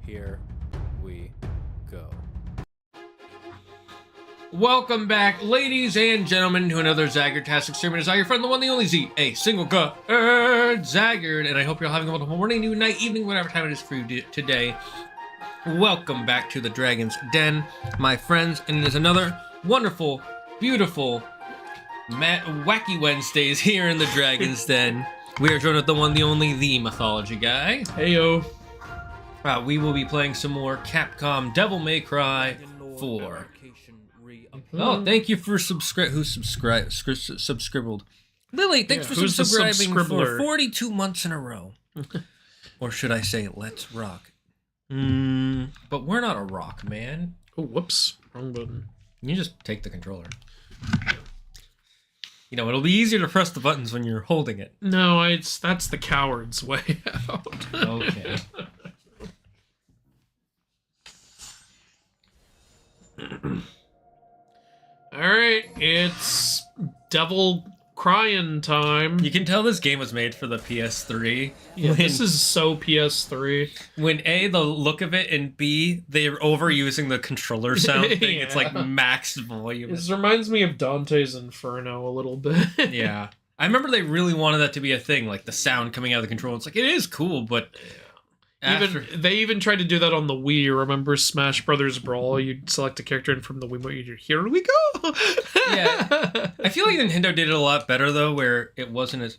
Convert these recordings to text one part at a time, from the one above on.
Here we go. Welcome back, ladies and gentlemen, to another Zagger-tastic stream. It is I, your friend, the one, the only Z, a single Zaggard, and I hope you're all having a wonderful morning, noon, night, evening, whatever time it is for you today. Welcome back to the Dragon's Den, my friends, and it is another wonderful, beautiful, wacky Wednesdays here in the Dragon's Den. We are joined with the one, the only, the Mythology Guy. Heyo. We will be playing some more Capcom Devil May Cry 4. Oh, thank you for who subscribed. Lily, thanks for subscribing for subscriber? 42 months in a row. Or should I say, let's rock. But we're not a rock, man. Oh, whoops. Wrong button. You just take the controller. You know, it'll be easier to press the buttons when you're holding it. No, that's the coward's way out. Okay. Alright, it's devil crying time. You can tell this game was made for the PS3. Yeah, this is so PS3. When A, the look of it, and B, they're overusing the controller sound thing. Yeah. It's like max volume. This reminds me of Dante's Inferno a little bit. Yeah. I remember they really wanted that to be a thing, like the sound coming out of the controller. It's like, it is cool, but... They even tried to do that on the Wii. Remember Smash Brothers Brawl? You'd select a character, and from the Wiimote, you'd here we go. Yeah, I feel like Nintendo did it a lot better though, where it wasn't as.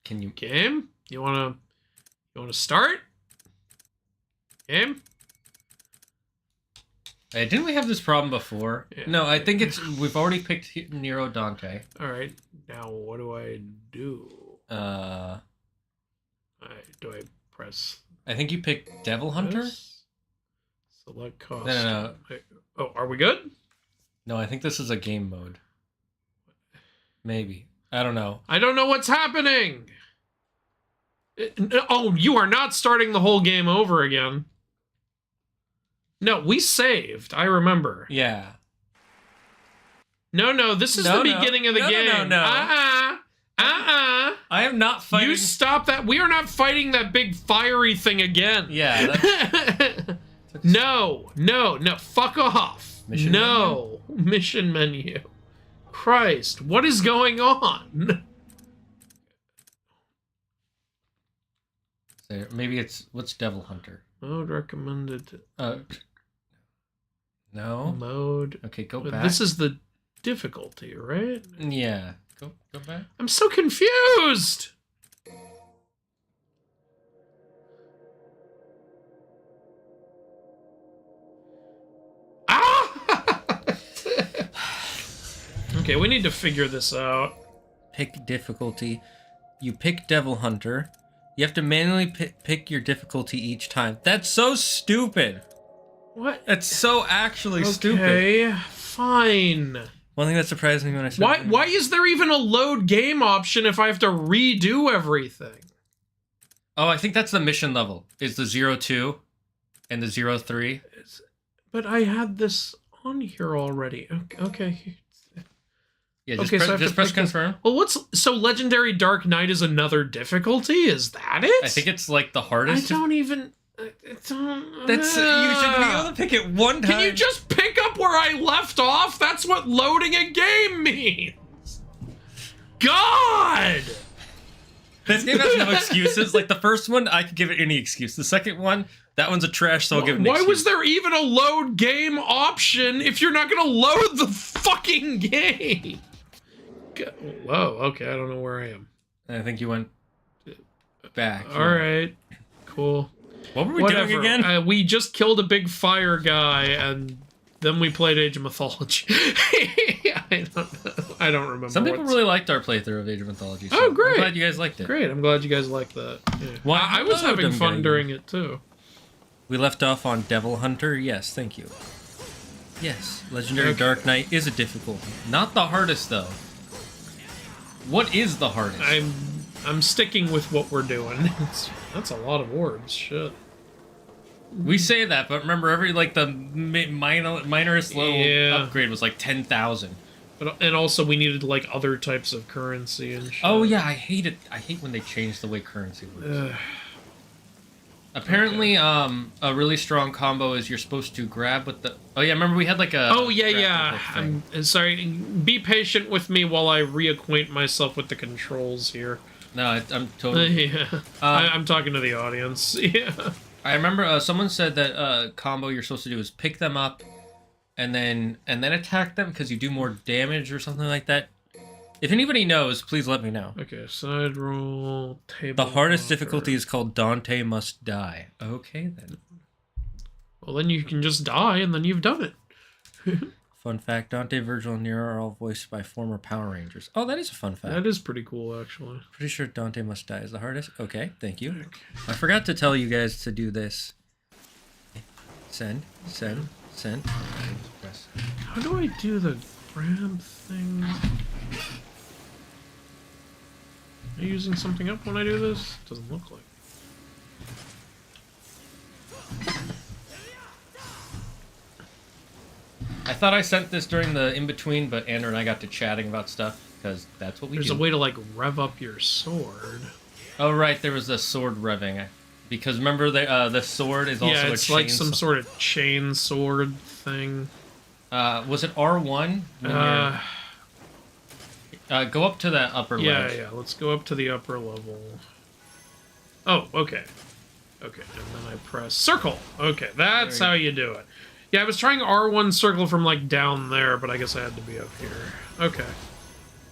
Can you game? You wanna start? Game? Didn't we have this problem before? Yeah. No, I think we've already picked Nero Dante. All right. Now what do I do? Do I press? I think you picked Devil Hunter. This? Select cost. No. Oh, are we good? No, I think this is a game mode. Maybe. I don't know. I don't know what's happening. Oh, you are not starting the whole game over again. No, we saved. I remember. Yeah. No, this is the beginning of the game. No. I am not fighting. You stop that. We are not fighting that big fiery thing again. Yeah. No. Fuck off. Mission Mission menu. Christ, what is going on? Maybe it's what's Devil Hunter? Mode recommended. No. Mode. Okay, go back. This is the difficulty, right? Yeah. Go back. I'm so confused. Okay, we need to figure this out. Pick difficulty. You pick Devil Hunter. You have to manually pick your difficulty each time. That's so stupid. What? That's so actually stupid. Okay, fine. One thing that surprised me when I started. Why is there even a load game option if I have to redo everything? Oh, I think that's the mission level. Is the 02 and the 03. But I had this on here already. Okay. Yeah, just press confirm. Well, so Legendary Dark Knight is another difficulty? Is that it? I think it's like the hardest. I don't even. You should be able to pick it one time. Can you just pick up where I left off? That's what loading a game means. God! This game has no excuses. Like the first one, I could give it any excuse. The second one, that one's a trash, so I'll give it an excuse. Why was there even a load game option if you're not gonna load the fucking game? Whoa, okay, I don't know where I am. I think you went back. Alright, cool. What were we doing again? We just killed a big fire guy, and then we played Age of Mythology. I don't remember. Some people really liked our playthrough of Age of Mythology. So oh, great! I'm glad you guys liked it. Great, I'm glad you guys liked that. Yeah. Well, I was having fun during it too. We left off on Devil Hunter. Yes, thank you. Yes, Legendary Dark Knight is a difficulty. Not the hardest though. What is the hardest? I'm sticking with what we're doing. That's a lot of orbs. Shit. We say that, but remember, every the minorest little upgrade was like 10,000. And also, we needed other types of currency and shit. Oh yeah, I hate it. I hate when they change the way currency works. Apparently, a really strong combo is you're supposed to grab with the. Oh yeah, remember we had a. Oh yeah. I'm sorry. Be patient with me while I reacquaint myself with the controls here. No, I'm totally. Yeah. I'm talking to the audience. Yeah. I remember someone said that combo you're supposed to do is pick them up, and then attack them because you do more damage or something like that. If anybody knows, please let me know. Okay, side roll, table. The hardest difficulty is called Dante Must Die. Okay then. Well, then you can just die, and then you've done it. Fun fact, Dante, Virgil, and Nero are all voiced by former Power Rangers. Oh, that is a fun fact. That is pretty cool, actually. Pretty sure Dante Must Die is the hardest. Okay, thank you. Okay. I forgot to tell you guys to do this. Send. Press. How do I do the grab thing? Am I using something up when I do this? Doesn't look like. I thought I sent this during the in-between, but Andrew and I got to chatting about stuff, because that's what we do. There's a way to, like, rev up your sword. Oh, right, there was a sword revving. Because remember, the sword is also a chain... Yeah, it's like some sort of chain sword thing. Was it R1? Go up to that upper ledge. Yeah, let's go up to the upper level. Oh, okay. Okay, and then I press circle. Okay, that's how you do it. Yeah, I was trying R1 circle from, like, down there, but I guess I had to be up here. Okay.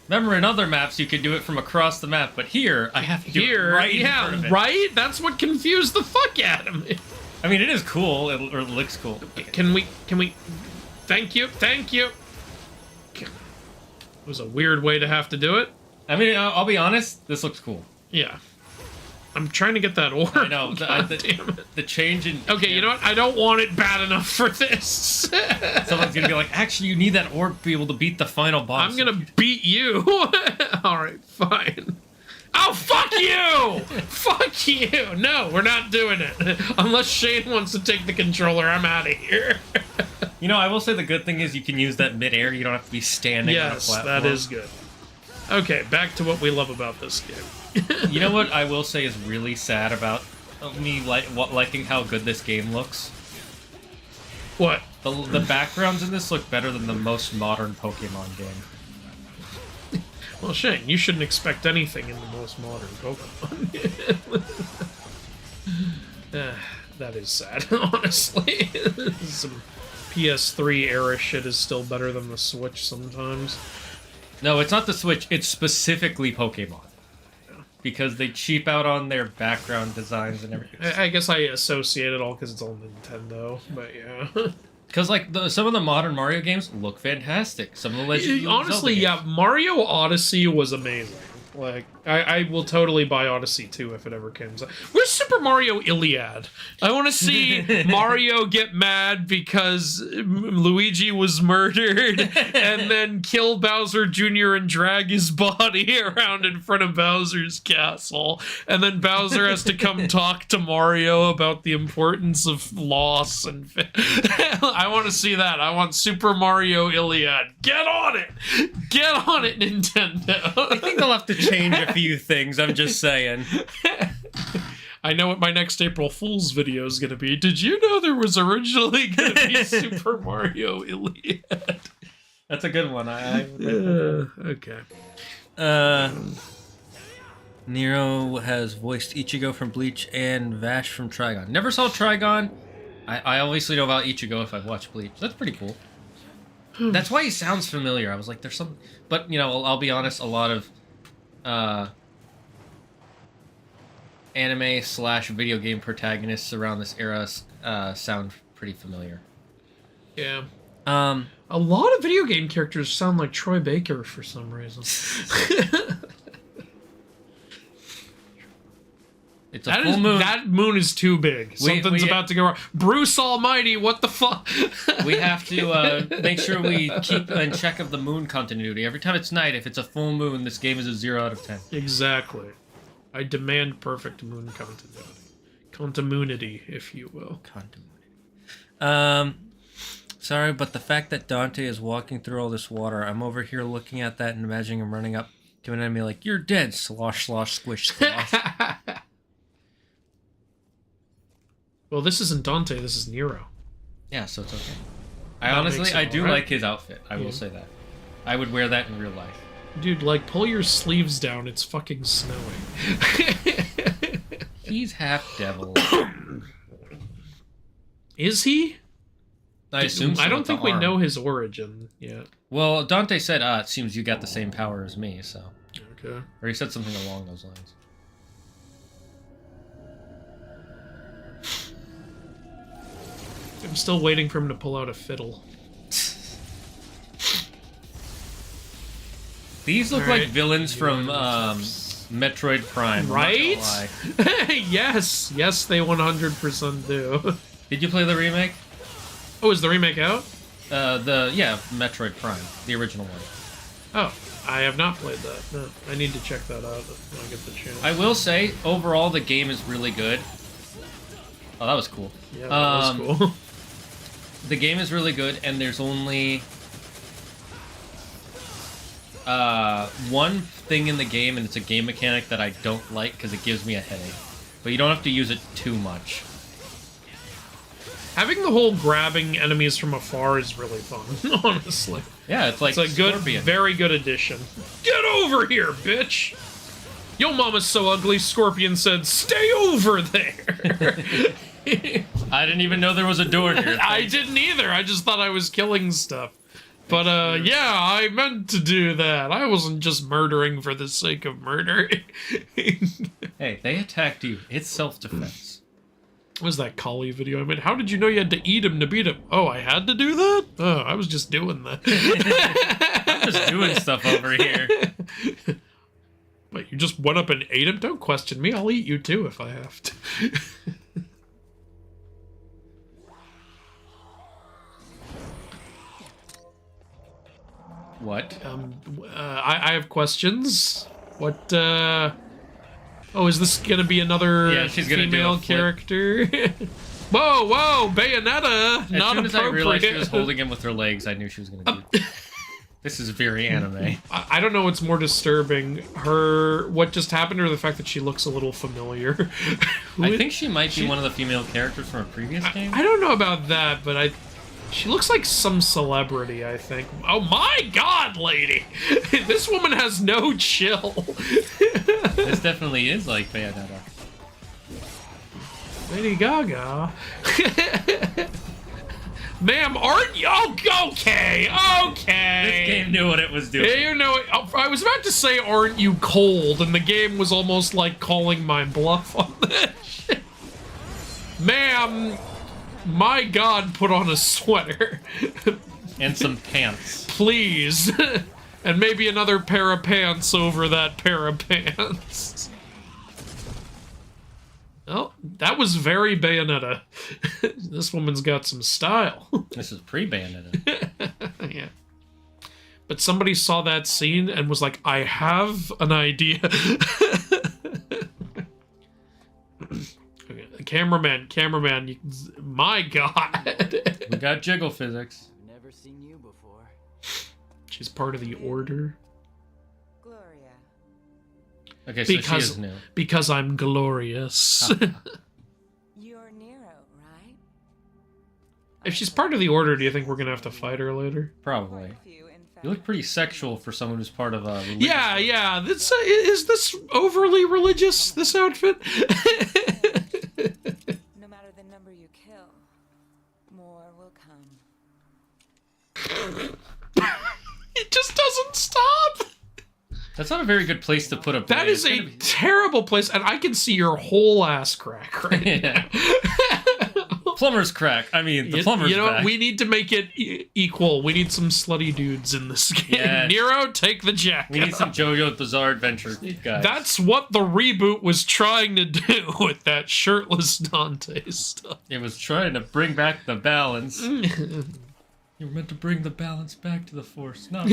Remember, in other maps, you could do it from across the map, but here, I have to do it right in front of it. Right? That's what confused the fuck out of me. I mean, it is cool, or it looks cool. Okay. Can we... Thank you. It was a weird way to have to do it. I mean, I'll be honest, this looks cool. Yeah. I'm trying to get that orb. I know. God damn it. The change in... Okay, you know what? I don't want it bad enough for this. Someone's gonna be like, actually, you need that orb to be able to beat the final boss. I'm gonna beat you. Alright, fine. Oh, fuck you! Fuck you! No, we're not doing it. Unless Shane wants to take the controller, I'm out of here. You know, I will say the good thing is you can use that mid-air. You don't have to be standing on a platform. Yes, that is good. Okay, back to what we love about this game. You know what I will say is really sad about me liking how good this game looks? What? The backgrounds in this look better than the most modern Pokemon game. Well, Shane, you shouldn't expect anything in the most modern Pokemon. That is sad, honestly. Some PS3 era shit is still better than the Switch sometimes. No, it's not the Switch, it's specifically Pokemon. Because they cheap out on their background designs and everything. I guess I associate it all because it's all Nintendo, but yeah. Because, like, some of the modern Mario games look fantastic. Some of the Legend of honestly, Zelda games. Mario Odyssey was amazing. Like, I will totally buy Odyssey 2 if it ever comes out. Where's Super Mario Iliad? I want to see Mario get mad because Luigi was murdered and then kill Bowser Jr. and drag his body around in front of Bowser's castle. And then Bowser has to come talk to Mario about the importance of loss. And I want to see that. I want Super Mario Iliad. Get on it! Get on it, Nintendo! I think they'll have to change a few things, I'm just saying. I know what my next April Fool's video is going to be. Did you know there was originally going to be Super Mario Iliad? That's a good one. Okay. Nero has voiced Ichigo from Bleach and Vash from Trigon. Never saw Trigon. I obviously know about Ichigo if I've watched Bleach. That's pretty cool. That's why he sounds familiar. I was like, there's some... But, you know, I'll be honest, a lot of... anime/video game protagonists around this era sound pretty familiar. Yeah. A lot of video game characters sound like Troy Baker for some reason. It's a full moon. That moon is too big. Something's about to go wrong. Bruce Almighty, what the fuck? We have to make sure we keep in check of the moon continuity. Every time it's night, if it's a full moon, this game is a 0 out of 10. Exactly. I demand perfect moon continuity. Continuity, if you will. Continuity. Sorry, but the fact that Dante is walking through all this water, I'm over here looking at that and imagining him running up to an enemy like, you're dead, slosh, slosh, squish, slosh. Well, this isn't Dante, this is Nero. Yeah, so it's okay. I do like his outfit, I will say that. I would wear that in real life. Dude, like, pull your sleeves down, it's fucking snowing. He's half devil. Is he? I assume so. I don't think we know his origin yet. Well, Dante said, it seems you got the same power as me, so... Okay. Or he said something along those lines. I'm still waiting for him to pull out a fiddle. These look Alright. like villains from Metroid Prime. Right? I'm not gonna lie. Yes, they 100% do. Did you play the remake? Oh, is the remake out? Metroid Prime, the original one. Oh, I have not played that. No, I need to check that out when I get the chance. I will say, overall, the game is really good. Oh, that was cool. Yeah, that was cool. The game is really good, and there's only one thing in the game, and it's a game mechanic that I don't like because it gives me a headache. But you don't have to use it too much. Having the whole grabbing enemies from afar is really fun, honestly. Yeah, it's like It's a good, Scorpion. very good addition. Get over here, bitch! Yo mama's so ugly, Scorpion said, stay over there! I didn't even know there was a door here. I didn't either, I just thought I was killing stuff. But, yeah, I meant to do that. I wasn't just murdering for the sake of murdering. Hey, they attacked you. It's self-defense. What was that Collie video I made? How did you know you had to eat him to beat him? Oh, I had to do that? Oh, I was just doing that. I'm just doing stuff over here. Wait, you just went up and ate him? Don't question me. I'll eat you too if I have to. What? I have questions. What, Oh, is this gonna be another she's gonna do a female flip. character? Whoa, Bayonetta! As Not soon as I realized she was appropriate. holding him with her legs, I knew she was going to do it. This is very anime. I don't know what's more disturbing, what just happened, or the fact that she looks a little familiar. I think she might be one of the female characters from a previous game. I don't know about that, but she looks like some celebrity, I think. Oh my god, lady! This woman has no chill. This definitely is like Bayonetta. Lady Gaga. Ma'am, aren't you? Oh, okay. This game knew what it was doing. Yeah, you know, I was about to say, aren't you cold? And the game was almost like calling my bluff on this. Ma'am, my god, put on a sweater. And some pants. Please. And maybe another pair of pants over that pair of pants. Oh, that was very Bayonetta. This woman's got some style. This is pre-Bayonetta. Yeah. But somebody saw that scene and was like, I have an idea. Okay, cameraman, my god. We got jiggle physics. Never seen you before. She's part of the Order. Gloria. Okay, so she is new. Because I'm glorious. You're Nero, right? If she's part of the Order, do you think we're gonna have to fight her later? Probably. Quite a few, in fact. You look pretty sexual for someone who's part of a religious Yeah. Is this overly religious, this outfit? No matter the number you kill, more will come. It just doesn't stop. That's not a very good place to put a That blade. is a terrible place, and I can see your whole ass crack right now. Plumber's crack. I mean, the plumber's You know, back. we need to make it equal. We need some slutty dudes in this game. Yes. Nero, take the jacket. We need some JoJo's Bizarre Adventure guys. That's what the reboot was trying to do with that shirtless Dante stuff. It was trying to bring back the balance. You were meant to bring the balance back to the Force, not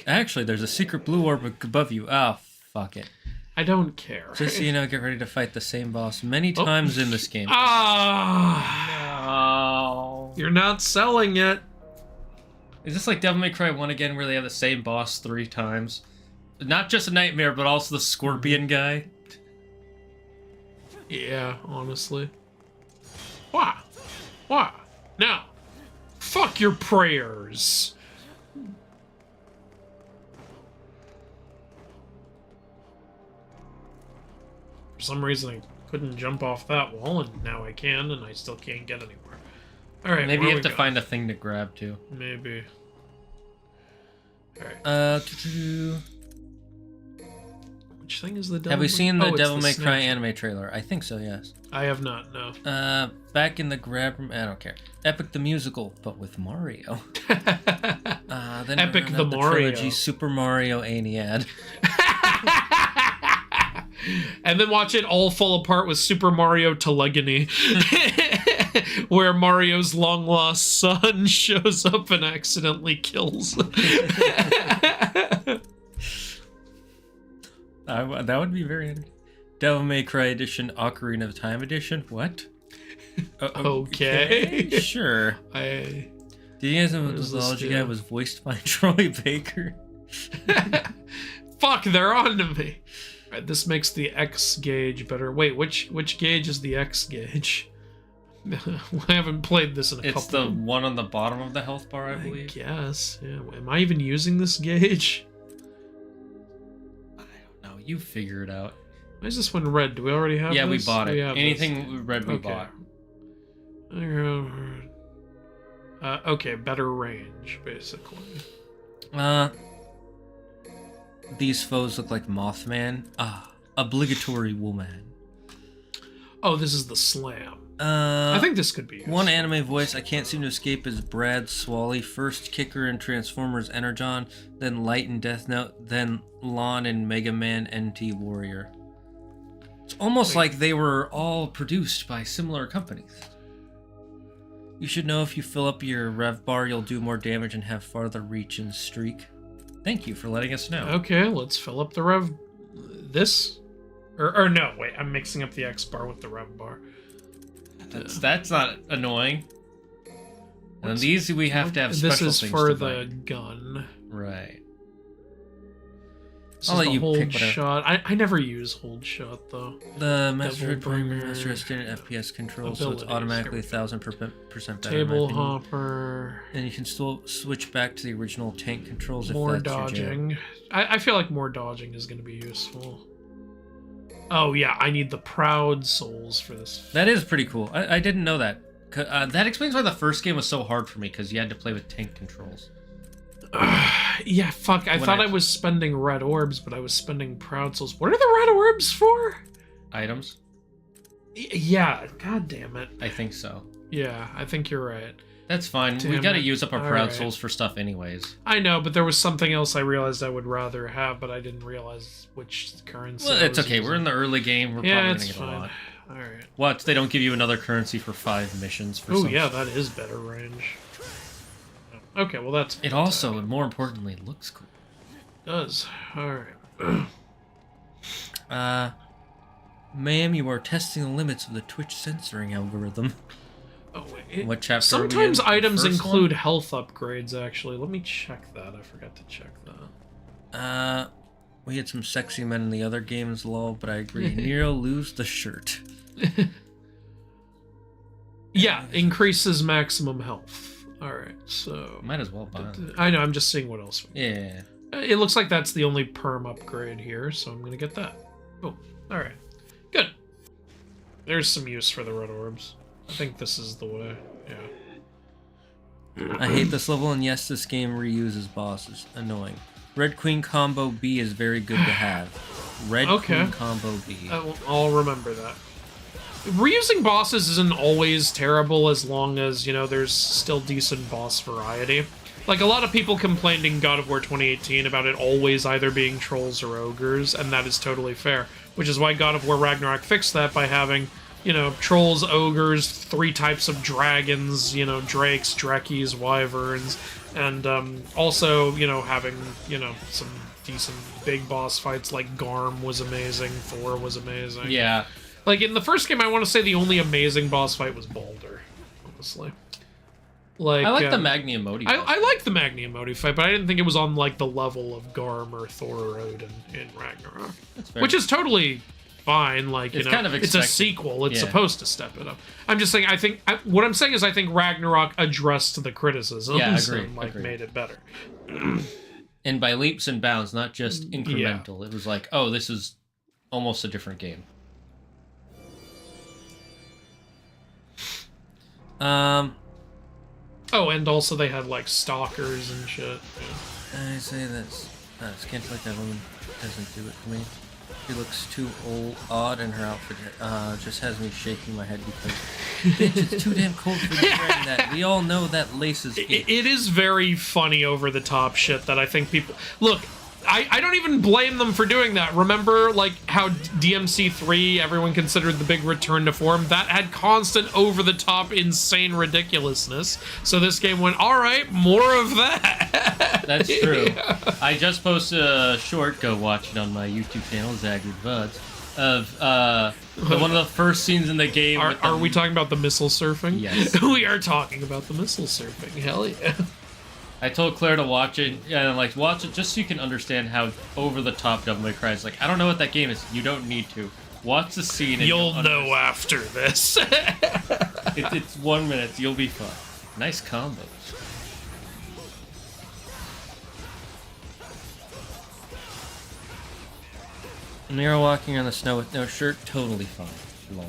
Actually, there's a secret blue orb above you. Oh, fuck it. I don't care. Just so you know, get ready to fight the same boss many times in this game. Ah, No. you're not selling it. Is this like Devil May Cry 1 again, where they have the same boss 3 times? Not just a nightmare, but also the scorpion guy? Yeah, honestly. Why? Now, fuck your prayers. For some reason, I couldn't jump off that wall, and now I can, and I still can't get anywhere. Alright, Maybe where you we have to going? find a thing to grab, too. Which thing is the Devil Have we May- seen the Oh, it's Devil May Cry Snatch. anime trailer? I think so, yes. I have not, no. Back in the grab room, I don't care. Epic the Musical, but with Mario. Then Epic round the out Mario. trilogy, Super Mario Aeneid. And then watch it all fall apart with Super Mario Telegony, where Mario's long lost son shows up and accidentally kills. That would be very interesting. Devil May Cry Edition, Ocarina of Time Edition. What? Okay. Sure. I Did you guys know What the does this Mythology do? Guy was voiced by Troy Baker? Fuck, they're on to me. Alright, this makes the X gauge better. Wait, which gauge is the X gauge? I haven't played this in a couple. It's the one on the bottom of the health bar, I believe. I guess. Yeah. Am I even using this gauge? I don't know. You figure it out. Why is this one red? Do we already have Yeah, we this? bought it. have Anything red, we Okay. bought. Okay, better range, basically. These foes look like Mothman. Obligatory woman. Oh, this is the slam. I I think this could be used. one anime voice I can't seem to escape is Brad Swally. First Kicker in Transformers Energon, then Light in Death Note, then Lon in Mega Man NT Warrior. It's almost like they were all produced by similar companies. You should know if you fill up your rev bar, you'll do more damage and have farther reach and streak. Thank you for letting us know. Okay, let's fill up the rev. This? Or no, wait, I'm mixing up the X bar with the rev bar. That's not annoying. And then these we have to have special This is things for to the bind. gun. Right. This I'll is let the you hold pick whatever. shot. I never use hold shot though. The Master Bringer, Master standard FPS control, so it's abilities. automatically Here we go. 1000% better. Table in my opinion. hopper. And you can still switch back to the original tank controls More if that's your jam. dodging. I feel like more dodging is going to be useful. Oh yeah, I need the proud souls for this. That is pretty cool. I didn't know that. That explains why the first game was so hard for me, because you had to play with tank controls. Yeah, fuck. I When thought I- I was spending red orbs, but I was spending proud souls. What are the red orbs for? Items? Yeah, god damn it. I think so. Yeah, I think you're right. That's fine. Damn We got to it. use up our All proud right. souls for stuff anyways. I know, but there was something else I realized I would rather have, but I didn't realize which currency. Well, I it's was okay. We're in using. the early game. We're Yeah, probably it's going to get a fine. lot. Alright. What? They don't give you another currency for 5 missions for Oh, some... yeah, that is better range. Okay, well, that's. It also, and more importantly, looks cool. does. Alright. Ma'am, you are testing the limits of the Twitch censoring algorithm. Oh, wait. What chapter Sometimes are we in? The items first include health upgrades, actually. Let me check that. I forgot to check that. We had some sexy men in the other games, lol, but I agree. Nero lose the shirt. Yeah, increases maximum health. Alright, so. Might as well buy them. I know, I'm just seeing what else. Yeah. It looks like that's the only perm upgrade here, so I'm gonna get that. Oh, alright. Good. There's some use for the red orbs. I think this is the way. Yeah. I hate this level, and yes, this game reuses bosses. Annoying. Red Queen combo B is very good to have. Red Okay. Queen combo B. I'll remember that. Reusing bosses isn't always terrible as long as, you know, there's still decent boss variety. Like, a lot of people complained in God of War 2018 about it always either being trolls or ogres, and that is totally fair. Which is why God of War Ragnarok fixed that by having, you know, trolls, ogres, 3 types of dragons, you know, drakes, drekkies, wyverns, and also, you know, having, you know, some decent big boss fights like Garm was amazing, Thor was amazing. Yeah. Like, in the first game, I want to say the only amazing boss fight was Baldur, honestly. Like, I like the Magni Emoti. I like the Magni Emoti fight, but I didn't think it was on, like, the level of Garm or Thor or Odin in Ragnarok. That's fair. Which is totally fine, like, you It's know, kind of it's a expected. sequel, it's Yeah. supposed to step it up. I'm just saying, what I'm saying is I think Ragnarok addressed the criticisms Yeah, agreed, and, like, agreed. made it better. And by leaps and bounds, not just Yeah. incremental. It was like, oh, this is almost a different game. Oh, and also they had, like, stalkers and shit. Yeah. I say that's... Scanty like that woman doesn't do it for me. She looks too odd in her outfit. Just has me shaking my head because bitch, it's too damn cold for you wearing that. We all know that lace is. It is very funny, over the top shit that I think people look. I don't even blame them for doing that. Remember, like, how DMC3, everyone considered the big return to form? That had constant over-the-top, insane ridiculousness. So this game went, all right, more of that. That's true. Yeah. I just posted a short, go watch it on my YouTube channel, Zaggered Buds, of one of the first scenes in the game. Are we talking about the missile surfing? Yes. We are talking about the missile surfing. Hell yeah. I told Claire to watch it, and I'm like, watch it just so you can understand how over-the-top Devil May Cry is. Like, I don't know what that game is. You don't need to. Watch the scene and you'll know after this. It's 1 minute. You'll be fine. Nice combos. Nero walking on the snow with no shirt, totally fine. Lol.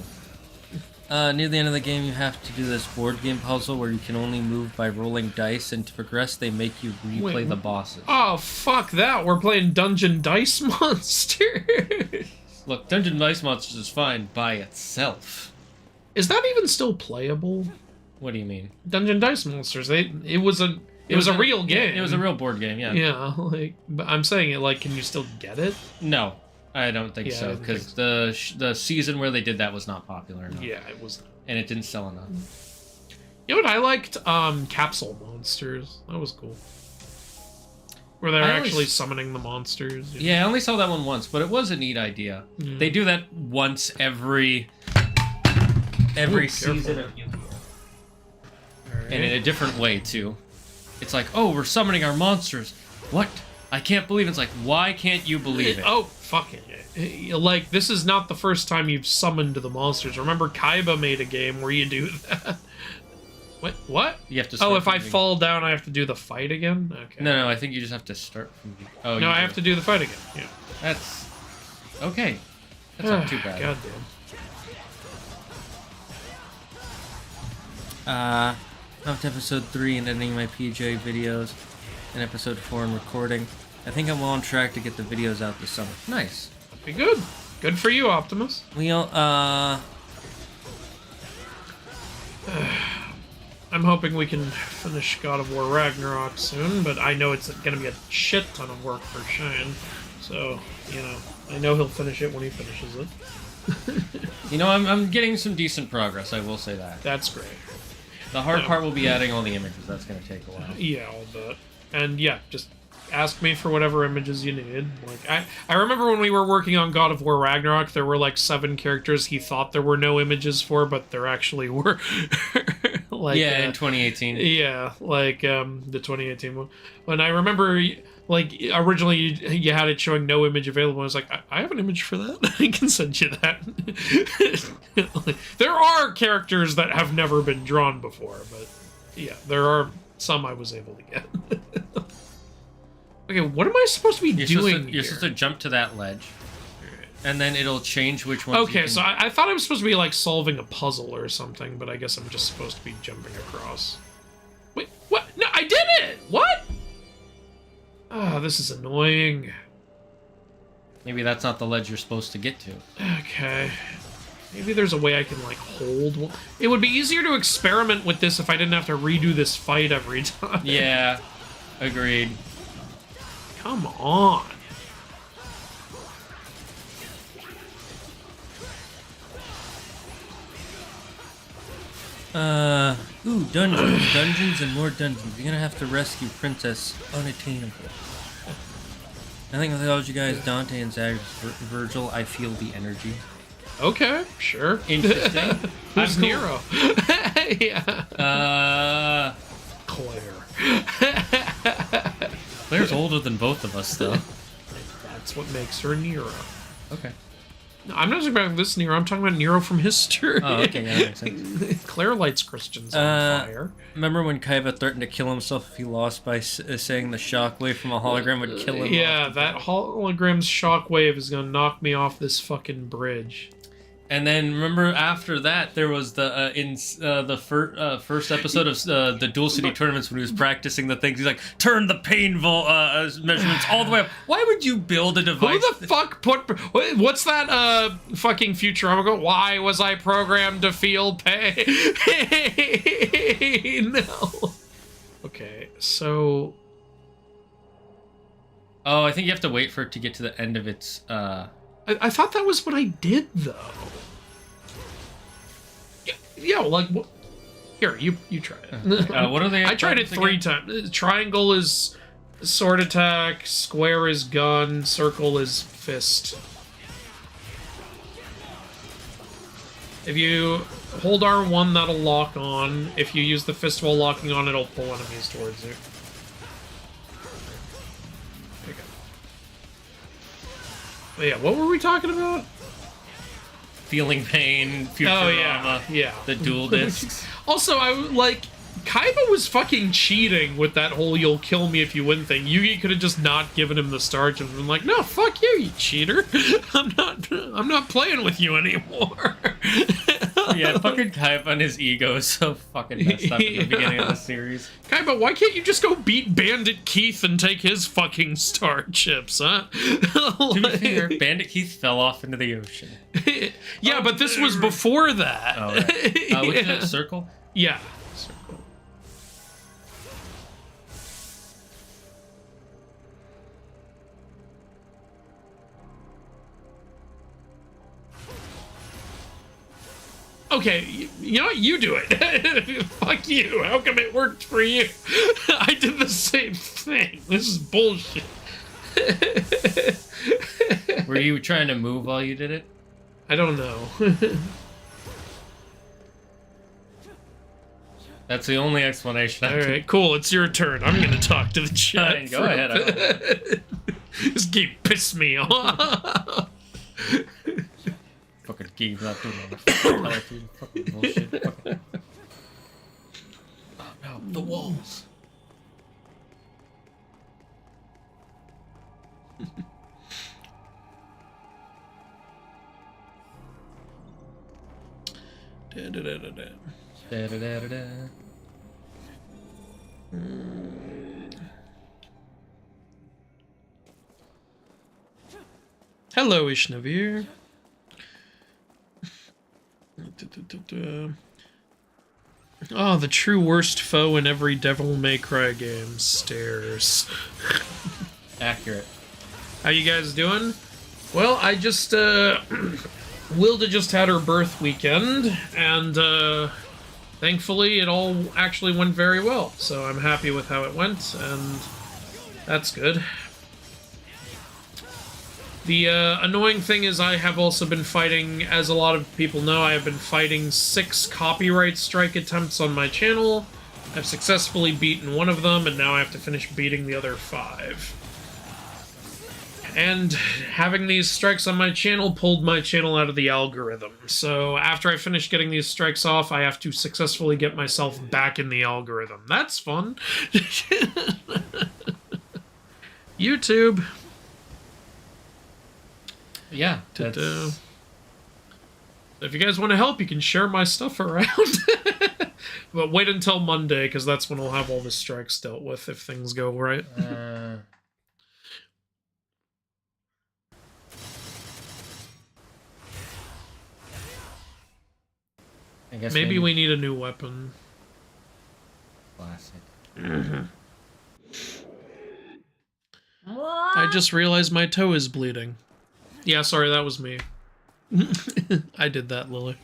Near the end of the game, you have to do this board game puzzle where you can only move by rolling dice, and to progress, they make you replay the bosses. Oh, fuck that. We're playing Dungeon Dice Monster. Look, Dungeon Dice Monsters is fine by itself. Is that even still playable? What do you mean? Dungeon Dice Monsters. It was a real game. It was a real board game, yeah. Yeah, like, but I'm saying it, like, can you still get it? No, I don't think so, because the season where they did that was not popular enough. Yeah, it was. And it didn't sell enough. You know what I liked? Capsule Monsters. That was cool. Where they're actually summoning the monsters. You know? Yeah, I only saw that one once, but it was a neat idea. Mm. They do that once every season of Yu-Gi-Oh! Right. And in a different way, too. It's like, oh, we're summoning our monsters. What? I can't believe it. It's like, why can't you believe it? Oh, fuck it. Like, this is not the first time you've summoned the monsters. Remember, Kaiba made a game where you do that. What? You have to. Oh, if I fall down, I have to do the fight again. Okay. No, I think you just have to start from. Oh, no, I have to do the fight again. Yeah. That's okay. That's not too bad. Goddamn. Up to episode 3 and editing my PJ videos, and episode 4 and recording. I think I'm well on track to get the videos out this summer. Nice. Be good. Good for you, Optimus. We all, I'm hoping we can finish God of War Ragnarok soon, but I know it's going to be a shit ton of work for Shane. So, you know, I know he'll finish it when he finishes it. You know, I'm getting some decent progress, I will say that. That's great. The hard part will be adding all the images. That's going to take a while. Yeah, I'll bet. And yeah, just ask me for whatever images you need. Like I remember when we were working on God of War Ragnarok, there were like 7 characters he thought there were no images for, but there actually were. Like, yeah, in 2018. Yeah, like the 2018 one. And I remember, like, originally you had it showing no image available. I was like, I have an image for that. I can send you that. Like, there are characters that have never been drawn before, but yeah, there are some I was able to get. Okay, what am I supposed to be doing You're supposed to jump to that ledge, and then it'll change which one. Okay, so I thought I was supposed to be, like, solving a puzzle or something, but I guess I'm just supposed to be jumping across. Wait, what? No, I did it! What? Ah, this is annoying. Maybe that's not the ledge you're supposed to get to. Okay. Maybe there's a way I can, like, hold one. It would be easier to experiment with this if I didn't have to redo this fight every time. Yeah, agreed. Come on. Ooh, dungeons. Dungeons and more dungeons. You're gonna have to rescue Princess Unattainable. I think MythologyGuy is Dante and Zag's Virgil. I feel the energy. Okay, sure. Interesting. Who's cool. Nero? Yeah. Claire. Claire's older than both of us, though. That's what makes her Nero. Okay. No, I'm not talking about this Nero. I'm talking about Nero from history. Oh, okay, yeah, that makes sense. Claire lights Christians on fire. Remember when Kaiba threatened to kill himself if he lost by saying the shockwave from a hologram would kill him? Yeah, that hologram's shockwave is gonna knock me off this fucking bridge. And then remember after that there was the first episode of the Dual City tournaments when he was practicing the things. He's like, turn the pain measurements all the way up. Why would you build a device? Who the fuck put... What's that fucking Futurama go? Why was I programmed to feel pain? No. Okay, so... Oh, I think you have to wait for it to get to the end of its... I thought that was what I did, though. Yeah, like... Here, you try it. What are they? I tried it 3 times. Triangle is sword attack, square is gun, circle is fist. If you hold R1, that'll lock on. If you use the fist while locking on, it'll pull enemies towards you. But yeah, what were we talking about? Feeling pain, Futurama, oh, yeah. the dual discs. Also, Kaiba was fucking cheating with that whole "you'll kill me if you win" thing. Yugi could have just not given him the starch and been like, "No, fuck you, you cheater. I'm not playing with you anymore." Yeah, fucking Kaiba and his ego is so fucking messed up at the beginning of the series. Kaiba, why can't you just go beat Bandit Keith and take his fucking star chips, huh? To be fair, Bandit Keith fell off into the ocean. Yeah, but this was before that. Oh, right. Which is it, Circle? Yeah. Circle. Okay, you know what? You do it. Fuck you. How come it worked for you? I did the same thing. This is bullshit. Were you trying to move while you did it? I don't know. That's the only explanation. Alright, cool. It's your turn. I'm gonna talk to the chat. Go ahead. This game pissed me off. Fucking game's not doing all the fucking bullshit. Fucking... Oh no, the walls. Hello, Ishnavir. Oh, the true worst foe in every Devil May Cry game. Stairs. Accurate. How you guys doing? Well, I just, Wilda just had her birth weekend, and, thankfully it all actually went very well. So I'm happy with how it went, and that's good. The annoying thing is I have also been fighting, as a lot of people know, I have been fighting 6 copyright strike attempts on my channel. I've successfully beaten one of them, and now I have to finish beating the other 5. And having these strikes on my channel pulled my channel out of the algorithm. So after I finish getting these strikes off, I have to successfully get myself back in the algorithm. That's fun. YouTube. Yeah, that's... If you guys want to help, you can share my stuff around. But wait until Monday, because that's when I'll have all the strikes dealt with, if things go right. I guess maybe we need a new weapon. Classic. I just realized my toe is bleeding. Yeah, sorry, that was me. I did that, Lily.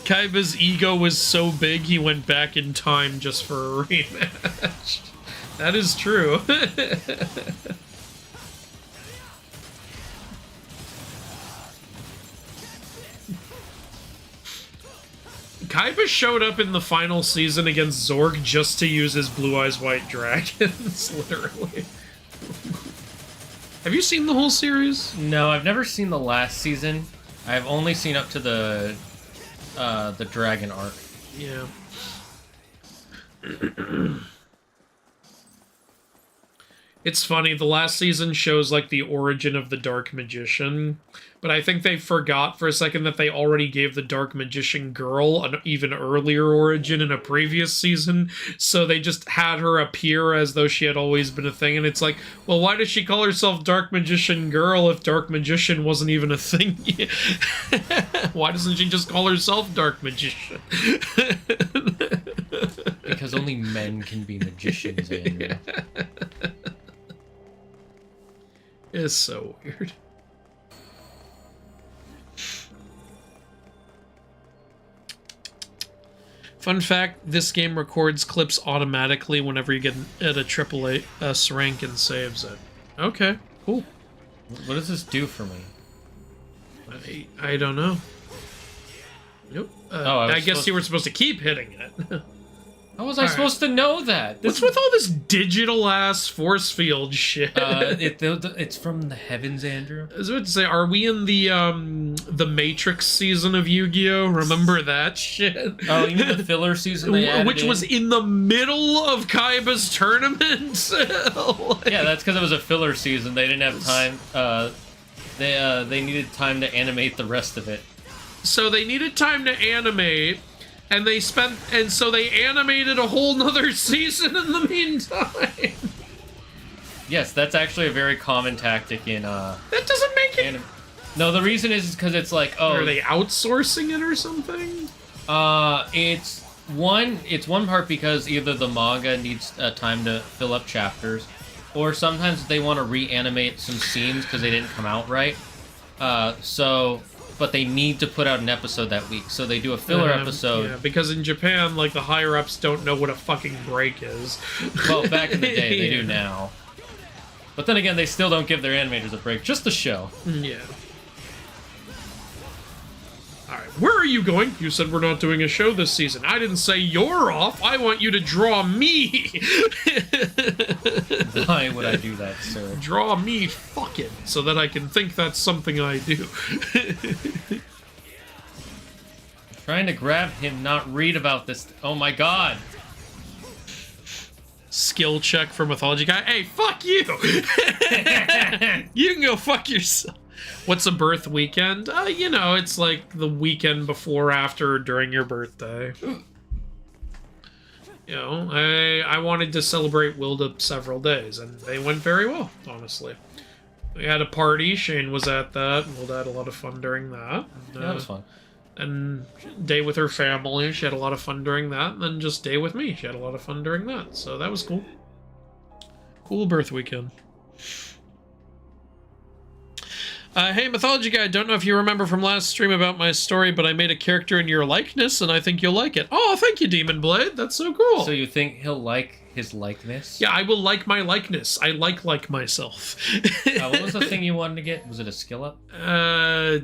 Kaiba's ego was so big he went back in time just for a rematch. That is true. Kaiba showed up in the final season against Zorg just to use his Blue Eyes White Dragons, literally. Have you seen the whole series? No, I've never seen the last season. I've only seen up to the dragon arc. Yeah. It's funny, the last season shows, like, the origin of the Dark Magician, but I think they forgot for a second that they already gave the Dark Magician girl an even earlier origin in a previous season, so they just had her appear as though she had always been a thing, and it's like, well, why does she call herself Dark Magician Girl if Dark Magician wasn't even a thing yet? Why doesn't she just call herself Dark Magician? Because only men can be magicians, Andrew. It's so weird. Fun fact, this game records clips automatically whenever you get at a AAA rank and saves it. Okay, cool. What does this do for me? I don't know. Nope. I guess you were supposed to keep hitting it. How was I supposed to know that? What's with all this digital-ass force field shit? It's from the heavens, Andrew. I was about to say, are we in the Matrix season of Yu-Gi-Oh? Remember that shit? Oh, you mean the filler season they added Which was in the middle of Kaiba's tournament? Yeah, that's because it was a filler season. They didn't have time. They needed time to animate the rest of it. So they needed time to animate, and so they animated a whole nother season in the meantime. Yes, that's actually a very common tactic in That doesn't make it. No, the reason is because it's like, oh, are they outsourcing it or something? It's one part because either the manga needs time to fill up chapters, or sometimes they want to reanimate some scenes because they didn't come out right. But they need to put out an episode that week, so they do a filler episode. Yeah, because in Japan, like, the higher-ups don't know what a fucking break is. Well, back in the day, they do now. But then again, they still don't give their animators a break, just the show. Yeah. Alright, where are you going? You said we're not doing a show this season. I didn't say you're off. I want you to draw me. Why would I do that, sir? Draw me fucking, so that I can think that's something I do. Trying to grab him, not read about this. Oh my god. Skill check for Mythology Guy. Hey, fuck you! You can go fuck yourself. What's a birth weekend? You know, it's like the weekend before, after, or during your birthday. You know, I wanted to celebrate Wilda several days, and they went very well, honestly. We had a party, Shane was at that, and Wilda had a lot of fun during that. Yeah, that was fun. And day with her family, she had a lot of fun during that, and then just day with me, she had a lot of fun during that, so that was cool. Cool birth weekend. Hey, Mythology Guy, I don't know if you remember from last stream about my story, but I made a character in your likeness, and I think you'll like it. Oh, thank you, Demon Blade. That's so cool. So you think he'll like his likeness? Yeah, I will like my likeness. I like myself. What was the thing you wanted to get? Was it a skill up? I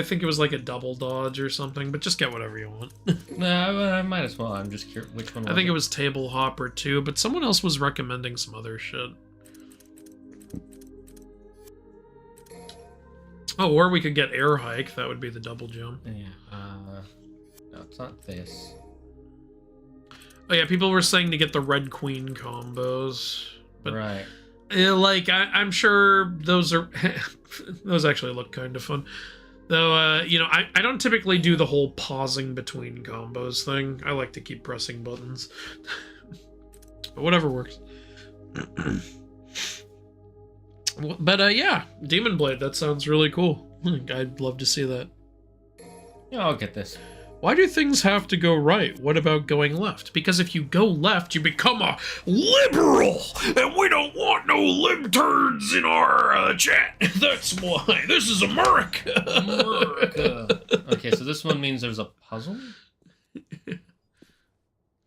think it was like a double dodge or something, but just get whatever you want. No, I might as well. I'm just curious. Which one was I think it was Table Hopper too, but someone else was recommending some other shit. Oh, or we could get air hike. That would be the double jump. Yeah. No, it's not this. Oh yeah, people were saying to get the Red Queen combos. But, right. Like, I'm sure those are... those actually look kind of fun. Though, you know, I don't typically do the whole pausing between combos thing. I like to keep pressing buttons. But whatever works. But yeah, Demon Blade, that sounds really cool. I'd love to see that. Yeah, I'll get this. Why do things have to go right? What about going left? Because if you go left, you become a liberal! And we don't want no libturds in our chat. That's why. This is America! America. Okay, so this one means there's a puzzle?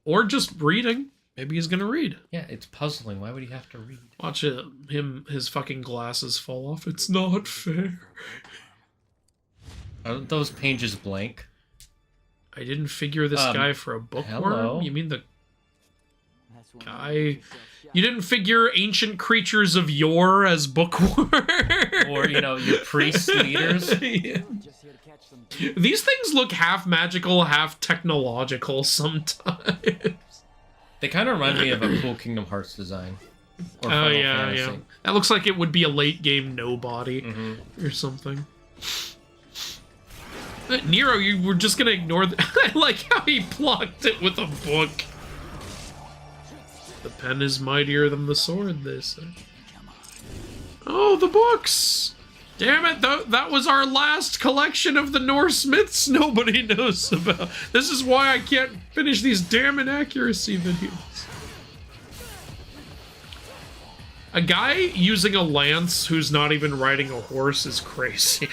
Or just reading. Maybe he's gonna read. Yeah, it's puzzling. Why would he have to read? Watch it. His fucking glasses fall off. It's not fair. Aren't those pages blank? I didn't figure this guy for a bookworm. Hello? You mean the guy? You didn't figure ancient creatures of yore as bookworm? Or, you know, your priest leaders? Yeah. These things look half magical, half technological sometimes. They kind of remind me of a cool Kingdom Hearts design. Or Oh, Final yeah, Fantasy. yeah. That looks like it would be a late game nobody or something. Nero, you were just gonna ignore I like how he blocked it with a book. The pen is mightier than the sword, they say. Oh, the books! Damn it, that was our last collection of the Norse myths nobody knows about. This is why I can't finish these damn inaccuracy videos. A guy using a lance who's not even riding a horse is crazy.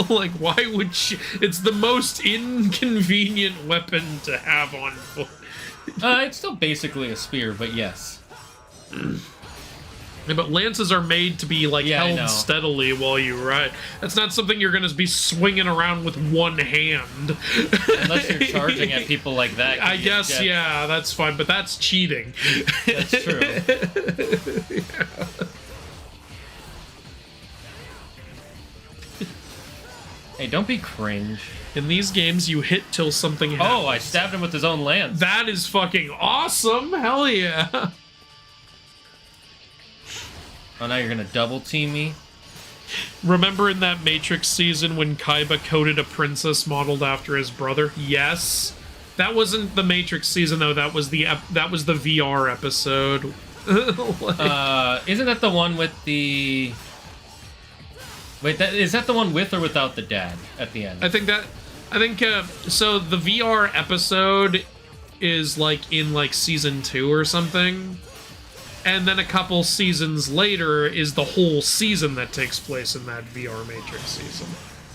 Like, why would you? It's the most inconvenient weapon to have on foot. It's still basically a spear, but yes. Yeah, but lances are made to be, like, held steadily while you ride. That's not something you're going to be swinging around with one hand. Unless you're charging at people like that. I guess, yeah, that's fine, but that's cheating. That's true. Yeah. Hey, don't be cringe. In these games, you hit till something happens. Oh, I stabbed him with his own lance. That is fucking awesome! Hell yeah! Oh, now you're gonna double team me? Remember in that Matrix season when Kaiba coded a princess modeled after his brother? Yes. That wasn't the Matrix season though. That was the VR episode. Like, isn't that the one with the? Wait, is that the one with or without the dad at the end? I think so. The VR episode is like in like season 2 or something. And then a couple seasons later is the whole season that takes place in that VR Matrix season.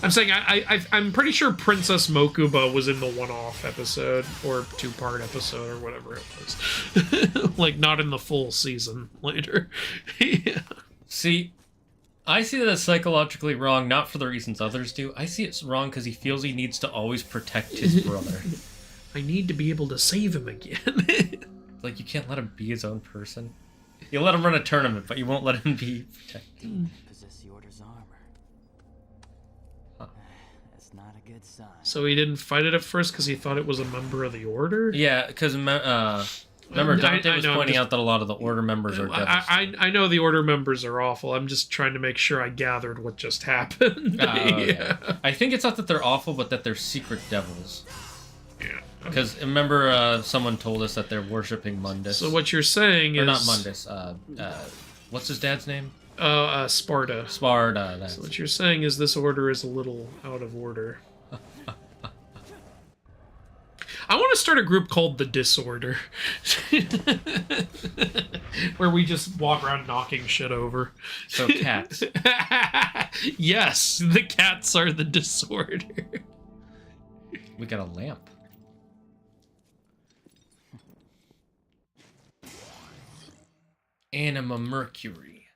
I'm saying I'm pretty sure Princess Mokuba was in the one-off episode or 2-part episode or whatever it was. Like not in the full season later. Yeah. See, I see that as psychologically wrong, not for the reasons others do. I see it's wrong because he feels he needs to always protect his brother. I need to be able to save him again. Like, you can't let him be his own person. You'll let him run a tournament, but you won't let him be protected. Possess the Order's armor. Huh. That's not a good sign. So he didn't fight it at first because he thought it was a member of the Order? Yeah, because remember Dante was pointing out that a lot of the Order members are devils. I know the Order members are awful. I'm just trying to make sure I gathered what just happened. Yeah. I think it's not that they're awful, but that they're secret devils. Yeah. Because remember, someone told us that they're worshipping Mundus. So what you're saying or is... not Mundus. What's his dad's name? Sparta. Sparta. That's... So what you're saying is this order is a little out of order. I want to start a group called The Disorder. Where we just walk around knocking shit over. So cats. Yes, the cats are the disorder. We got a lamp. Anima Mercury.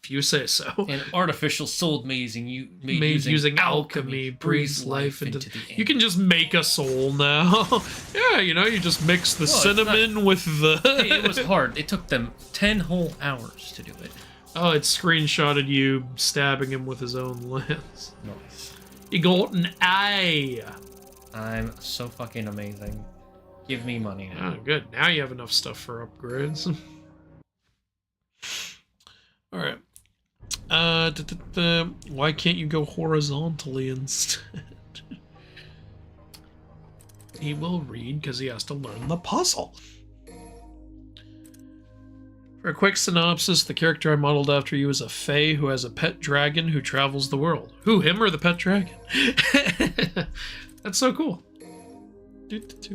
If you say so. An artificial soul made using alchemy breathes life into the... You can just make a soul now. Yeah, you know, you just mix the cinnamon with the... Hey, it was hard. It took them 10 whole hours to do it. Oh, it screenshotted you stabbing him with his own lance. Nice. You got an eye. I'm so fucking amazing. Give me money now. Oh, good. Now you have enough stuff for upgrades. Alright. Why can't you go horizontally instead? He will read because he has to learn the puzzle. For a quick synopsis, the character I modeled after you is a fae who has a pet dragon who travels the world. Who, him or the pet dragon? That's so cool.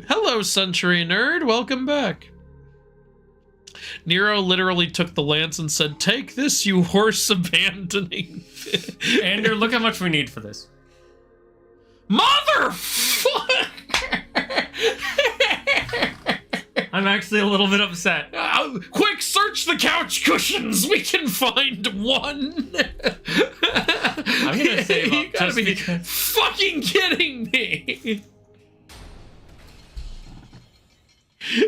Hello, Century Nerd. Welcome back. Nero literally took the lance and said, "Take this, you horse abandoning." Andrew, look how much we need for this. Motherfucker! I'm actually a little bit upset. Quick, search the couch cushions. We can find one. I'm gonna save up. You gotta be fucking kidding me.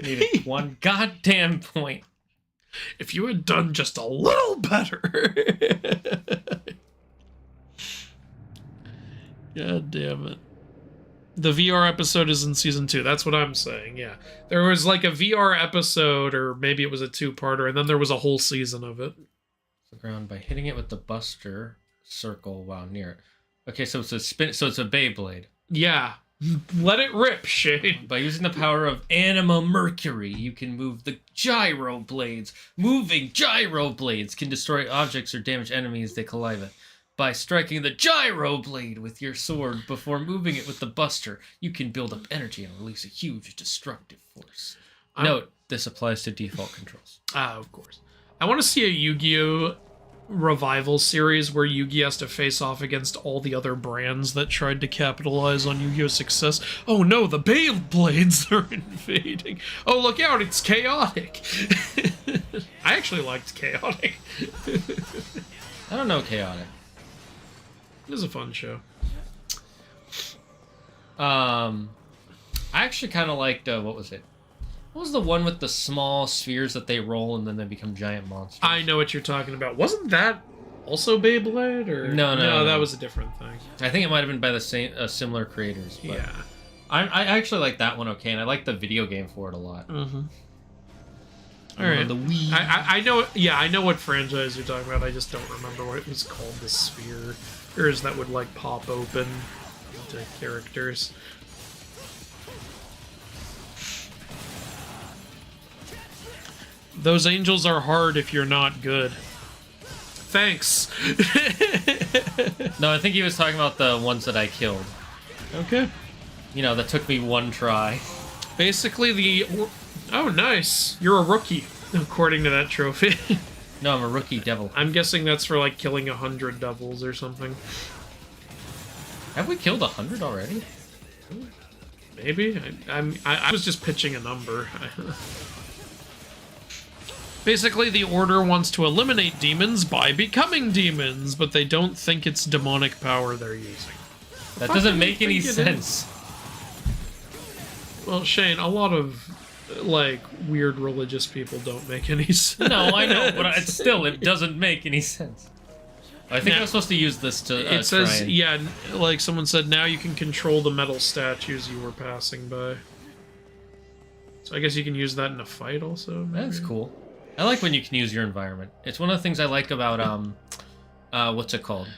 Needed one goddamn point. If you had done just a little better. God damn it. The VR episode is in season 2. That's what I'm saying, yeah. There was like a VR episode, or maybe it was a 2-parter, and then there was a whole season of it. The ground by hitting it with the Buster circle while near it. Okay, so it's a spin. So it's a Beyblade. Yeah. Let it rip, Shane. By using the power of Anima Mercury, you can move the gyro blades. Moving gyro blades can destroy objects or damage enemies they collide with. By striking the gyro blade with your sword before moving it with the Buster, you can build up energy and release a huge destructive force. Note, this applies to default controls. Of course. I want to see a Yu-Gi-Oh! Revival series where Yu-Gi has to face off against all the other brands that tried to capitalize on Yu-Gi-Oh's success. Oh no, the Beyblades are invading. Oh, look out, it's chaotic. I actually liked chaotic. I don't know chaotic. It was a fun show. I actually kind of liked, what was it? What was the one with the small spheres that they roll and then they become giant monsters? I know what you're talking about. Wasn't that also Beyblade? Or No, that was a different thing. I think it might have been by the same similar creators. But Yeah. I actually like that one okay, and I like the video game for it a lot. Mm-hmm. All right. The Wii. I know. Yeah, I know what franchise you're talking about. I just don't remember what it was called. The spheres that would like pop open into characters. Those angels are hard if you're not good. Thanks. No, I think he was talking about the ones that I killed. Okay. You know, that took me one try. Basically, oh, nice. You're a rookie, according to that trophy. No, I'm a rookie devil. I'm guessing that's for like killing 100 devils or something. Have we killed 100 already? Maybe. I was just pitching a number. Basically, the Order wants to eliminate demons by becoming demons, but they don't think it's demonic power they're using. That doesn't make any sense. Well, Shane, a lot of, like, weird religious people don't make any sense. No, I know, but it doesn't make any sense. I think I'm supposed to use this to it says, yeah, like someone said, now you can control the metal statues you were passing by. So I guess you can use that in a fight also, maybe? That's cool. I like when you can use your environment. It's one of the things I like about, what's it called?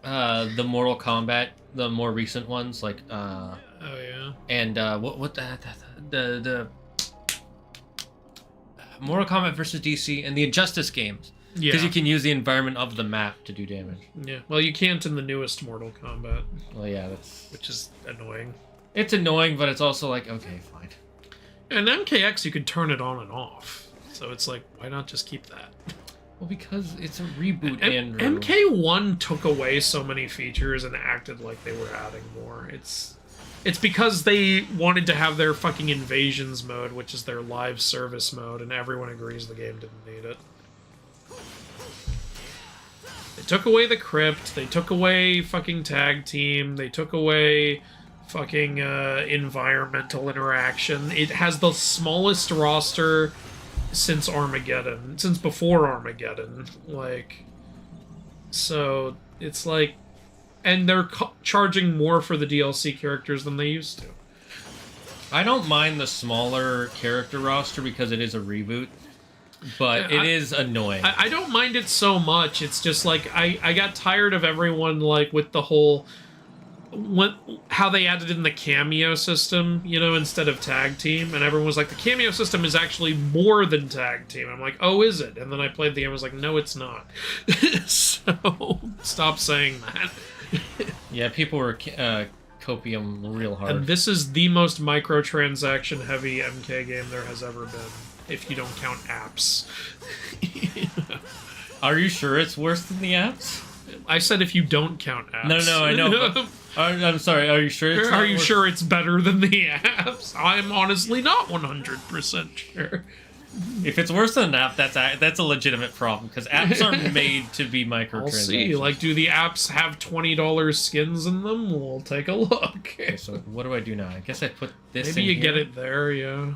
The Mortal Kombat, the more recent ones, like, oh, yeah. And, the Mortal Kombat versus DC and the Injustice games. Yeah. Because you can use the environment of the map to do damage. Yeah, well, you can't in the newest Mortal Kombat. Well, yeah, that's... Which is annoying. It's annoying, but it's also like, okay, fine. And MKX, you could turn it on and off. So it's like, why not just keep that? Well, because it's a reboot, Andrew. MK1 took away so many features and acted like they were adding more. It's because they wanted to have their fucking invasions mode, which is their live service mode, and everyone agrees the game didn't need it. They took away the crypt, they took away fucking tag team, they took away fucking environmental interaction. It has the smallest roster since Armageddon, since before Armageddon, like, so it's like, and they're charging more for the DLC characters than they used to. I don't mind the smaller character roster because it is a reboot, but it is annoying. I don't mind it so much. It's just like I got tired of everyone like with the whole how they added in the cameo system, you know, instead of tag team, and everyone was like, the cameo system is actually more than tag team. I'm like, oh, is it? And then I played the game, I was like, no, it's not. So stop saying that. Yeah, people were copium real hard. And this is the most microtransaction heavy MK game there has ever been, if you don't count apps. Are you sure it's worse than the apps? I said if you don't count apps. No, I know. But, I'm sorry. Are you sure? Are you sure it's better than the apps? I'm honestly not 100% sure. If it's worse than an app, that's a legitimate problem because apps are made to be microtransactions. We'll see. Like, do the apps have $20 skins in them? We'll take a look. Okay, so what do I do now? I guess I put this. Maybe you in get here. it there. Yeah.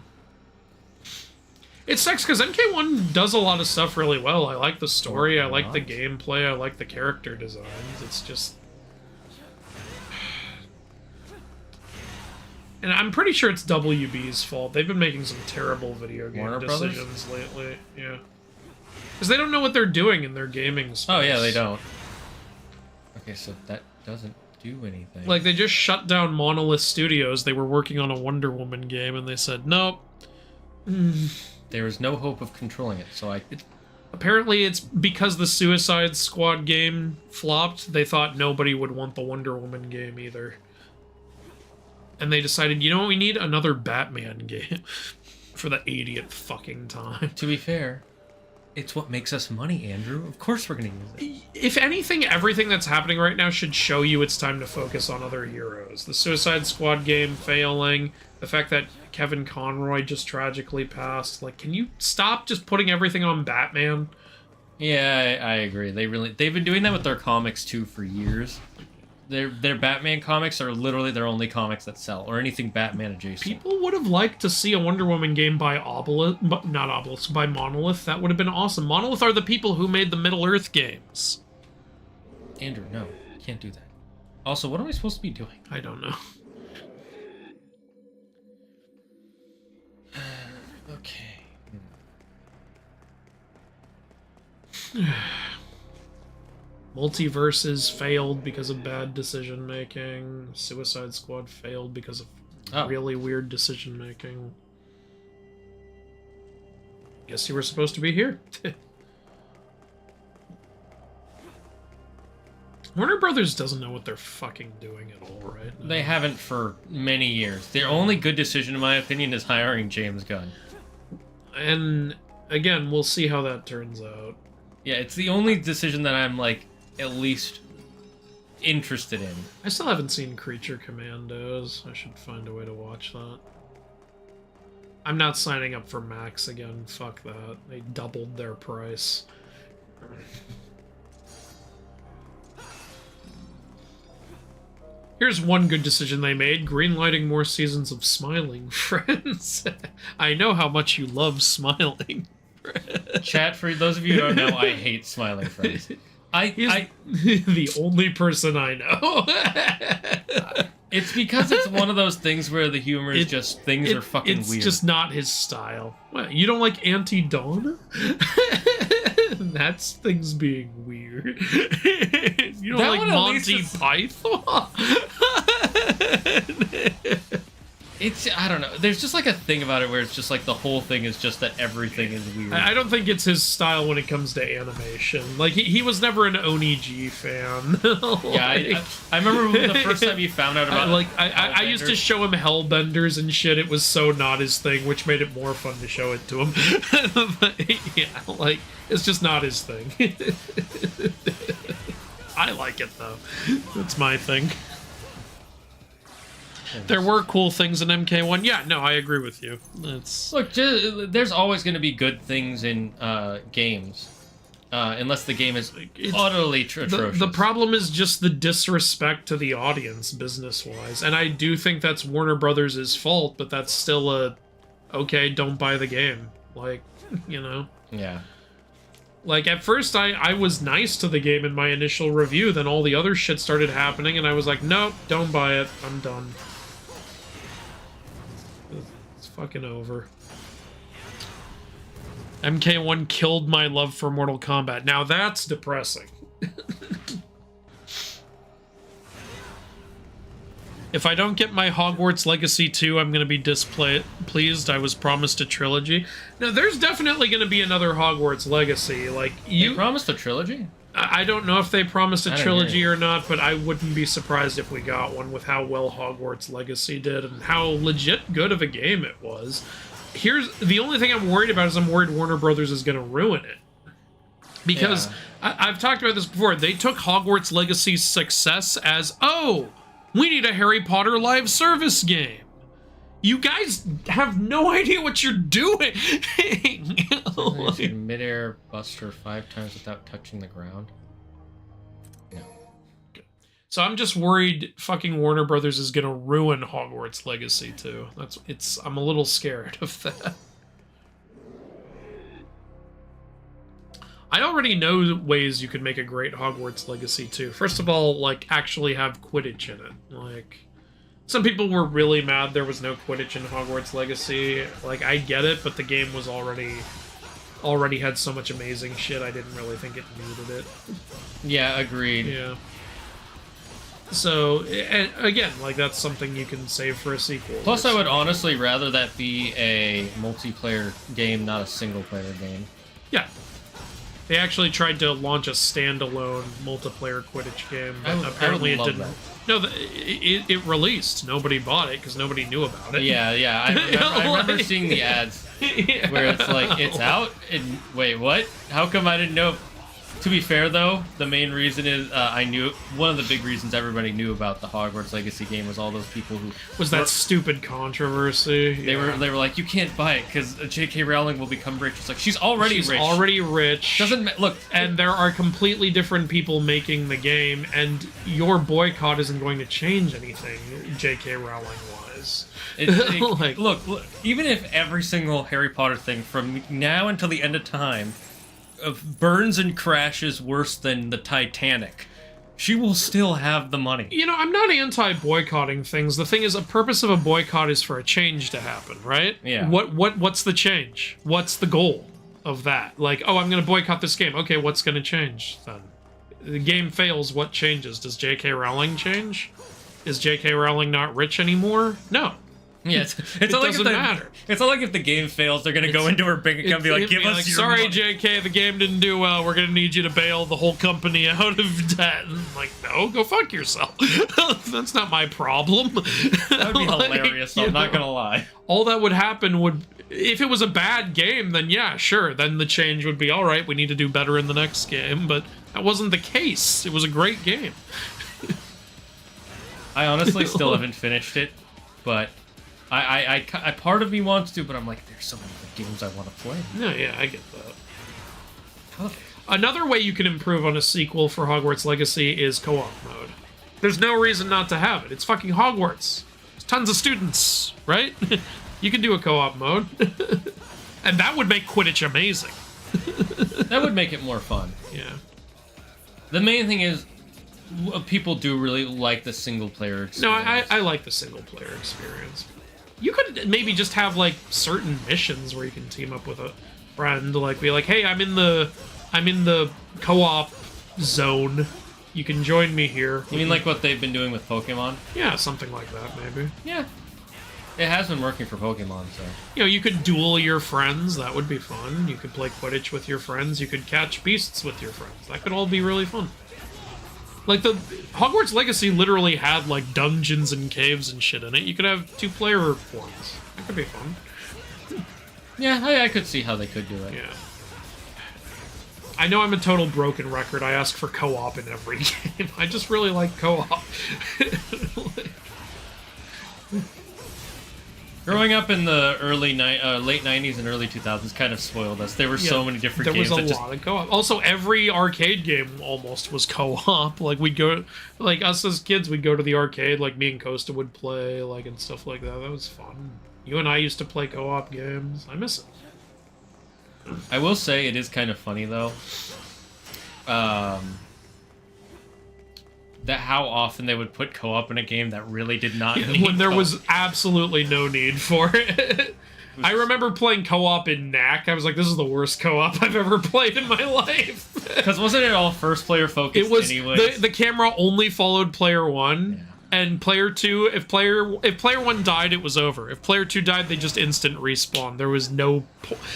It sucks because MK1 does a lot of stuff really well. I like the story, I like the gameplay, I like the character designs. It's just... And I'm pretty sure it's WB's fault. They've been making some terrible video game Warner decisions lately. Yeah. Because they don't know what they're doing in their gaming space. Oh, yeah, they don't. Okay, so that doesn't do anything. Like, they just shut down Monolith Studios. They were working on a Wonder Woman game, and they said, nope. There is no hope of controlling it, so Apparently, it's because the Suicide Squad game flopped, they thought nobody would want the Wonder Woman game either. And they decided, you know what we need? Another Batman game. For the 80th fucking time. To be fair, it's what makes us money, Andrew. Of course we're gonna use it. If anything, everything that's happening right now should show you it's time to focus on other heroes. The Suicide Squad game failing, the fact that Kevin Conroy just tragically passed. Like, can you stop just putting everything on Batman? Yeah, I agree. They've been doing that with their comics too for years. Their Batman comics are literally their only comics that sell, or anything Batman adjacent. People would have liked to see a Wonder Woman game by by Monolith. That would have been awesome. Monolith are the people who made the Middle-earth games. Andrew, no, you can't do that. Also, what am I supposed to be doing? I don't know. Okay. Multiverses failed because of bad decision making. Suicide Squad failed because of really weird decision making. Guess you were supposed to be here. Warner Brothers doesn't know what they're fucking doing at all, right? They haven't for many years. Their only good decision, in my opinion, is hiring James Gunn. And again, we'll see how that turns out. Yeah, it's the only decision that I'm, like, at least interested in. I still haven't seen Creature Commandos. I should find a way to watch that. I'm not signing up for Max again. Fuck that. They doubled their price. Here's one good decision they made. Greenlighting more seasons of Smiling Friends. I know how much you love Smiling. Chat, for those of you who don't know, I hate Smiling Friends. He's the only person I know. It's because it's one of those things where the humor is just things are fucking weird. It's just not his style. What, you don't like Auntie Donna? That's things being weird. You don't That like one at least Monty is- Python? It's, I don't know. There's just like a thing about it where it's just like the whole thing is just that everything is weird. I don't think it's his style when it comes to animation. Like, he was never an Onigi fan. Yeah, I remember the first time you found out about I used to show him Hellbenders and shit. It was so not his thing, which made it more fun to show it to him. But, yeah, like, it's just not his thing. I like it, though. That's my thing. There were cool things in MK1. Yeah, no, I agree with you. Look, there's always going to be good things in games, unless the game is utterly atrocious. The problem is just the disrespect to the audience, business-wise. And I do think that's Warner Brothers' fault, but that's still okay, don't buy the game. Like, you know? Yeah. Like, at first, I was nice to the game in my initial review, then all the other shit started happening, and I was like, nope, don't buy it, I'm done. It's fucking over. MK1 killed my love for Mortal Kombat. Now that's depressing. If I don't get my Hogwarts Legacy 2, I'm going to be displeased. I was promised a trilogy. Now, there's definitely going to be another Hogwarts Legacy. Like, You promised a trilogy? I don't know if they promised a I didn't trilogy hear or not, but I wouldn't be surprised if we got one with how well Hogwarts Legacy did and how legit good of a game it was. Here's the only thing I'm worried about is I'm worried Warner Brothers is going to ruin it. Because I've talked about this before. They took Hogwarts Legacy's success as, oh, we need a Harry Potter live service game. You guys have no idea what you're doing. Mid-air buster 5 times without touching the ground. No. So I'm just worried fucking Warner Brothers is gonna ruin Hogwarts Legacy too. I'm a little scared of that. I already know ways you could make a great Hogwarts Legacy too. First of all, like, actually have Quidditch in it. Like, Some people were really mad there was no Quidditch in Hogwarts Legacy. Like, I get it, but the game was already had so much amazing shit, I didn't really think it needed it. Yeah, agreed. Yeah. So, and again, like, that's something you can save for a sequel. Plus, I would honestly rather that be a multiplayer game, not a single-player game. Yeah. They actually tried to launch a standalone multiplayer Quidditch game, but apparently it didn't. That. No, it released. Nobody bought it because nobody knew about it. Yeah, I remember seeing the ads where it's like, it's out, and wait, what? How come I didn't know? To be fair, though, the main reason is I knew one of the big reasons everybody knew about the Hogwarts Legacy game was all those people who was that stupid controversy. They were like, you can't buy it because J.K. Rowling will become rich. It's like she's already rich. Doesn't look, and there are completely different people making the game, and your boycott isn't going to change anything. J.K. Rowling was. Like, look, even if every single Harry Potter thing from now until the end of time burns and crashes worse than the Titanic, she will still have the money. You know, I'm not anti-boycotting things. The thing is, a purpose of a boycott is for a change to happen, right? Yeah. What's the change? What's the goal of that? Like, oh, I'm going to boycott this game. Okay, what's going to change then? The game fails, what changes? Does J.K. Rowling change? Is J.K. Rowling not rich anymore? No. Yeah, it doesn't matter. It's not like if the game fails, they're gonna go into her bank account and be like, "Give us your sorry, money." JK, the game didn't do well. We're gonna need you to bail the whole company out of debt." And I'm like, no, go fuck yourself. That's not my problem. That would be hilarious. I'm not gonna lie. All that would happen would, if it was a bad game, then yeah, sure. Then the change would be, all right, we need to do better in the next game. But that wasn't the case. It was a great game. I honestly still haven't finished it, but I part of me wants to, but I'm like, there's so many good games I want to play. Yeah, I get that. Okay. Another way you can improve on a sequel for Hogwarts Legacy is co-op mode. There's no reason not to have it. It's fucking Hogwarts. There's tons of students, right? You can do a co-op mode. And that would make Quidditch amazing. That would make it more fun. Yeah. The main thing is, people do really like the single-player experience. No, I like the single-player experience. You could maybe just have, like, certain missions where you can team up with a friend, like, be like, hey, I'm in the co-op zone. You can join me here. You mean like what they've been doing with Pokemon? Yeah, something like that, maybe. Yeah. It has been working for Pokemon, so... You know, you could duel your friends. That would be fun. You could play Quidditch with your friends. You could catch beasts with your friends. That could all be really fun. Like, the Hogwarts Legacy literally had, like, dungeons and caves and shit in it. You could have two-player ones. That could be fun. Yeah, I could see how they could do it. Yeah. I know I'm a total broken record. I ask for co-op in every game. I just really like co-op. Growing up in the late 90s and early 2000s kind of spoiled us. There were so many different games. There was a lot of co-op. Also, every arcade game almost was co-op. Like, we'd go... Like, us as kids, we'd go to the arcade. Like, me and Costa would play, like, and stuff like that. That was fun. You and I used to play co-op games. I miss it. I will say it is kind of funny, though. That how often they would put co-op in a game that really did not need when there co-op. was absolutely no need for it. I remember playing co-op in Knack. I was like, this is the worst co-op I've ever played in my life. Because wasn't it all first player focused? It was anyways? the camera only followed player one, and player two. If player one died, it was over. If player two died, they just instant respawn. There was no.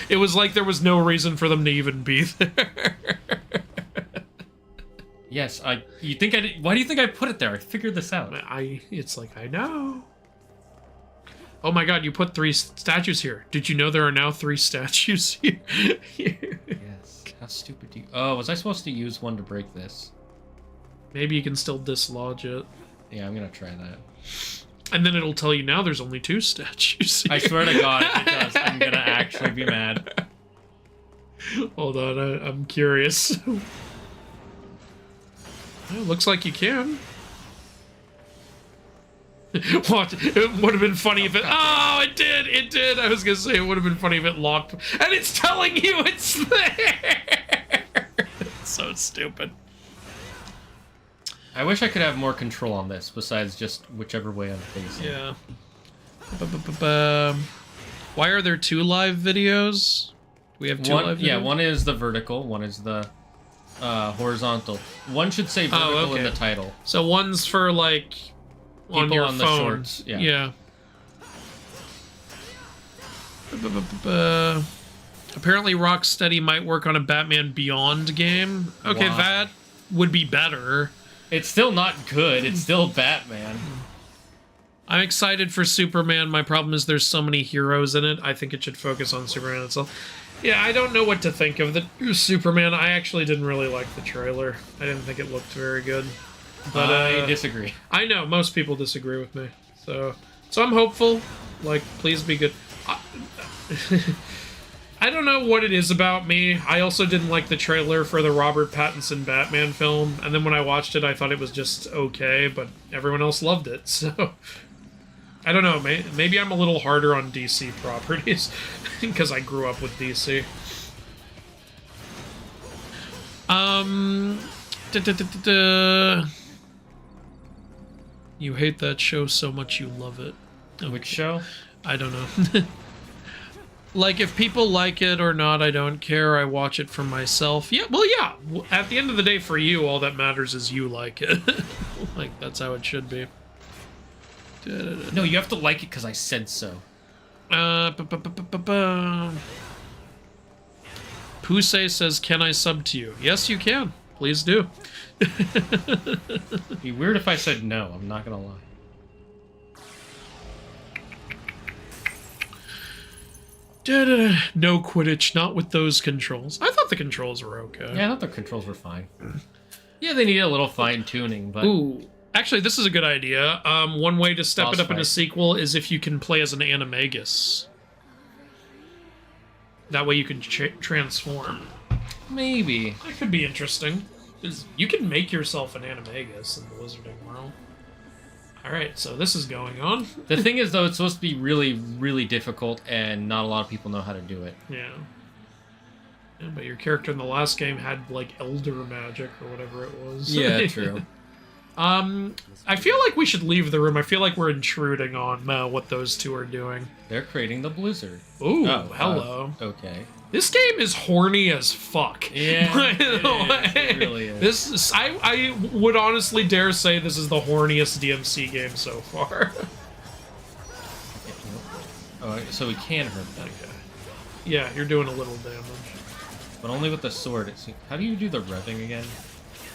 It was like there was no reason for them to even be there. Yes, you think I did? Why do you think I put it there? I figured this out. It's like, I know. Oh my god, you put 3 statues here. Did you know there are now 3 statues here? Yes. How stupid do you... Oh, was I supposed to use one to break this? Maybe you can still dislodge it. Yeah, I'm gonna try that. And then it'll tell you now there's only 2 statues here. I swear to god, if it does, I'm gonna actually be mad. Hold on, I'm curious. Well, looks like you can. What? It would have been funny if it... Oh, it did! It did! I was gonna say it would have been funny if it locked... And it's telling you it's there! It's so stupid. I wish I could have more control on this besides just whichever way I'm facing. Yeah. Why are there 2 live videos? We have 2 live videos? Yeah, one is the vertical, one is the horizontal. One should say vertical in the title. So one's for, like, on People your on phone. the shorts, yeah. Apparently Rocksteady might work on a Batman Beyond game. Okay, Wow. that would be better. It's still not good. It's still Batman. I'm excited for Superman. My problem is there's so many heroes in it. I think it should focus on Superman itself. Yeah, I don't know what to think of the Superman. I actually didn't really like the trailer. I didn't think it looked very good. But I disagree. I know most people disagree with me. So I'm hopeful. Like, please be good. I don't know what it is about me. I also didn't like the trailer for the Robert Pattinson Batman film, and then when I watched it, I thought it was just okay, but everyone else loved it, so... I don't know, maybe I'm a little harder on DC properties, because I grew up with DC. You hate that show so much you love it. Which show? I don't know. Like, if people like it or not, I don't care. I watch it for myself. Yeah, well, yeah. At the end of the day, for you, all that matters is you like it. Like, that's how it should be. No, you have to like it because I said so. Pusey says, can I sub to you? Yes, you can. Please do. It'd be weird if I said no. I'm not gonna lie. No Quidditch, not with those controls. I thought the controls were okay. Yeah, I thought the controls were fine. Yeah, they need a little fine tuning, but Ooh, actually, this is a good idea. One way to step Boss it up in a fight. sequel is if you can play as an animagus. That way you can transform. maybe. That could be interesting. 'Cause you can make yourself an animagus in the Wizarding world. Alright, so this is going on. The thing is, though, it's supposed to be really, really difficult, and not a lot of people know how to do it. Yeah. Yeah, but your character in the last game had, like, elder magic or whatever it was. Yeah, true. I feel like we should leave the room. I feel like we're intruding on what those two are doing. They're creating the blizzard. Ooh, Oh, hello. Okay. This game is horny as fuck. Yeah, By the it is. way. It really is. This is, I would honestly dare say this is the horniest DMC game so far. Oh, so we can hurt them, Okay. Yeah, you're doing a little damage. but only with the sword. It seems. How do you do the revving again?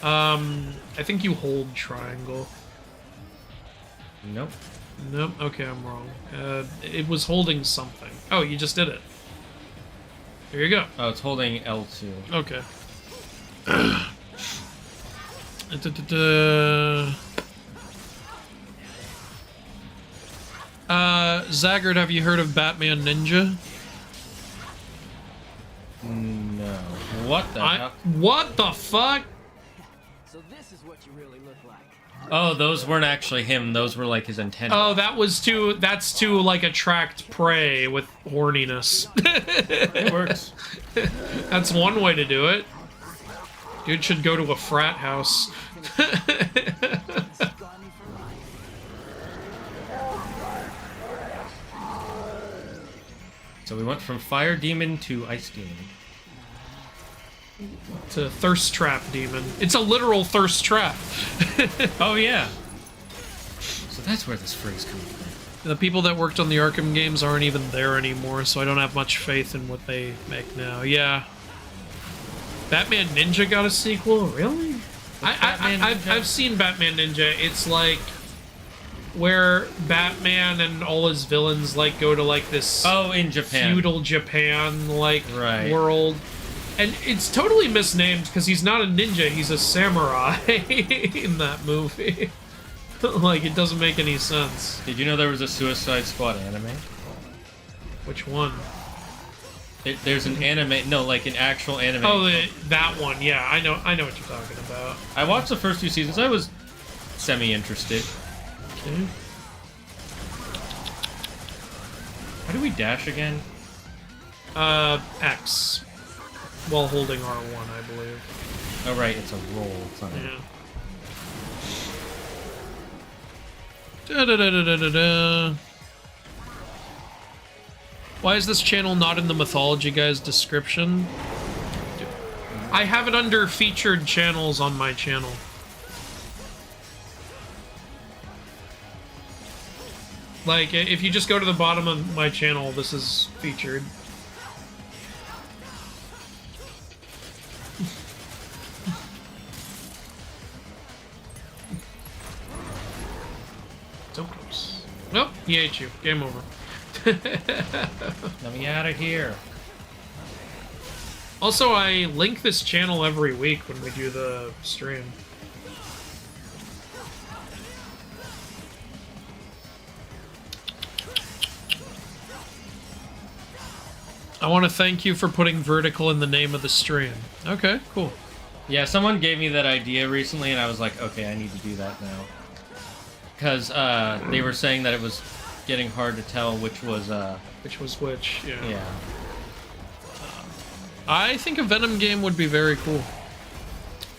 I think you hold triangle. Nope. Nope, okay, I'm wrong. It was holding something. Oh, you just did it. Here you go. Oh, it's holding L2. Okay. Zaggard, have you heard of Batman Ninja? No. What the hell? What the fuck? So this is what you really look like. Oh, those weren't actually him. Those were like his antennas. Oh, that's to like attract prey with horniness. It works. That's one way to do it. Dude should go to a frat house. So we went from fire demon to ice demon. To thirst trap demon. It's a literal thirst trap. Oh yeah. So that's where this phrase comes from. The people that worked on the Arkham games aren't even there anymore, so I don't have much faith in what they make now. Yeah. Batman Ninja got a sequel? Really? I've seen Batman Ninja. It's like where Batman and all his villains like go to like this In Japan. feudal Japan like Right. world. And it's totally misnamed because he's not a ninja, he's a samurai in that movie. Like, it doesn't make any sense. Did you know there was a Suicide Squad anime? Which one? There's an anime, no, like an actual anime. Oh, that one. Yeah, I know what you're talking about. I watched the first 2 seasons. I was semi-interested. Okay. How do we dash again? X. While holding R1, I believe. Oh, right, it's a roll. It's not Yeah. Da-da-da-da-da-da. Why is this channel not in the Mythology Guy's description? I have it under featured channels on my channel. Like, if you just go to the bottom of my channel, this is featured. So close. Nope, he ate you. Game over. Let me out of here. Also, I link this channel every week when we do the stream. I want to thank you for putting vertical in the name of the stream. Okay, cool. Yeah, someone gave me that idea recently, and I was like, okay, I need to do that now. Because they were saying that it was getting hard to tell which was which, yeah. Yeah. I think a Venom game would be very cool.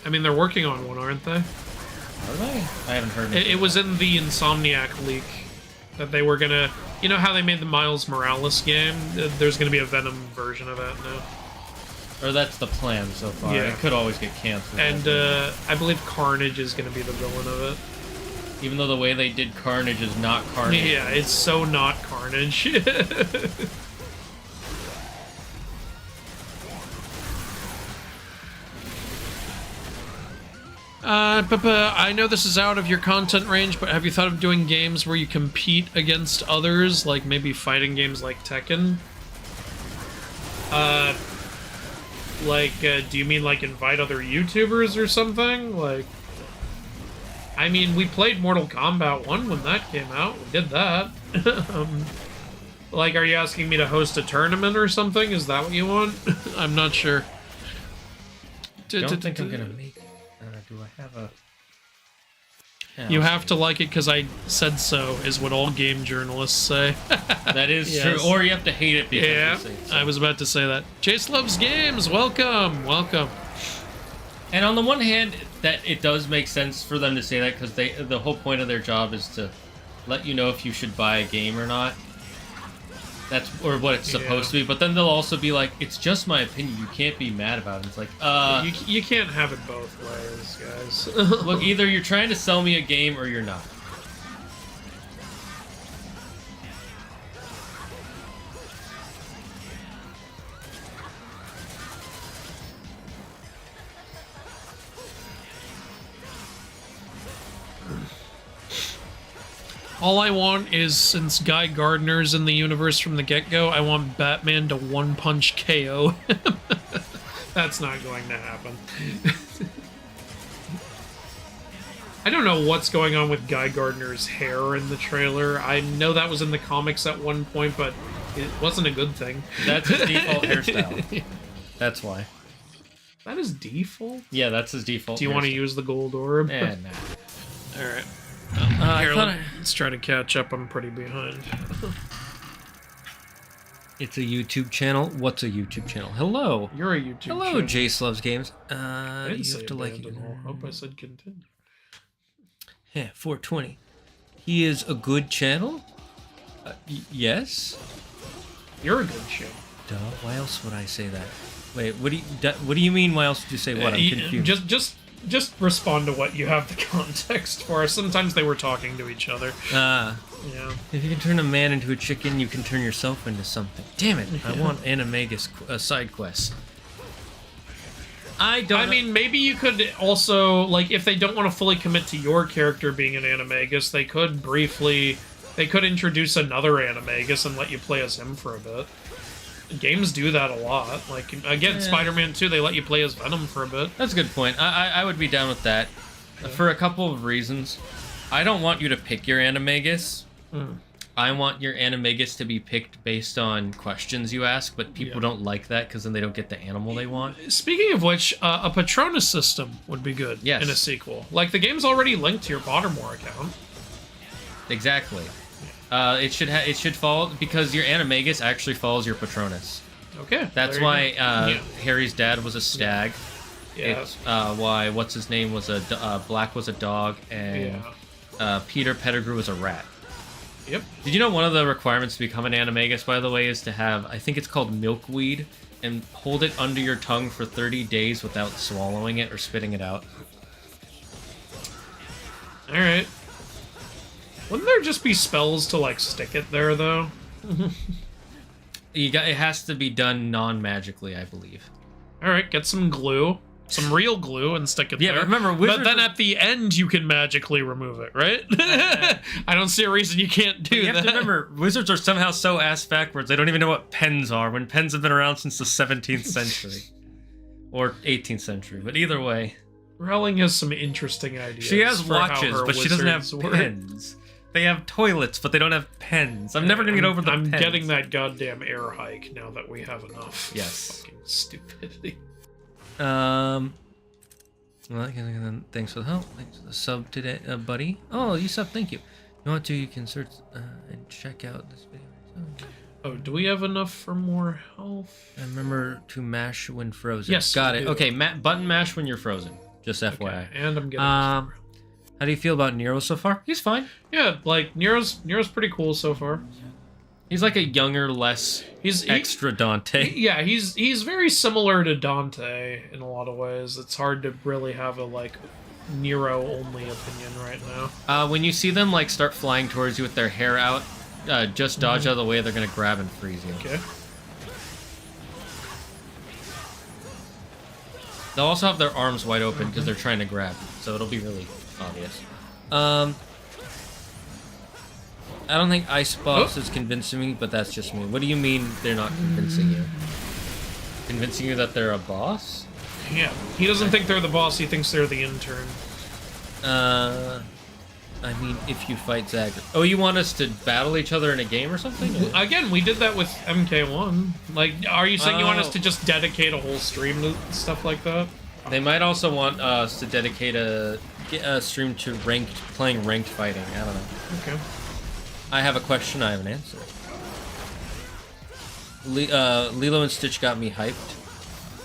I mean, they're working on one, aren't they? Are they? I haven't heard It was in the Insomniac leak that they were gonna... You know how they made the Miles Morales game? There's gonna be a Venom version of that now. Or that's the plan so far. Yeah. It could always get canceled. And I believe Carnage is gonna be the villain of it. Even though the way they did Carnage is not Carnage. Yeah, it's so not Carnage. I know this is out of your content range, but have you thought of doing games where you compete against others, like maybe fighting games like Tekken? Do you mean like invite other YouTubers or something? Like, I mean, we played Mortal Kombat 1 when that came out. We did that. Like, are you asking me to host a tournament or something? Is that what you want? I'm not sure. Don't think I'm gonna make it. Do I have a... Yeah, you have to like it because I said so, is what all game journalists say. That is Yes. true. Or you have to hate it because Yeah, you say so. I was about to say that. Jace loves games. Welcome, welcome. And on the one hand, that it does make sense for them to say that because the whole point of their job is to let you know if you should buy a game or not. That's or what it's supposed to be. But then they'll also be like, "It's just my opinion. You can't be mad about it." It's like, You can't have it both ways, guys. look, either you're trying to sell me a game or you're not. All I want is, since Guy Gardner's in the universe from the get-go, I want Batman to one-punch KO him. That's not going to happen. I don't know what's going on with Guy Gardner's hair in the trailer. I know that was in the comics at one point, but it wasn't a good thing. That's his default hairstyle. That's why. That is default? Yeah, that's his default. Do you want to use the gold orb? Eh, nah. Alright. I thought Let's try to catch up. I'm pretty behind. it's a YouTube channel. What's a YouTube channel? Hello. You're a YouTube Hello, channel. Jace Loves Games. I didn't You say have to like it. abandon all. Hope I said continue. Yeah, 420. He is a good channel? Yes? You're a good channel. Duh, why else would I say that? Wait, what do you mean, why else would you say what? I'm confused. Just respond to what you have the context for. Sometimes they were talking to each other. Yeah. If you can turn a man into a chicken, you can turn yourself into something. Damn it, I want Animagus side quests. I mean, maybe you could also, like, if they don't want to fully commit to your character being an Animagus, they could introduce another Animagus and let you play as him for a bit. Games do that a lot. Like, again, Spider-Man 2, they let you play as Venom for a bit. That's a good point. I would be down with that. Yeah. For a couple of reasons. I don't want you to pick your Animagus. I want your Animagus to be picked based on questions you ask, but people don't like that because then they don't get the animal they want. Speaking of which, a Patronus system would be good in a sequel. Like, the game's already linked to your Pottermore account. Exactly. It should follow, because your Animagus actually follows your Patronus. Okay. That's why Harry's dad was a stag. Yeah. It's why what's his name was Black was a dog, and Peter Pettigrew is a rat. Yep. Did you know one of the requirements to become an animagus, by the way, is to have, I think it's called milkweed, and hold it under your tongue for 30 days without swallowing it or spitting it out? Alright. Wouldn't there just be spells to, like, stick it there, though? It has to be done non-magically, I believe. Alright, get some glue. Some real glue and stick it there. Yeah, remember, wizards but then at the end, you can magically remove it, right? I don't see a reason you can't do that. You have to remember, wizards are somehow so ass backwards, they don't even know what pens are, when pens have been around since the 17th century. Or 18th century, but either way. Rowling has some interesting ideas. She has for how watches, her but she doesn't have wizards work. pens. They have toilets, but they don't have pens. I'm never gonna get over the I'm pens. getting that goddamn air hike now that we have enough. Yes. Fucking stupidity. Well, thanks for the help. Thanks for the sub today, buddy. Oh, you sub, thank you. You want to, you can search and check out this video. Oh, do we have enough for more health? And remember to mash when frozen. Yes, got we it. do. Okay, button mash when you're frozen. Just FYI. Okay, and I'm getting How do you feel about Nero so far? He's fine. yeah, like Nero's pretty cool so far. He's like a younger, less extra Dante. Yeah, he's very similar to Dante in a lot of ways. It's hard to really have a like Nero only opinion right now. When you see them like start flying towards you with their hair out, just dodge out of the way. They're gonna grab and freeze you. Okay. They'll also have their arms wide open because they're trying to grab, so it'll be really obvious. I don't think Ice Boss is convincing me, but that's just me. What do you mean they're not convincing you? Convincing you that they're a boss? Yeah, he doesn't think they're the boss. He thinks they're the intern. I mean, if you fight Zagger. Oh, you want us to battle each other in a game or something? Again, we did that with MK1. Like, are you saying you want us to just dedicate a whole stream to stuff like that? They might also want us to dedicate a stream to playing ranked fighting. I don't know. Okay. I have a question, I have an answer. Lilo and Stitch got me hyped.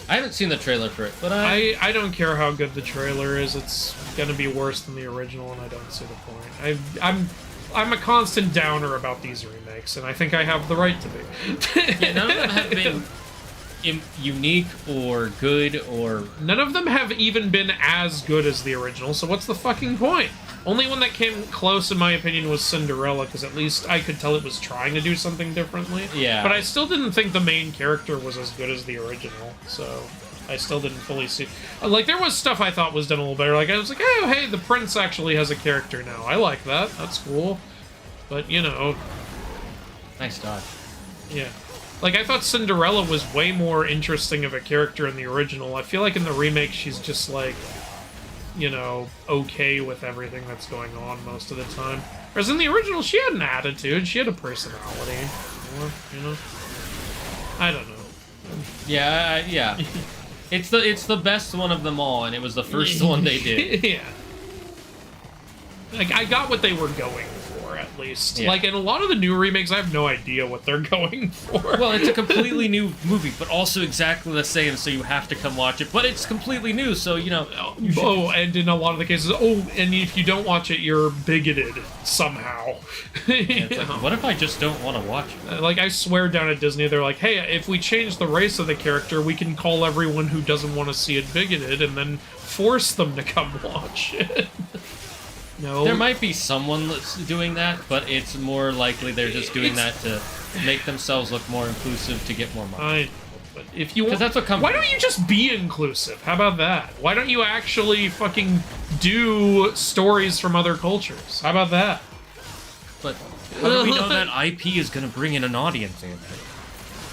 I haven't seen the trailer for it, but I don't care how good the trailer is. It's gonna be worse than the original, and I don't see the point. I'm a constant downer about these remakes, and I think I have the right to be. Yeah, none of them have been unique or good or... None of them have even been as good as the original, so what's the fucking point? Only one that came close, in my opinion, was Cinderella, because at least I could tell it was trying to do something differently. Yeah. But I still didn't think the main character was as good as the original, so I still didn't fully see... Like, there was stuff I thought was done a little better. Like, I was like, oh, hey, the prince actually has a character now. I like that. That's cool. But, you know... Nice dodge. Yeah. Like, I thought Cinderella was way more interesting of a character in the original. I feel like in the remake, she's just, like... you know, okay with everything that's going on most of the time. Whereas in the original, she had an attitude, she had a personality, you know? I don't know. Yeah, yeah. It's the best one of them all, and it was the first one they did. Yeah. Like, I got what they were going for, at least. Yeah. Like, in a lot of the new remakes, I have no idea what they're going for. Well, it's a completely new movie, but also exactly the same, so you have to come watch it. But it's completely new, so, you know... You should... Oh, and in a lot of the cases, and if you don't watch it, you're bigoted somehow. Yeah, it's like, what if I just don't want to watch it? Like, I swear down at Disney, they're like, hey, if we change the race of the character, we can call everyone who doesn't want to see it bigoted, and then force them to come watch it. No. There might be someone that's doing that, but it's more likely they're just doing that to make themselves look more inclusive to get more money. I know, but if you want... that's what why don't you just be inclusive? How about that? Why don't you actually fucking do stories from other cultures? How about that? But how do we know that IP is going to bring in an audience, Andrew?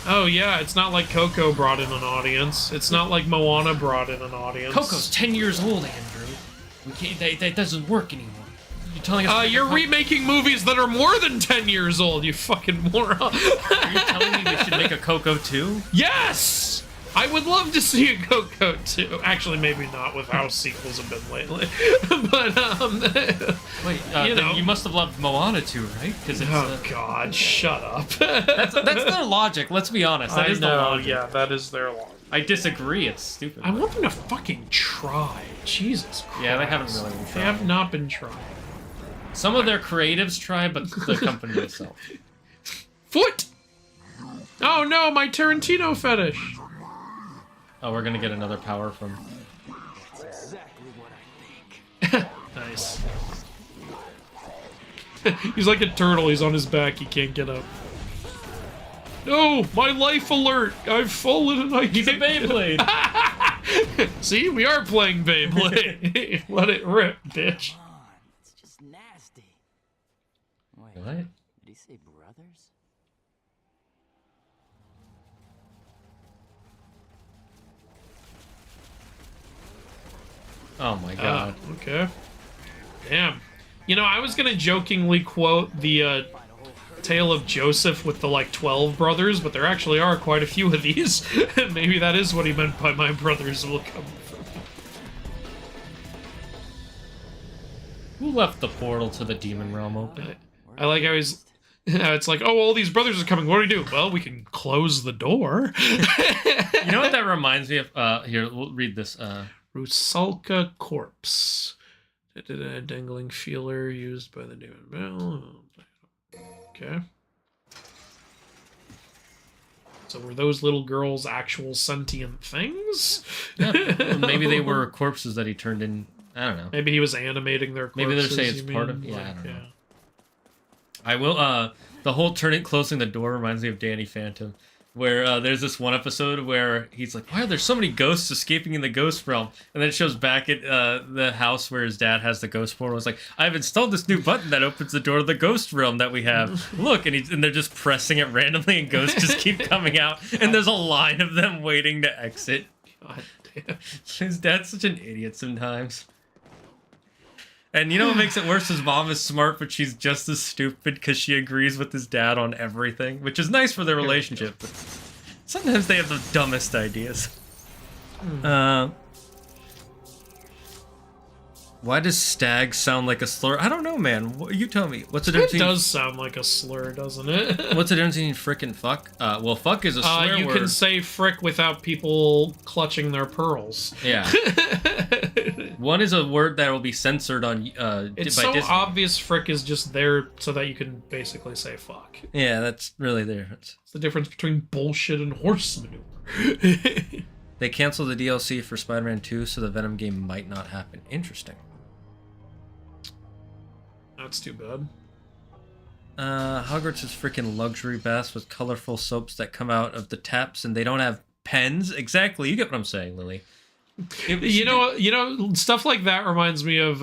Oh, yeah, it's not like Coco brought in an audience. It's not like Moana brought in an audience. Coco's 10 years old, Andrew. We can't, that doesn't work anymore. You're telling us... you're remaking movies that are more than 10 years old, you fucking moron. Are you telling me we should make a Coco 2? Yes! I would love to see a Coco 2. Actually, maybe not with how sequels have been lately. But, Wait, you know. you must have loved Moana 2, right? Because it's... Oh, God, shut up. That's their logic, let's be honest. That is the logic. Yeah, that is their logic. I disagree, it's stupid. I want them to fucking try. Jesus Christ. Yeah, they haven't really been They trying. have not been trying. Some of their creatives try, but the company itself. Foot! Oh no, my Tarantino fetish. Oh, we're gonna get another power from... That's exactly what I think. Nice. He's like a turtle, he's on his back, he can't get up. No, my life alert! I've fallen and I He's a Beyblade! See, we are playing Beyblade. Let it rip, bitch. Come on, it's just nasty. Wait, What? did he say brothers? Oh my god. Okay. Damn. You know, I was gonna jokingly quote the tale of Joseph with the, like, 12 brothers, but there actually are quite a few of these. Maybe that is what he meant by my brothers will come from. Who left the portal to the demon realm open? I like how he's... It's like, oh, all these brothers are coming. What do we do? Well, we can close the door. You know what that reminds me of? Here, we'll read this. Rusalka corpse. Dangling feeler used by the demon bell. Okay. So were those little girls actual sentient things? Yeah, maybe they were corpses that he turned in. I don't know. Maybe he was animating their corpses. Maybe they're saying it's you part of. mean? Yeah, I Like, don't know. I will. The whole closing the door reminds me of Danny Phantom, where there's this one episode where he's like, "Why are there so many ghosts escaping in the ghost realm?" And then it shows back at the house where his dad has the ghost portal. It's like, "I've installed this new button that opens the door to the ghost realm that we have. Look," and they're just pressing it randomly, and ghosts just keep coming out. And there's a line of them waiting to exit. God damn. His dad's such an idiot sometimes. And you know what makes it worse? His mom is smart, but she's just as stupid because she agrees with his dad on everything, which is nice for their relationship. But sometimes they have the dumbest ideas. Why does stag sound like a slur? I don't know, man. You tell me. What's the difference? It does sound like a slur, doesn't it? What's the difference between frick and fuck? Well, fuck is a swear you word. can say frick without people clutching their pearls. Yeah. One is a word that will be censored on It's by so Disney. obvious frick is just there so that you can basically say fuck. Yeah, that's really the difference. It's the difference between bullshit and horse manure. They canceled the DLC for Spider-Man 2, so the Venom game might not happen. Interesting. That's too bad. Hogwarts is freaking luxury baths with colorful soaps that come out of the taps, and they don't have pens. Exactly, you get what I'm saying, Lily. You know, stuff like that reminds me of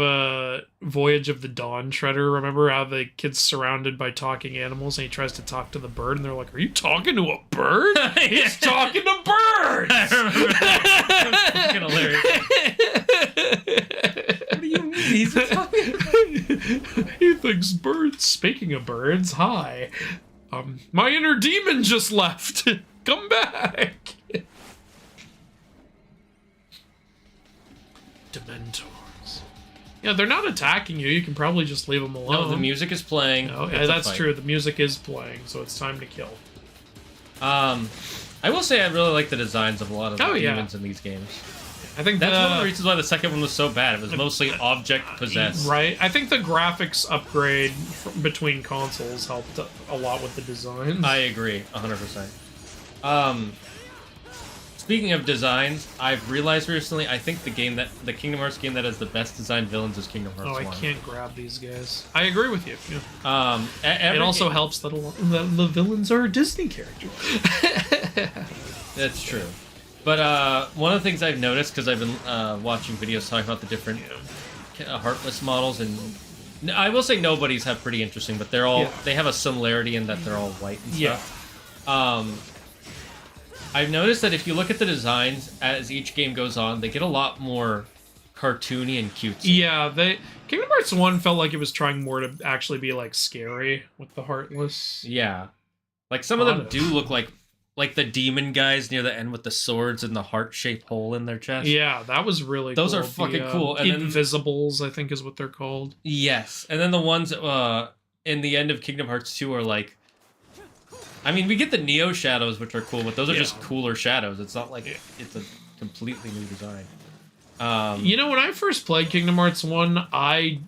Voyage of the Dawn Treader. Remember how the kid's surrounded by talking animals and he tries to talk to the bird and they're like, "Are you talking to a bird?" He's talking to birds! I remember that. Fucking hilarious. What do you mean? He's talking. He thinks birds. Speaking of birds, hi. My inner demon just left. Come back. Dementors. Yeah, they're not attacking you. You can probably just leave them alone. No, the music is playing. Oh, yeah, It's a that's fight. true. The music is playing, so it's time to kill. I will say I really like the designs of a lot of the demons in these games. I think That's one of the reasons why the second one was so bad. It was mostly object possessed. Right. I think the graphics upgrade between consoles helped a lot with the designs. I agree, 100%. Speaking of designs, I've realized recently, I think the Kingdom Hearts game that has the best designed villains is Kingdom Hearts 1. I can't grab these guys. I agree with you. Yeah. It It also helps that the villains are Disney characters. That's true. But one of the things I've noticed, because I've been watching videos talking about the different Heartless models, and I will say Nobody's have pretty interesting, but they're all they have a similarity in that they're all white and stuff. I've noticed that if you look at the designs as each game goes on, they get a lot more cartoony and cutesy. Yeah, Kingdom Hearts 1 felt like it was trying more to actually be like scary with the Heartless. Yeah. Like some of them do look like the demon guys near the end with the swords and the heart-shaped hole in their chest. Yeah, that was really Those cool. are fucking The, cool. And Invisibles, I think is what they're called. Yes. And then the ones in the end of Kingdom Hearts 2 are like, I mean, we get the Neo shadows, which are cool, but those are just cooler shadows. It's not like it's a completely new design. You know, when I first played Kingdom Hearts 1, I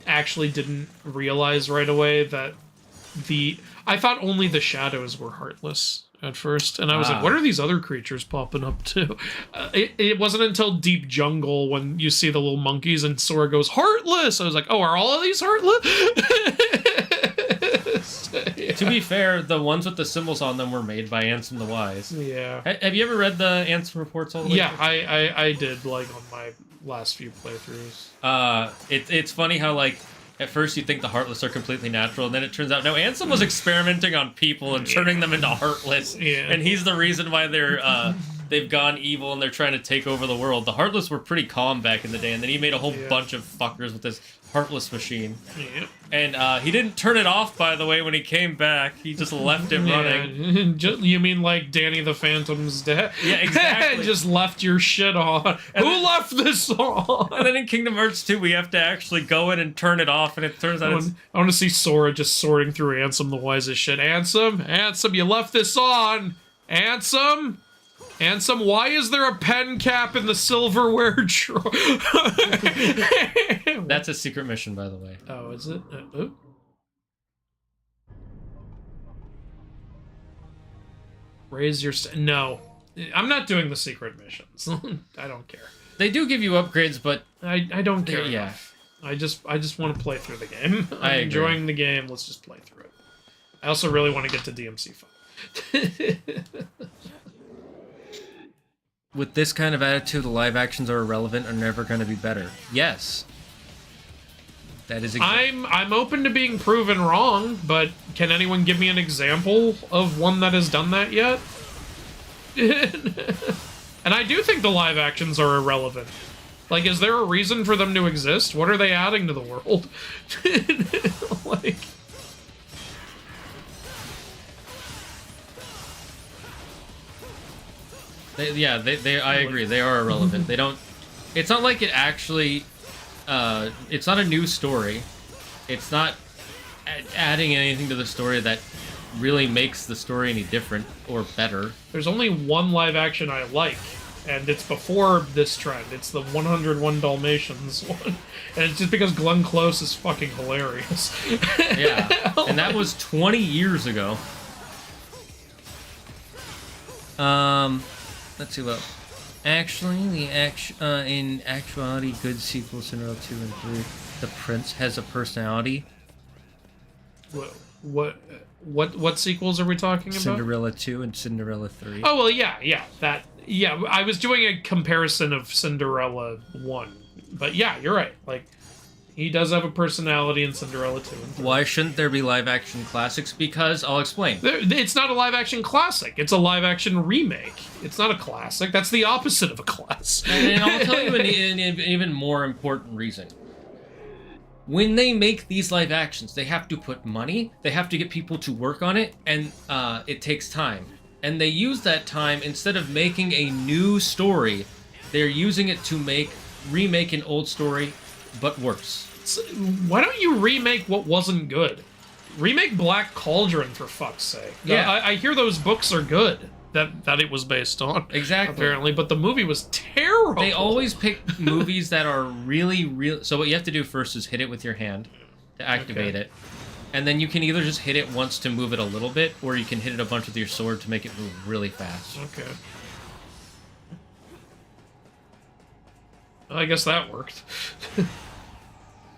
actually didn't realize right away that I thought only the shadows were heartless at first, and I was like, what are these other creatures popping up to? It wasn't until Deep Jungle when you see the little monkeys and Sora goes, heartless! I was like, oh, are all of these heartless? Yeah. To be fair, the ones with the symbols on them were made by Ansem the Wise. Yeah. Have you ever read the Ansem reports all the way? Yeah, I did, like, on my last few playthroughs. It's funny how, like, at first you think the Heartless are completely natural, and then it turns out, no, Ansem was experimenting on people and turning them into Heartless. Yeah. And he's the reason why they've gone evil and they're trying to take over the world. The Heartless were pretty calm back in the day, and then he made a whole bunch of fuckers with this Heartless machine. Yeah. And he didn't turn it off, by the way, when he came back. He just left it running. You mean like Danny the Phantom's dead? Yeah, exactly. Just left your shit on. And Who left this on? And then in Kingdom Hearts 2, we have to actually go in and turn it off, and it turns out I want to see Sora just sorting through Ansem the Wisest shit. Ansem, you left this on. Ansem, why is there a pen cap in the silverware drawer? That's a secret mission, by the way. Oh, is it? Raise your... No. I'm not doing the secret missions. I don't care. They do give you upgrades, but... I don't care Yeah. enough. I just want to play through the game. I agree. Enjoying the game. Let's just play through it. I also really want to get to DMC 5. With this kind of attitude, the live actions are irrelevant, are never going to be better. Yes. That is I'm open to being proven wrong, but can anyone give me an example of one that has done that yet? And I do think the live actions are irrelevant. Like, is there a reason for them to exist? What are they adding to the world? Like... I agree. They are irrelevant. They don't... It's not like it actually... it's not a new story. It's not adding anything to the story that really makes the story any different or better. There's only one live action I like, and it's before this trend. It's the 101 Dalmatians one. And it's just because Glenn Close is fucking hilarious. Yeah. And that was 20 years ago. Let's see what. Actually, in actuality, good sequels, Cinderella 2 and 3, the prince has a personality. What sequels are we talking about? Cinderella 2 and Cinderella 3. Oh, well, yeah. I was doing a comparison of Cinderella 1. But yeah, you're right. Like, he does have a personality in Cinderella 2 and 3. Why shouldn't there be live-action classics? Because, I'll explain. It's not a live-action classic. It's a live-action remake. It's not a classic. That's the opposite of a classic. And I'll tell you an even more important reason. When they make these live actions, they have to put money, they have to get people to work on it, and it takes time. And they use that time, instead of making a new story, they're using it to remake an old story, but worse. Why don't you remake what wasn't good? Remake Black Cauldron, for fuck's sake. Yeah. I hear those books are good, that it was based on. Exactly. Apparently, but the movie was terrible. They always pick movies that are really... So what you have to do first is hit it with your hand to activate it. And then you can either just hit it once to move it a little bit, or you can hit it a bunch with your sword to make it move really fast. Okay. Well, I guess that worked.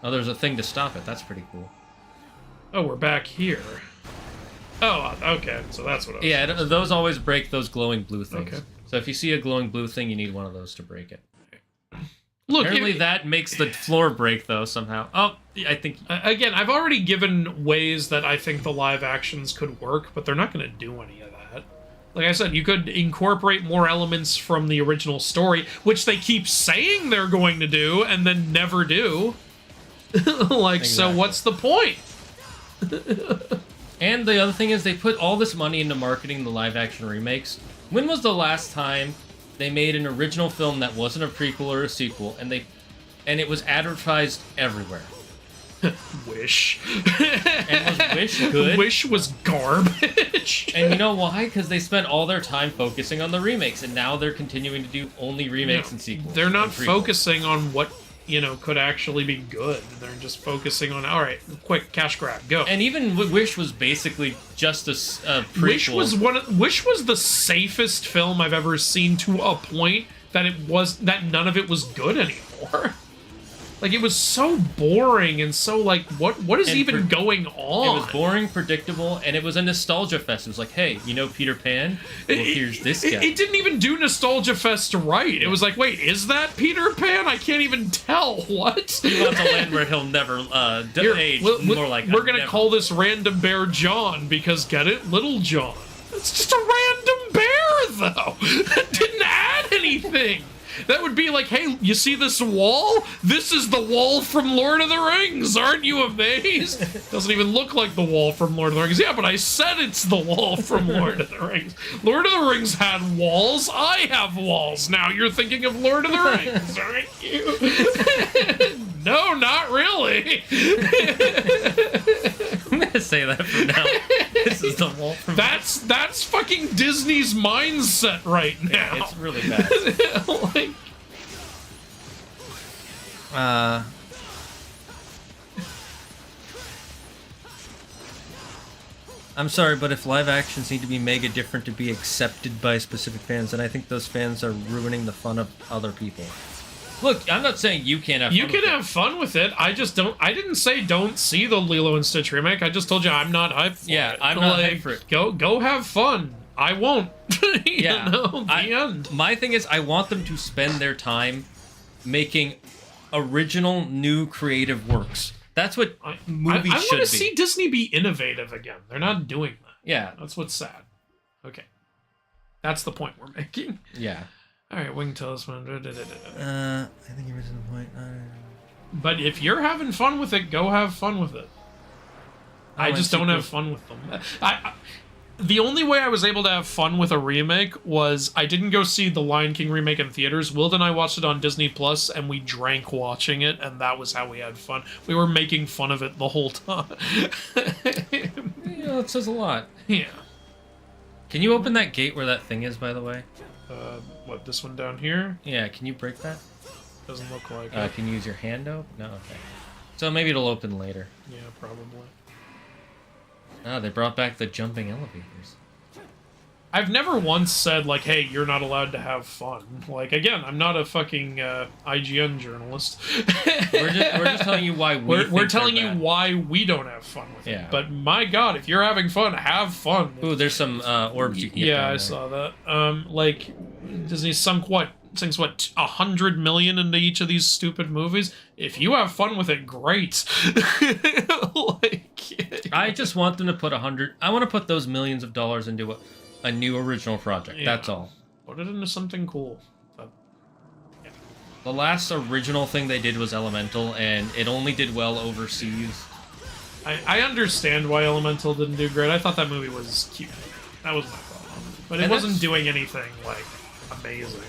Oh, there's a thing to stop it. That's pretty cool. Oh, we're back here. Oh, okay. So that's what I was... Yeah, those always break those glowing blue things. Okay. So if you see a glowing blue thing, you need one of those to break it. Look, apparently that makes the floor break, though, somehow. Oh, I think... Again, I've already given ways that I think the live actions could work, but they're not going to do any of that. Like I said, you could incorporate more elements from the original story, which they keep saying they're going to do, and then never do. Like, exactly. So what's the point? And the other thing is, they put all this money into marketing the live-action remakes. When was the last time they made an original film that wasn't a prequel or a sequel, and it was advertised everywhere? Wish. And was Wish good? Wish was garbage. And you know why? Because they spent all their time focusing on the remakes, and now they're continuing to do only remakes and sequels. They're not focusing on what you know, could actually be good. They're just focusing on, all right, quick cash grab, go. And even Wish was basically just a prequel. Wish was the safest film I've ever seen, to a point that none of it was good anymore. Like, it was so boring and so, like, what is even going on? It was boring, predictable, and it was a nostalgia fest. It was like, hey, you know Peter Pan? Well, here's this guy. It didn't even do Nostalgia Fest right. It was like, wait, is that Peter Pan? I can't even tell. What? He wants a land where he'll never age. More like, we're going to call this Random Bear John because, get it? Little John. It's just a random bear, though. That didn't add anything. That would be like, hey, you see this wall? This is the wall from Lord of the Rings. Aren't you amazed? Doesn't even look like the wall from Lord of the Rings. Yeah, but I said it's the wall from Lord of the Rings. Lord of the Rings had walls. I have walls. Now you're thinking of Lord of the Rings, aren't you? No, not really. I'm gonna say that from now. This is the wall from. That's fucking Disney's mindset right now. It's really bad. Like, I'm sorry, but if live actions need to be mega different to be accepted by specific fans, then I think those fans are ruining the fun of other people. Look, I'm not saying you can't have fun. You can have fun with it. I just don't. I didn't say don't see the Lilo and Stitch remake. I just told you I'm not hyped for it. Yeah, I'm not hyped for it. Go have fun. I won't. Yeah. You know, the end. My thing is, I want them to spend their time making original, new, creative works. That's what movies should be. I want to see Disney be innovative again. They're not doing that. Yeah. That's what's sad. Okay. That's the point we're making. Yeah. All right, we can tell us when. I think you're missing the point. But if you're having fun with it, go have fun with it. I just don't have fun with them. The only way I was able to have fun with a remake was I didn't go see the Lion King remake in theaters. Will and I watched it on Disney Plus, and we drank watching it, and that was how we had fun. We were making fun of it the whole time. Yeah, that says a lot. Yeah. Can you open that gate where that thing is, by the way? What, this one down here? Yeah, can you break that? Doesn't look like it. Can you use your hand open? No, okay. So maybe it'll open later. Yeah, probably. Oh, they brought back the jumping elevators. I've never once said, like, hey, you're not allowed to have fun. Like, again, I'm not a fucking IGN journalist. We're just telling you why we're telling you why we don't have fun with it. But my God, if you're having fun, have fun. Ooh, there's some orbs you can get. Yeah, I saw that. Like, Disney sinks what, 100 million into each of these stupid movies. If you have fun with it, great. Like, I just want them to put 100. I want to put those millions of dollars into a new original project. Yeah. That's all. Put it into something cool. Yeah. The last original thing they did was Elemental, and it only did well overseas. I understand why Elemental didn't do great. I thought that movie was cute. That was my problem. But it wasn't doing anything, like, amazing.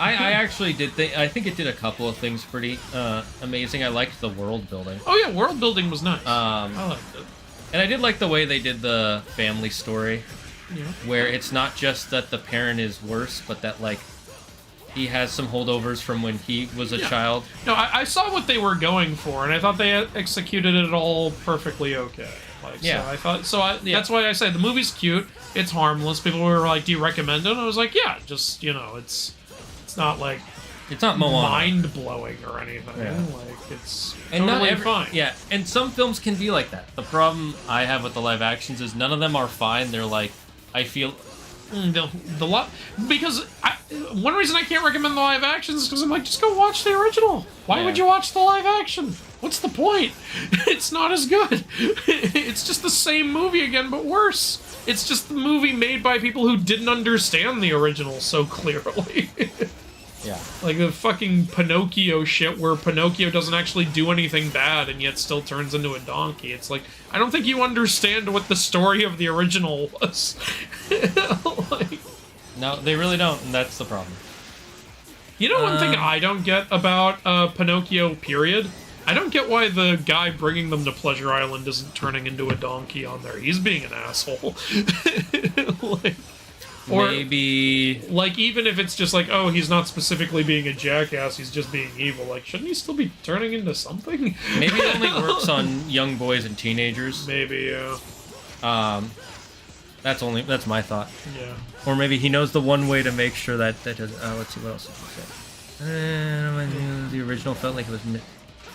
I actually did think... I think it did a couple of things pretty amazing. I liked the world building. Oh yeah, world building was nice. I liked it. And I did like the way they did the family story. Yeah. Where it's not just that the parent is worse, but that, like, he has some holdovers from when he was a child. No, I saw what they were going for, and I thought they executed it all perfectly okay. Like, yeah. So I thought, that's why I said the movie's cute, it's harmless. People were like, do you recommend it? And I was like, yeah, just, you know, it's not like... It's not Moana. Mind-blowing or anything. Yeah. Like, it's and totally fine. Yeah, and some films can be like that. The problem I have with the live actions is none of them are fine. They're like, I feel... Because one reason I can't recommend the live actions is because I'm like, just go watch the original. Why would you watch the live action? What's the point? It's not as good. It's just the same movie again, but worse. It's just the movie made by people who didn't understand the original so clearly. Yeah. Like the fucking Pinocchio shit where Pinocchio doesn't actually do anything bad and yet still turns into a donkey. It's like, I don't think you understand what the story of the original was. Like, no, they really don't, and that's the problem. You know one thing I don't get about Pinocchio, period? I don't get why the guy bringing them to Pleasure Island isn't turning into a donkey on there. He's being an asshole. Like, Or maybe like even if it's just like, oh, he's not specifically being a jackass, he's just being evil. Like, shouldn't he still be turning into something? maybe it only works on young boys and teenagers. Maybe, yeah. That's my thought. Yeah. Or maybe he knows the one way to make sure that does. Let's see what else did he say. The original felt like it was.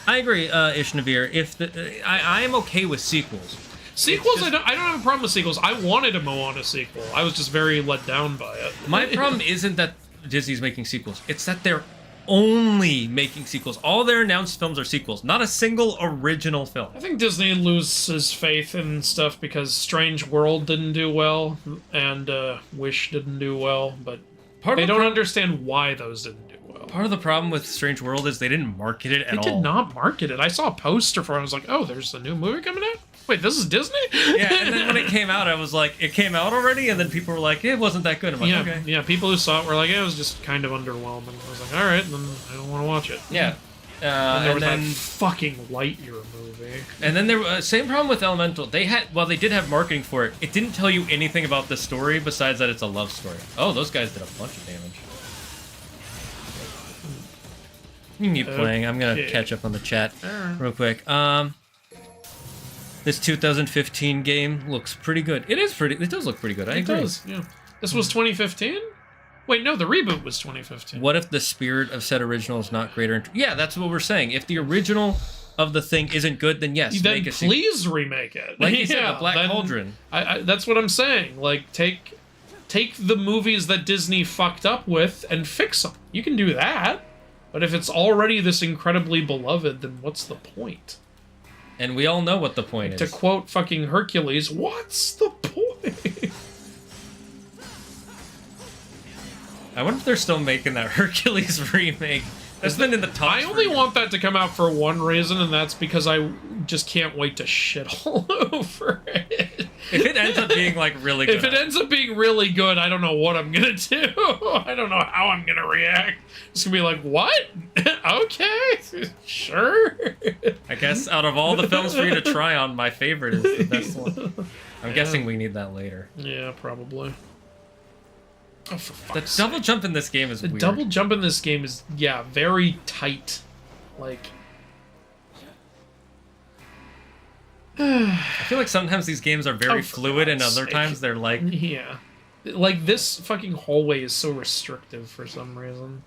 I agree, Ishnavir. If I am okay with sequels. Sequels, I don't have a problem with sequels. I wanted a Moana sequel. I was just very let down by it. My problem isn't that Disney's making sequels. It's that they're only making sequels. All their announced films are sequels, not a single original film. I think Disney loses faith in stuff because Strange World didn't do well, and Wish didn't do well, but they don't understand why those didn't do well. Part of the problem with Strange World is they didn't market it at all. They did not market it. I saw a poster for it, and I was like, oh, there's a new movie coming out? Wait, this is Disney? Yeah, and then when it came out, I was like, it came out already? And then people were like, it wasn't that good. I'm like, yeah, okay. Yeah, people who saw it were like, it was just kind of underwhelming. I was like, all right, then I don't want to watch it. Yeah. And there was that fucking Lightyear movie. And then there was same problem with Elemental. They did have marketing for it. It didn't tell you anything about the story besides that it's a love story. Oh, those guys did a bunch of damage. You can keep playing. I'm gonna catch up on the chat real quick. This 2015 game looks pretty good. It does look pretty good. I agree. It does, yeah. This was 2015? Wait, no, the reboot was 2015. What if the spirit of said original is not greater? Yeah, that's what we're saying. If the original of the thing isn't good, then yes, then make a please remake it. Like you said, the Black Cauldron. That's what I'm saying. Like, take the movies that Disney fucked up with and fix them. You can do that. But if it's already this incredibly beloved, then what's the point? And we all know what the point is. To quote fucking Hercules, what's the point? I wonder if they're still making that Hercules remake. That's been in the talks. I only want that to come out for one reason, and that's because I just can't wait to shit all over it. If it ends up being like really good. If it ends up being really good, I don't know what I'm gonna do. I don't know how I'm gonna react. It's gonna be like, what? Okay, sure. I guess out of all the films for you to try on, my favorite is the best one. I'm guessing we need that later. Yeah, probably. Oh, for fuck's The sake. double jump in this game is weird. The double jump in this game is, yeah, very tight. Like... I feel like sometimes these games are very fluid and other sake. times they're like... Yeah. Like, this fucking hallway is so restrictive for some reason.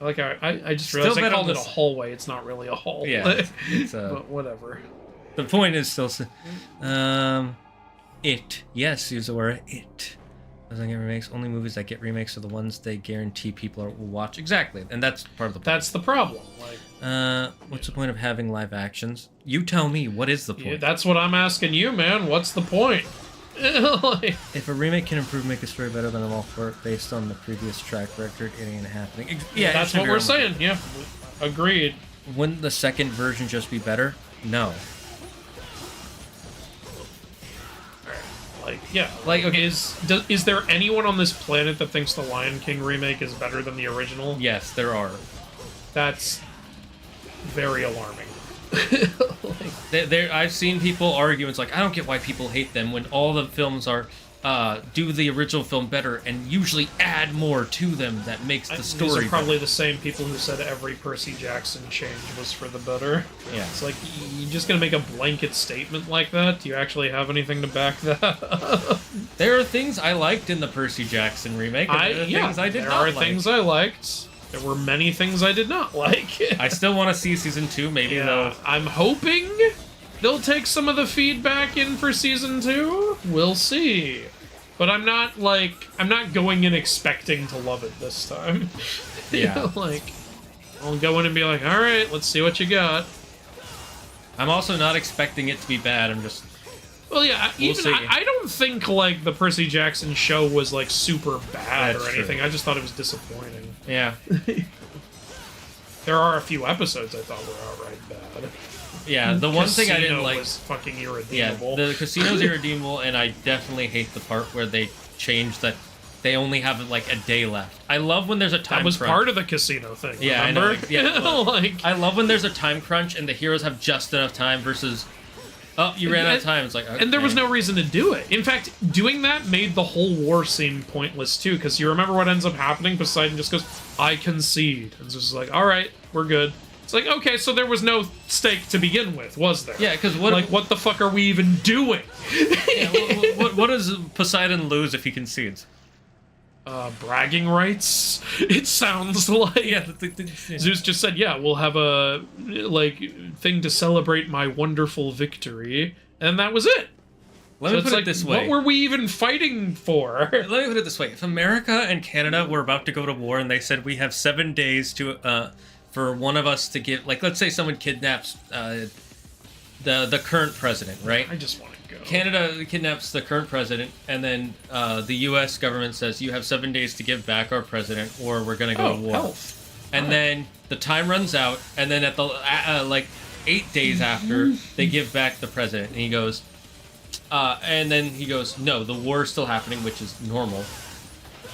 Like, I just realized I called it a hallway. It's not really a hall. Yeah, it's but whatever. The point is still... It. Yes, use the word it. Doesn't get remakes. Only movies that get remakes are the ones they guarantee people will watch. Exactly, and that's part of the problem. That's the problem. Like, what's the point of having live actions? You tell me. What is the point? Yeah, that's what I'm asking you, man. What's the point? Like, if a remake can make a story better than I'm all for it, based on the previous track record, it ain't happening. Yeah, that's what we're saying. Yeah, agreed. Wouldn't the second version just be better? No. Like, yeah, like, okay, is there anyone on this planet that thinks the Lion King remake is better than the original? Yes, there are. That's very alarming. I've seen people argue, it's like, I don't get why people hate them when all the films are, do the original film better and usually add more to them that makes the story These are probably better. the same people who said every Percy Jackson change was for the better. Yeah. It's like, you're just gonna make a blanket statement like that? Do you actually have anything to back that up? There are things I liked in the Percy Jackson remake, and there are things I did not like. There are things I liked. There were many things I did not like. I still want to see season 2, maybe though. I'm hoping they'll take some of the feedback in for season 2. We'll see. But I'm not going in expecting to love it this time. Yeah. Like, I'll go in and be like, all right, let's see what you got. I'm also not expecting it to be bad. I'm just... Well, yeah, I don't think, like, the Percy Jackson show was, like, super bad That's or anything. true. I just thought it was disappointing. Yeah. There are a few episodes I thought were outright bad. Yeah, the one thing I didn't like was fucking yeah, irredeemable. the casino's irredeemable, and I definitely hate the part where they change that they only have like a day left. I love when there's a time That was crunch. part of the casino thing. Yeah, remember? I know. Yeah, like, I love when there's a time crunch and the heroes have just enough time versus Oh, you ran out of time. It's like, okay. And there was no reason to do it. In fact, doing that made the whole war seem pointless too, because you remember what ends up happening? Poseidon just goes, I concede. And it's just like, all right, we're good. It's like, okay, so there was no stake to begin with, was there? Yeah, because what the fuck are we even doing? Yeah, what does Poseidon lose if he concedes? Bragging rights? It sounds like. Yeah, Zeus just said, yeah, we'll have a, thing to celebrate my wonderful victory. And that was it. Let me put it this way. What were we even fighting for? Let me put it this way. If America and Canada were about to go to war and they said we have 7 days to, for one of us to give, like, let's say someone kidnaps the current president, right? I just want to go. Canada kidnaps the current president, and then the U.S. government says you have 7 days to give back our president, or we're going to go to war. Health. And then the time runs out, and then at the 8 days after, they give back the president, and he goes, and then he goes, no, the war is still happening, which is normal.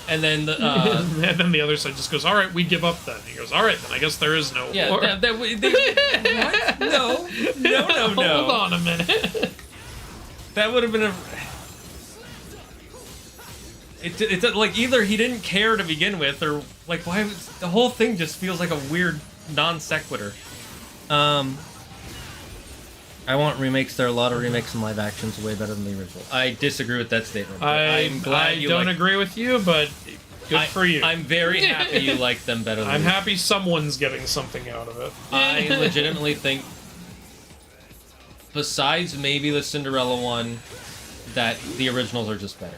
And then and then the other side just goes, all right, we give up then. He goes, all right, then I guess there is no war. What? No. Hold on a minute. That would have been It's like either he didn't care to begin with, or like why the whole thing just feels like a weird non sequitur. I want remakes. There are a lot of remakes and live actions way better than the original. I disagree with that statement. I'm glad you don't agree with you, but good for you. I'm very happy you like them better than I'm happy someone's getting something out of it. I legitimately think, besides maybe the Cinderella one, that the originals are just better.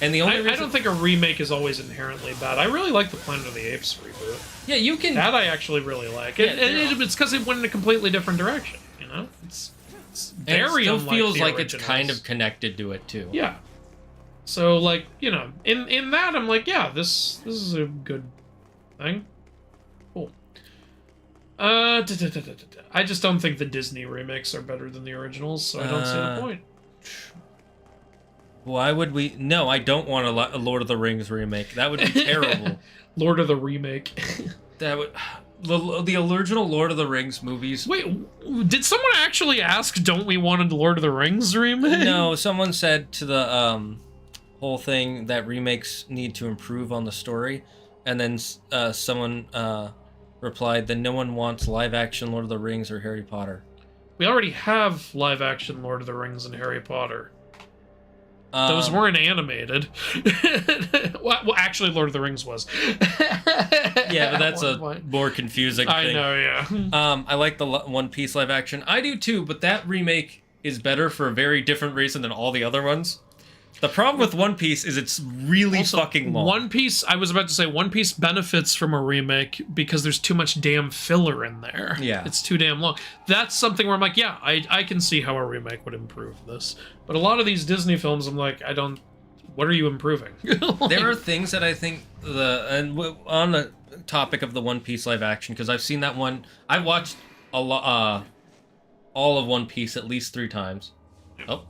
And the only reason I don't think a remake is always inherently bad. I really like the Planet of the Apes reboot. Yeah, you can. That I actually really like. Yeah, It's because it went in a completely different direction. You know, it's very and it still unlike feels the like originals. it's kind of connected to it too. Yeah. So like, you know, in that I'm like, yeah, this is a good thing. Cool. I just don't think the Disney remakes are better than the originals, so I don't see the point. Why would we? No, I don't want a Lord of the Rings remake. That would be terrible. Lord of the Remake. That would. The original Lord of the Rings movies. Wait, did someone actually ask, don't we want a Lord of the Rings remake? No, someone said to the whole thing that remakes need to improve on the story, and then someone replied that no one wants live-action Lord of the Rings or Harry Potter. We already have live-action Lord of the Rings and Harry Potter. Those weren't animated. Well, actually, Lord of the Rings was. Yeah, but that's a more confusing thing. I know, yeah. I like the One Piece live action. I do too, but that remake is better for a very different reason than all the other ones. The problem with One Piece is it's really fucking long. One Piece, I was about to say, One Piece benefits from a remake because there's too much damn filler in there. Yeah. It's too damn long. That's something where I'm like, yeah, I can see how a remake would improve this. But a lot of these Disney films, I'm like, what are you improving? There are things that I think on the topic of the One Piece live action, because I've seen that one. I've watched all of One Piece at least 3 times. Oh.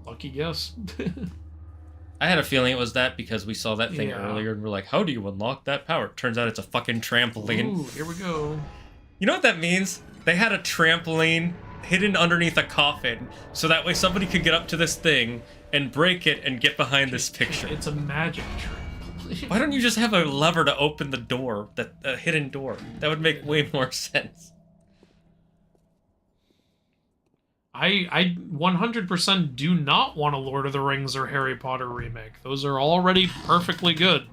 Lucky guess. I had a feeling it was that because we saw that thing Yeah. earlier and we're like, how do you unlock that power? Turns out it's a fucking trampoline. Ooh, here we go. You know what that means? They had a trampoline hidden underneath a coffin, so that way somebody could get up to this thing and break it and get behind this picture. It's a magic trampoline. Why don't you just have a lever to open the door, a hidden door? That would make way more sense. I 100% do not want a Lord of the Rings or Harry Potter remake. Those are already perfectly good.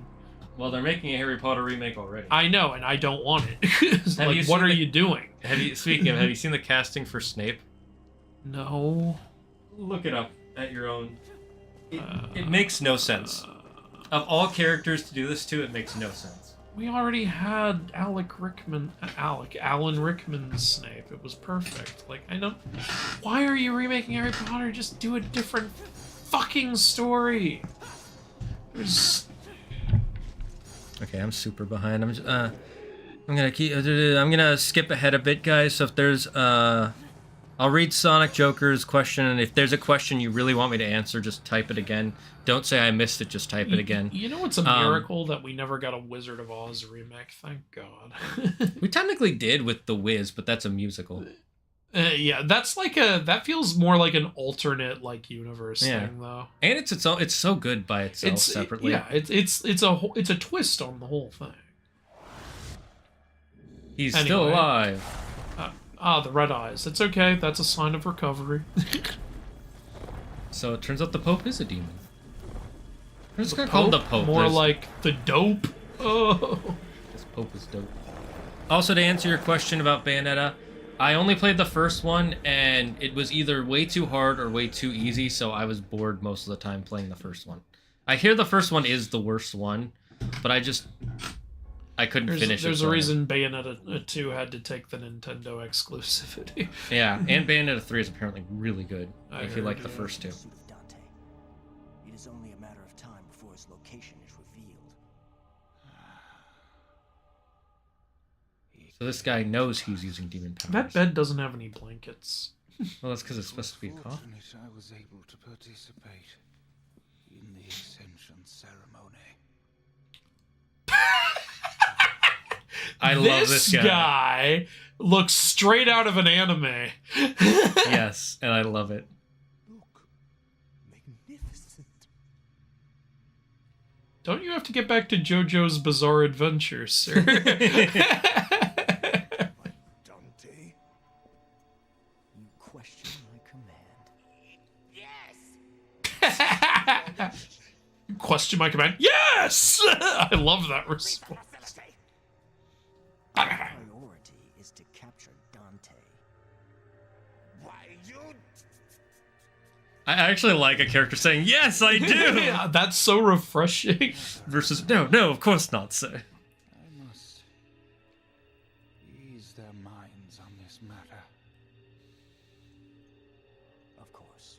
Well, they're making a Harry Potter remake already. I know, and I don't want it. Like, what are you doing? Speaking of, have you seen the casting for Snape? No. Look it up at your own. It makes no sense. Of all characters to do this to, it makes no sense. We already had Alan Rickman's Snape. It was perfect. Like, I don't... Why are you remaking Harry Potter? Just do a different fucking story. There's... Okay, I'm super behind. I'm gonna skip ahead a bit, guys. So if there's I'll read Sonic Joker's question, and if there's a question you really want me to answer, just type it again. Don't say I missed it, just type it again. You know what's a miracle? That we never got a Wizard of Oz remake. Thank God. We technically did with The Wiz, but that's a musical. Yeah, that's like that feels more like an alternate like universe thing though. And it's so good by itself separately. Yeah, it's a twist on the whole thing. He's still alive. The red eyes. It's okay. That's a sign of recovery. So it turns out the Pope is a demon. I'm just gonna call him the Pope. More like the dope. Oh. This Pope is dope. Also, to answer your question about Bayonetta, I only played the first one, and it was either way too hard or way too easy, so I was bored most of the time playing the first one. I hear the first one is the worst one, but I couldn't finish it. There's a reason Bayonetta 2 had to take the Nintendo exclusivity. Yeah, and Bayonetta 3 is apparently really good, if you like the first two. It is only a matter of time before his location is revealed. So this guy knows he's using demon powers. That bed doesn't have any blankets. Well, that's because it's supposed to be a coffin. I was able to participate in the Ascension ceremony. I love this guy. This guy looks straight out of an anime. Yes, and I love it. Look, magnificent. Don't you have to get back to JoJo's Bizarre Adventures, sir? Dante, you question my command. Question my command. Yes! I love that response. Priority is to capture Dante. Why you? I actually like a character saying, "Yes, I do!" Yeah, that's so refreshing. Versus, no, of course not, sir. I must ease their minds on this matter. Of course.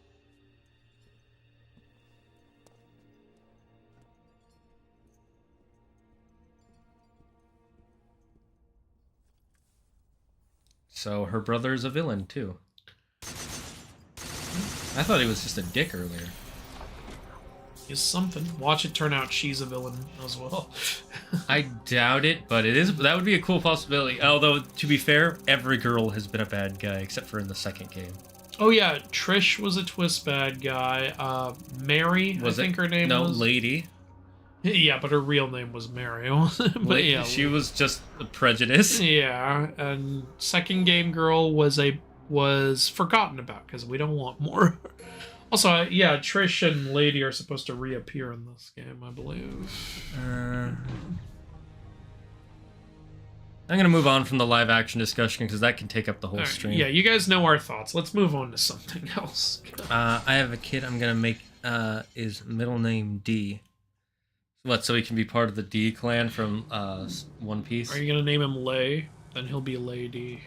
So her brother is a villain, too. I thought he was just a dick earlier. Is something. Watch it turn out she's a villain as well. I doubt it, but that would be a cool possibility. Although, to be fair, every girl has been a bad guy, except for in the second game. Oh yeah, Trish was a twist bad guy. Mary, I think her name was. No, Lady. Yeah, but her real name was Mary. But yeah, She was just a prejudice. Yeah, and second game girl was forgotten about because we don't want more. Also, yeah, Trish and Lady are supposed to reappear in this game, I believe. I'm gonna move on from the live action discussion because that can take up the whole stream. Yeah, you guys know our thoughts. Let's move on to something else. I have a kid I'm gonna make his middle name D. What, so he can be part of the D clan from One Piece? Are you gonna name him Lay? Then he'll be Lady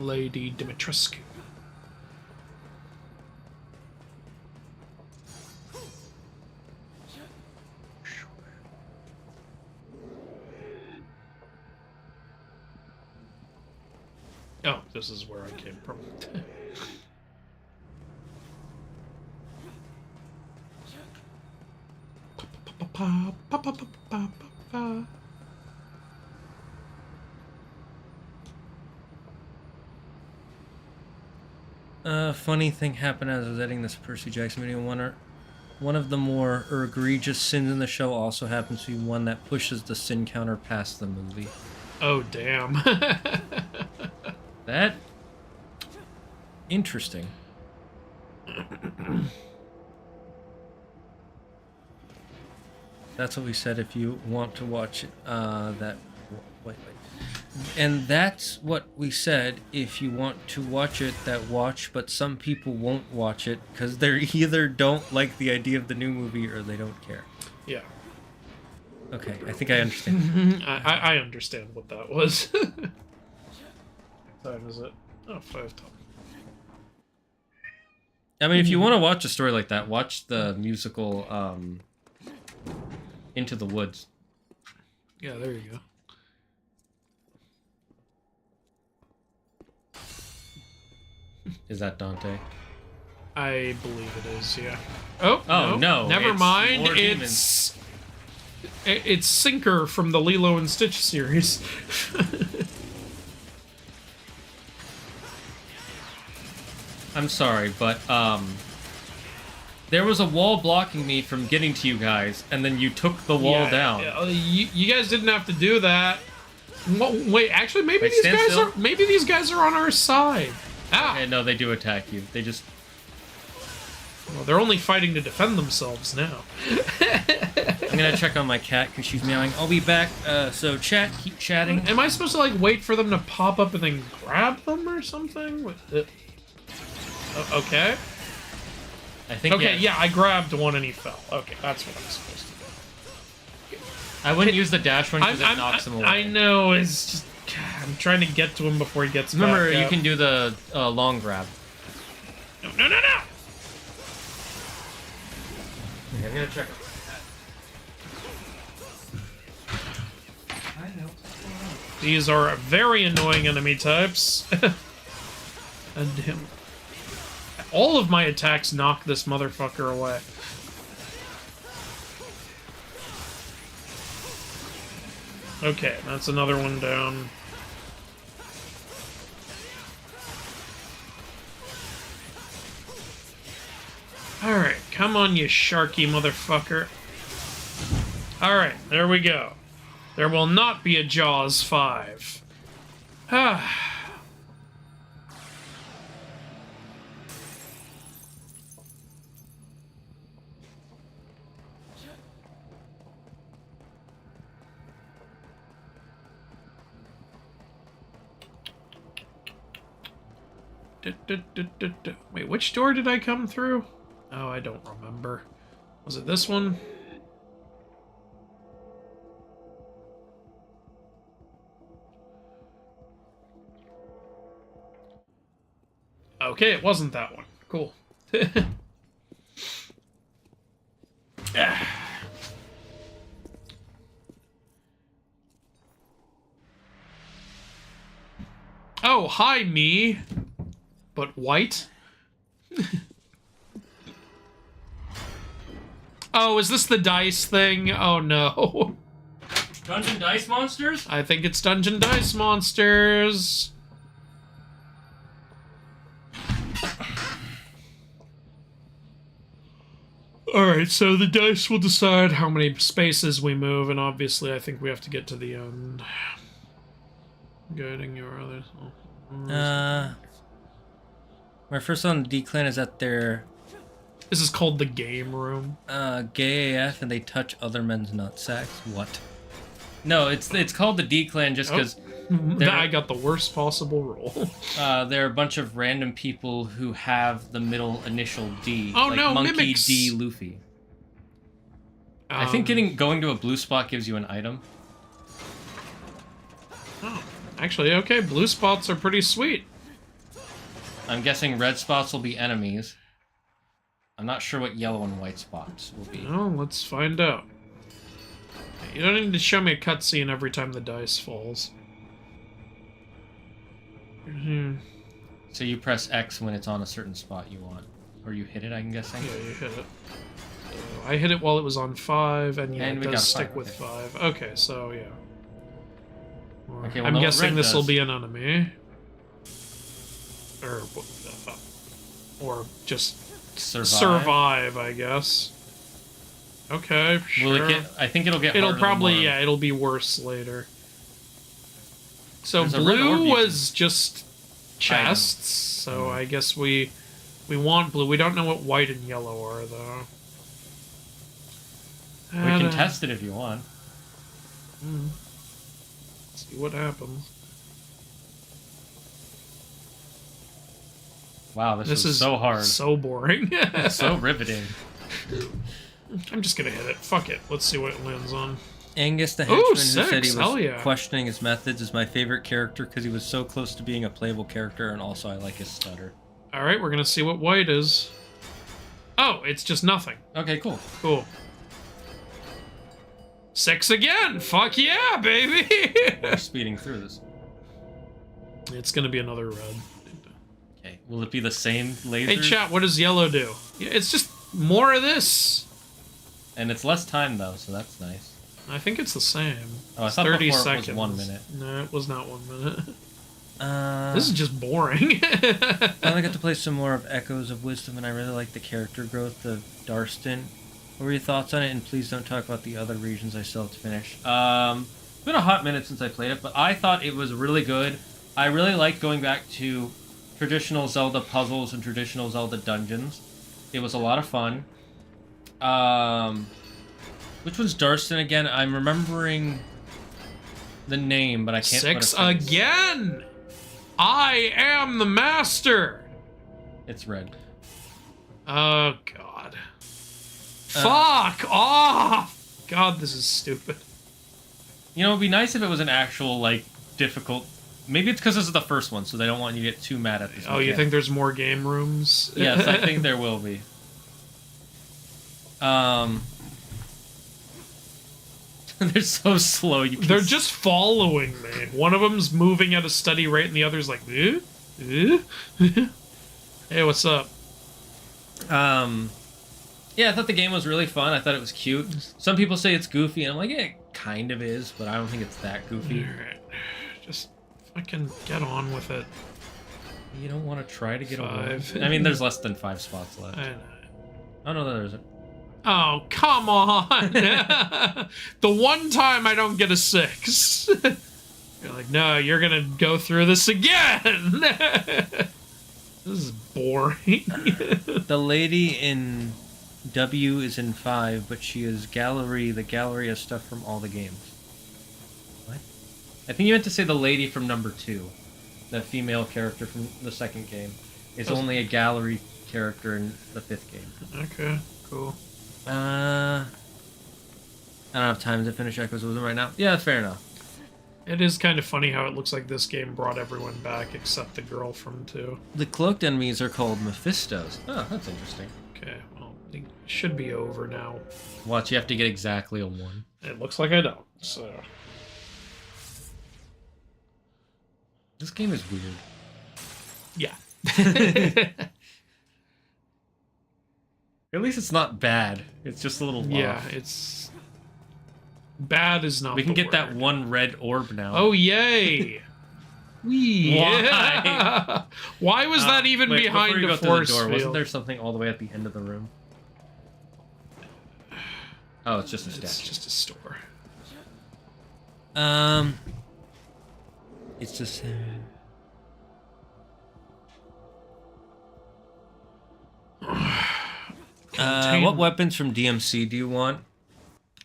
Dimitrescu. Oh, this is where I came from. Funny thing happened as I was editing this Percy Jackson video. One of the more egregious sins in the show also happens to be one that pushes the sin counter past the movie. Oh, damn. That... Interesting. That's what we said if you want to watch it. Wait. And that's what we said if you want to watch it, but some people won't watch it because they either don't like the idea of the new movie or they don't care. Yeah. Okay, I think I understand. I understand what that was. What time is it? Oh, 5 time. I mean, if you want to watch a story like that, watch the musical Into the Woods. Yeah, there you go. Is that Dante? I believe it is, yeah. Oh, no, never it's mind. more It's Sinker from the Lilo and Stitch series. I'm sorry, but there was a wall blocking me from getting to you guys, and then you took the wall down. You guys didn't have to do that. Wait, actually, maybe Wait, these guys are on our side. Ah, Okay, no, they do attack you. They just... well, they're only fighting to defend themselves now. I'm gonna check on my cat because she's meowing. I'll be back. So chat, keep chatting. Am I supposed to like wait for them to pop up and then grab them or something? Okay. I think. Okay, yeah, I grabbed one and he fell. Okay, that's what I'm supposed to do. I wouldn't use the dash one because it knocks him away. I know, it's just... I'm trying to get to him before he gets Remember, back you up. can do the long grab. No! Okay, I'm gonna check. These are very annoying enemy types. And him. All of my attacks knock this motherfucker away. Okay, that's another one down. Alright, come on, you sharky motherfucker. Alright, there we go. There will not be a Jaws 5. Ah. Wait, which door did I come through? Oh, I don't remember. Was it this one? Okay, it wasn't that one. Cool. Oh, hi, me. But white? Oh, is this the dice thing? Oh, no. Dungeon Dice Monsters? I think it's Dungeon Dice Monsters. Alright, so the dice will decide how many spaces we move, and obviously I think we have to get to the end. Guiding your others. My first on the D-Clan is at their... This is called the game room. Gay AF and they touch other men's nutsacks. What? No, it's called the D-Clan just because... I got the worst possible roll. There are a bunch of random people who have the middle initial D. Oh like no, Monkey mimics. D Luffy. I think going to a blue spot gives you an item. Oh, actually, okay, blue spots are pretty sweet. I'm guessing red spots will be enemies. I'm not sure what yellow and white spots will be. Oh, let's find out. You don't need to show me a cutscene every time the dice falls. So you press X when it's on a certain spot you want. Or you hit it, I'm guessing? Yeah, you hit it. So I hit it while it was on 5, and yeah, And it we does got stick 5, with okay. 5. Okay, so yeah. Okay, well, I'm know what guessing red this will does. be an enemy. Or just survive, I guess. Okay, sure. Will it get... I think it'll get It'll harder probably, the more- yeah, it'll be worse later. So There's a red orb blue you was just chests, so I guess we want blue. We don't know what white and yellow are, though. We can test it if you want. See what happens. Wow, this is so hard. So boring. So riveting. I'm just gonna hit it. Fuck it. Let's see what it lands on. Angus the Ooh, henchman who said he 6, was hell yeah. questioning his methods is my favorite character because he was so close to being a playable character, and also I like his stutter. Alright, we're gonna see what white is. Oh, it's just nothing. Okay, cool. Cool. 6 again! Fuck yeah, baby! We're speeding through this. It's gonna be another red. Okay, will it be the same laser? Hey chat, what does yellow do? Yeah, it's just more of this. And it's less time though, so that's nice. I think it's the same. Oh, I thought 30 before seconds. it was 1 minute. No, it was not 1 minute. This is just boring. I got to play some more of Echoes of Wisdom, and I really like the character growth of Darstan. What were your thoughts on it? And please don't talk about the other regions I still have to finish. It's been a hot minute since I played it, but I thought it was really good. I really liked going back to traditional Zelda puzzles and traditional Zelda dungeons. It was a lot of fun. Which one's Darstan again? I'm remembering the name, but I can't. 6 again! I am the master! It's red. Oh, God. Fuck off! God, this is stupid. You know, it'd be nice if it was an actual, like, difficult... Maybe it's because this is the first one, so they don't want you to get too mad at this. Oh, you think there's more game rooms? Yes, I think there will be. They're so slow. They're just following me. One of them's moving at a steady rate, and the other's like, eh? Eh? Hey, what's up? Yeah, I thought the game was really fun. I thought it was cute. Some people say it's goofy, and I'm like, yeah, it kind of is, but I don't think it's that goofy. Alright. Just fucking get on with it. You don't want to try to get 5. away. I mean, there's less than 5 spots left. I know. Oh, no, there isn't. Oh, come on! The one time I don't get a 6. You're like, no, you're gonna go through this again! This is boring. The lady in W is in 5, but she is gallery. The gallery has stuff from all the games. What? I think you meant to say the lady from number 2. The female character from the second game. Is only a gallery character in the 5th game. Okay, cool. I don't have time to finish Echoes of Wisdom right now. Yeah, fair enough. It is kind of funny how it looks like this game brought everyone back except the girl from 2. The cloaked enemies are called Mephistos. Oh, that's interesting. Okay, well, it should be over now. Watch, you have to get exactly a 1. It looks like I don't, so... This game is weird. Yeah. At least it's not bad. It's just a little Yeah, off. it's... Bad is not We can the get that word. 1 red orb now. Oh, yay! Yeah. Why was that even wait, behind before you the go through the force door, field? wasn't there something all the way at the end of the room? Oh, it's just a It's statue. just a store. It's just... what weapons from DMC do you want?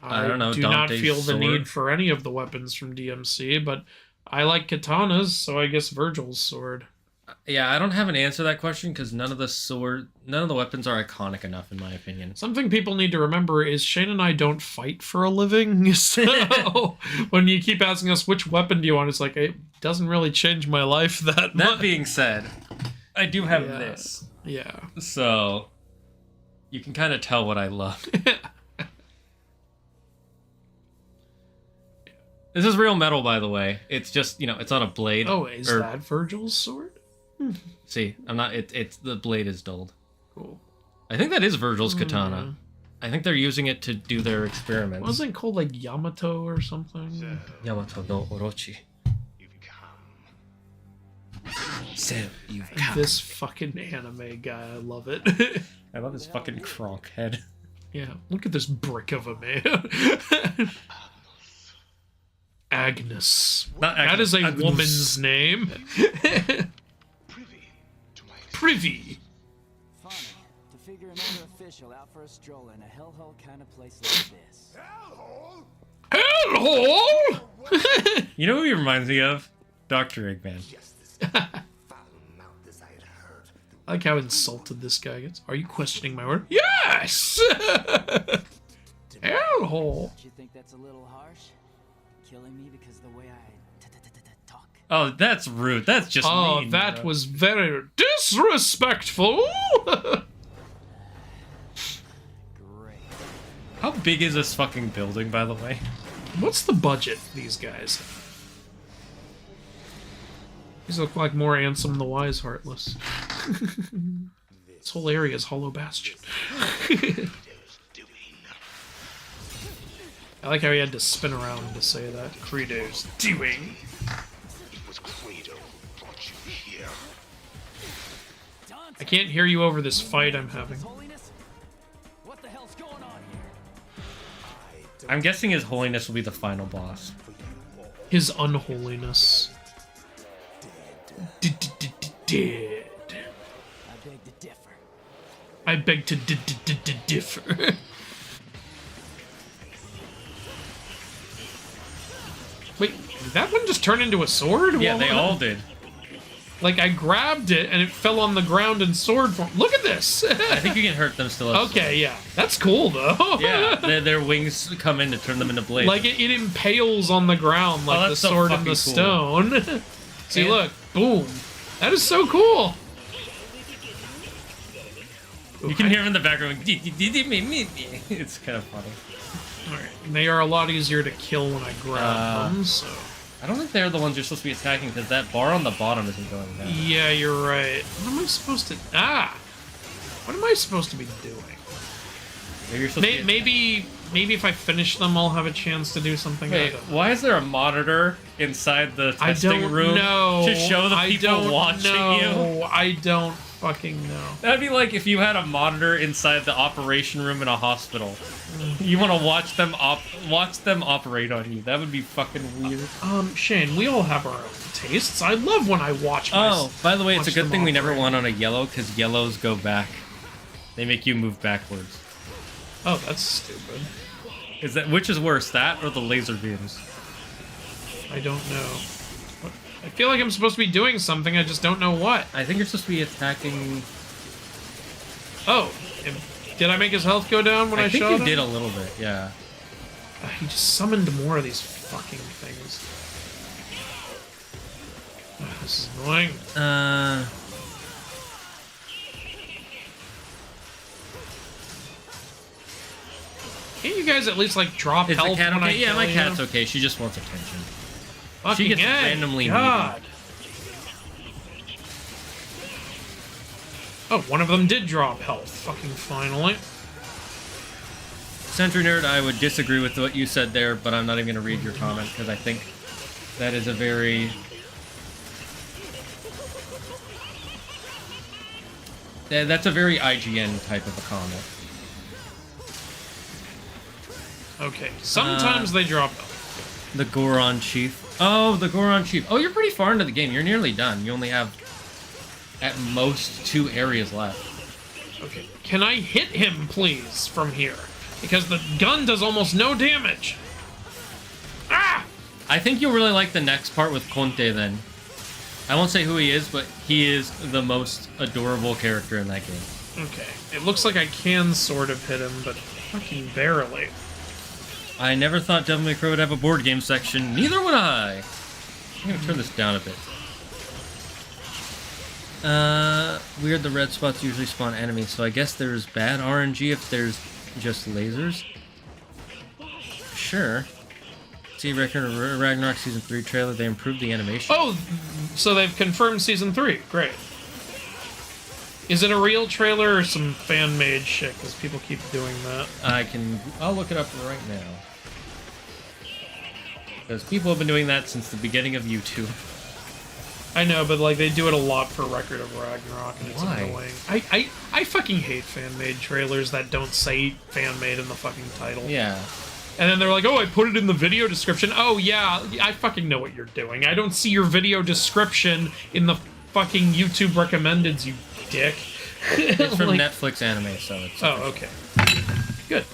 I don't know, do not Dante's feel the sword. need for any of the weapons from DMC, but I like katanas, so I guess Virgil's sword. Yeah, I don't have an answer to that question because none of the weapons are iconic enough, in my opinion. Something people need to remember is Shane and I don't fight for a living, so when you keep asking us which weapon do you want, it's like, it doesn't really change my life that much. That being said, I do have Yeah. this, Yeah. so you can kind of tell what I love. This is real metal, by the way. It's just, it's on a blade. Oh, is that Virgil's sword? See, I'm not. It's the blade is dulled. Cool. I think that is Virgil's katana. I think they're using it to do their experiments. Wasn't it called like Yamato or something? Yamato no Orochi. So you've come. This fucking anime guy, I love it. I love his fucking cronk head. Yeah, look at this brick of a man. Agnes. Not That Agnes, is a Agnes. woman's name. Privy. Funny to figure another official out for a stroll in a hellhole kind of place like this. Hellhole! You know who he reminds me of? Dr. Eggman. I like how insulted this guy gets. Are you questioning my word? Yes! Hellhole. Do you think that's a little harsh? Killing me because of the way I talk. Oh, that's rude. That's just Oh, mean. that bro. was very disrespectful. Great. How big is this fucking building, by the way? What's the budget these guys? These look like more Ansem the Wise Heartless. This whole area is Hollow Bastion. I like how he had to spin around to say that. Credo's doing. It was Credo I can't hear you over this fight I'm having. Holiness? What the hell's going on here? I'm guessing His Holiness will be the final boss. His unholiness. Dead. I beg to differ. I beg to differ. Wait, did that one just turn into a sword? Yeah, they all did. Like, I grabbed it, and it fell on the ground in sword form. Look at this! I think you can hurt them still. Okay, yeah. That's cool, though. Yeah, their wings come in to turn them into blades. Like, it impales on the ground like the that's so sword in the fucking cool. stone. See, And- look. Boom. That is so cool. You can hear him in the background. It's kind of funny. Alright, they are a lot easier to kill when I grab them, so... I don't think they're the ones you're supposed to be attacking because that bar on the bottom isn't going down. Yeah, you're right. What am I supposed to... Ah! What am I supposed to be doing? Maybe you're supposed to be Maybe if I finish them, I'll have a chance to do something. Wait, why is there a monitor inside the I testing don't room know. to show the people watching you? I don't fucking know. That'd be like if you had a monitor inside the operation room in a hospital. You want to watch them operate on you. That would be fucking weird. Shane, we all have our own tastes. I love when I watch my... Oh, by the way, it's a watch good them thing we never operate. won on a yellow because yellows go back. They make you move backwards. Oh, that's stupid. Which is worse, that or the laser beams? I don't know. What? I feel like I'm supposed to be doing something, I just don't know what. I think you're supposed to be attacking. Oh, did I make his health go down when I, I think shot you him? did a little bit, yeah. He just summoned more of these fucking things. This is annoying. Can't you guys at least, like, drop Is the health cat when I okay? Yeah, kill my you? cat's okay. She just wants attention. Fucking She gets A. randomly God. Oh, one of them did drop health. Fucking finally. Sentry Nerd, I would disagree with what you said there, but I'm not even going to read your comment because I think that is a very... That's a very IGN type of a comment. Okay, sometimes they drop health. The Goron Chief. Oh, the Goron Chief. Oh, you're pretty far into the game. You're nearly done. You only have, at most, 2 areas left. Okay, can I hit him, please, from here? Because the gun does almost no damage. Ah! I think you'll really like the next part with Conte then. I won't say who he is, but he is the most adorable character in that game. Okay, it looks like I can sort of hit him, but fucking barely. I never thought Devil May Cry would have a board game section. Neither would I. I'm gonna turn this down a bit. Weird, the red spots usually spawn enemies, so I guess there's bad RNG if there's just lasers. Sure. See record of Ragnarok Season 3 trailer, they improved the animation. Oh, so they've confirmed Season 3. Great. Is it a real trailer or some fan-made shit? Because people keep doing that. I'll look it up right now. Because people have been doing that since the beginning of YouTube. I know, but like they do it a lot for Record of Ragnarok, and it's Why? annoying. I fucking hate fan-made trailers that don't say fan-made in the fucking title. Yeah. And then they're like, oh, I put it in the video description. Oh, yeah, I fucking know what you're doing. I don't see your video description in the fucking YouTube recommendeds, you dick. It's from Like- Netflix anime, so it's... Oh, okay. Good.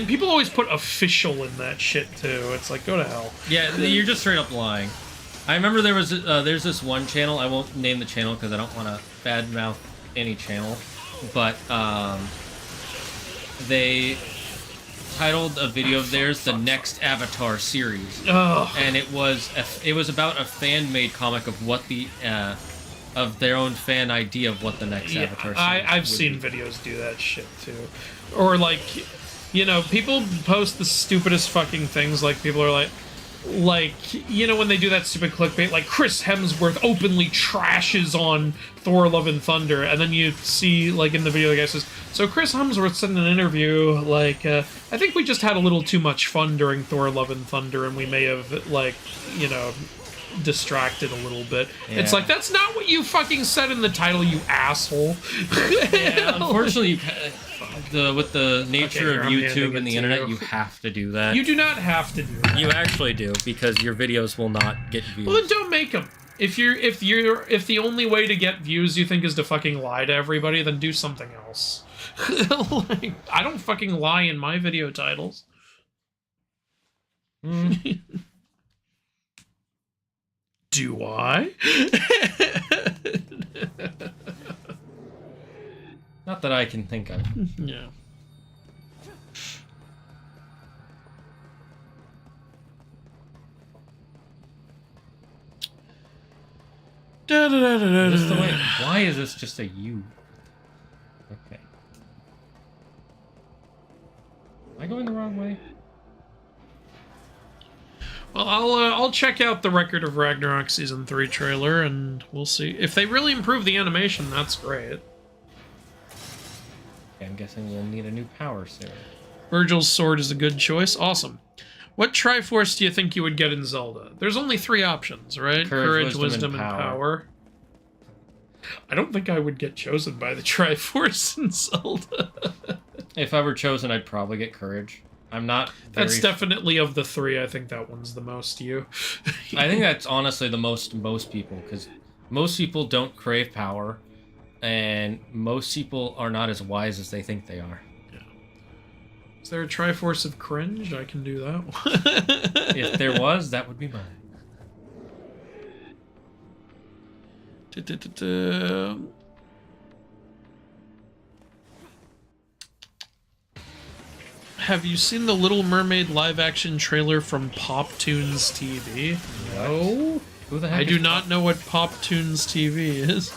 People always put official in that shit, too. It's like, go to hell. Yeah, you're just straight up lying. I remember there's this one channel, I won't name the channel because I don't want to badmouth any channel, but they titled a video of theirs The Next Avatar Series. Ugh. And it was about a fan-made comic of what the of their own fan idea of what the next Avatar series I've would seen be. videos do that shit too, or like, you know, people post the stupidest fucking things. Like people are like, you know, when they do that stupid clickbait, like Chris Hemsworth openly trashes on Thor: Love and Thunder, and then you see, like, in the video, the guy says, so Chris Hemsworth said in an interview, like, I think we just had a little too much fun during Thor: Love and Thunder, and we may have, like, you know, distracted a little bit. It's Yeah. like, that's not what you fucking said in the title, you asshole. Yeah, unfortunately, with the nature Okay, of I'm handing YouTube it and the to internet, you. you have to do that. You do not have to do that. You actually do, because your videos will not get views. Well, then don't make them. If the only way to get views you think is to fucking lie to everybody, then do something else. Like, I don't fucking lie in my video titles. Do I? Not that I can think of. Yeah. Is this the way? Why is this just a U? Okay. Am I going the wrong way? Well, I'll check out the Record of Ragnarok Season 3 trailer, and we'll see. If they really improve the animation, that's great. Okay, I'm guessing we'll need a new power soon. Virgil's sword is a good choice. Awesome. What Triforce do you think you would get in Zelda? There's only 3 options, right? Courage, Wisdom, and power. I don't think I would get chosen by the Triforce in Zelda. If I were chosen, I'd probably get courage. I'm not very... That's definitely of the 3. I think that one's the most you. I think that's honestly the most people, because most people don't crave power, and most people are not as wise as they think they are. Is there a Triforce of cringe? I can do that one. If there was, that would be mine. Have you seen the Little Mermaid live-action trailer from Pop Tunes TV? No. Who the heck I is do not know what Pop Tunes TV is.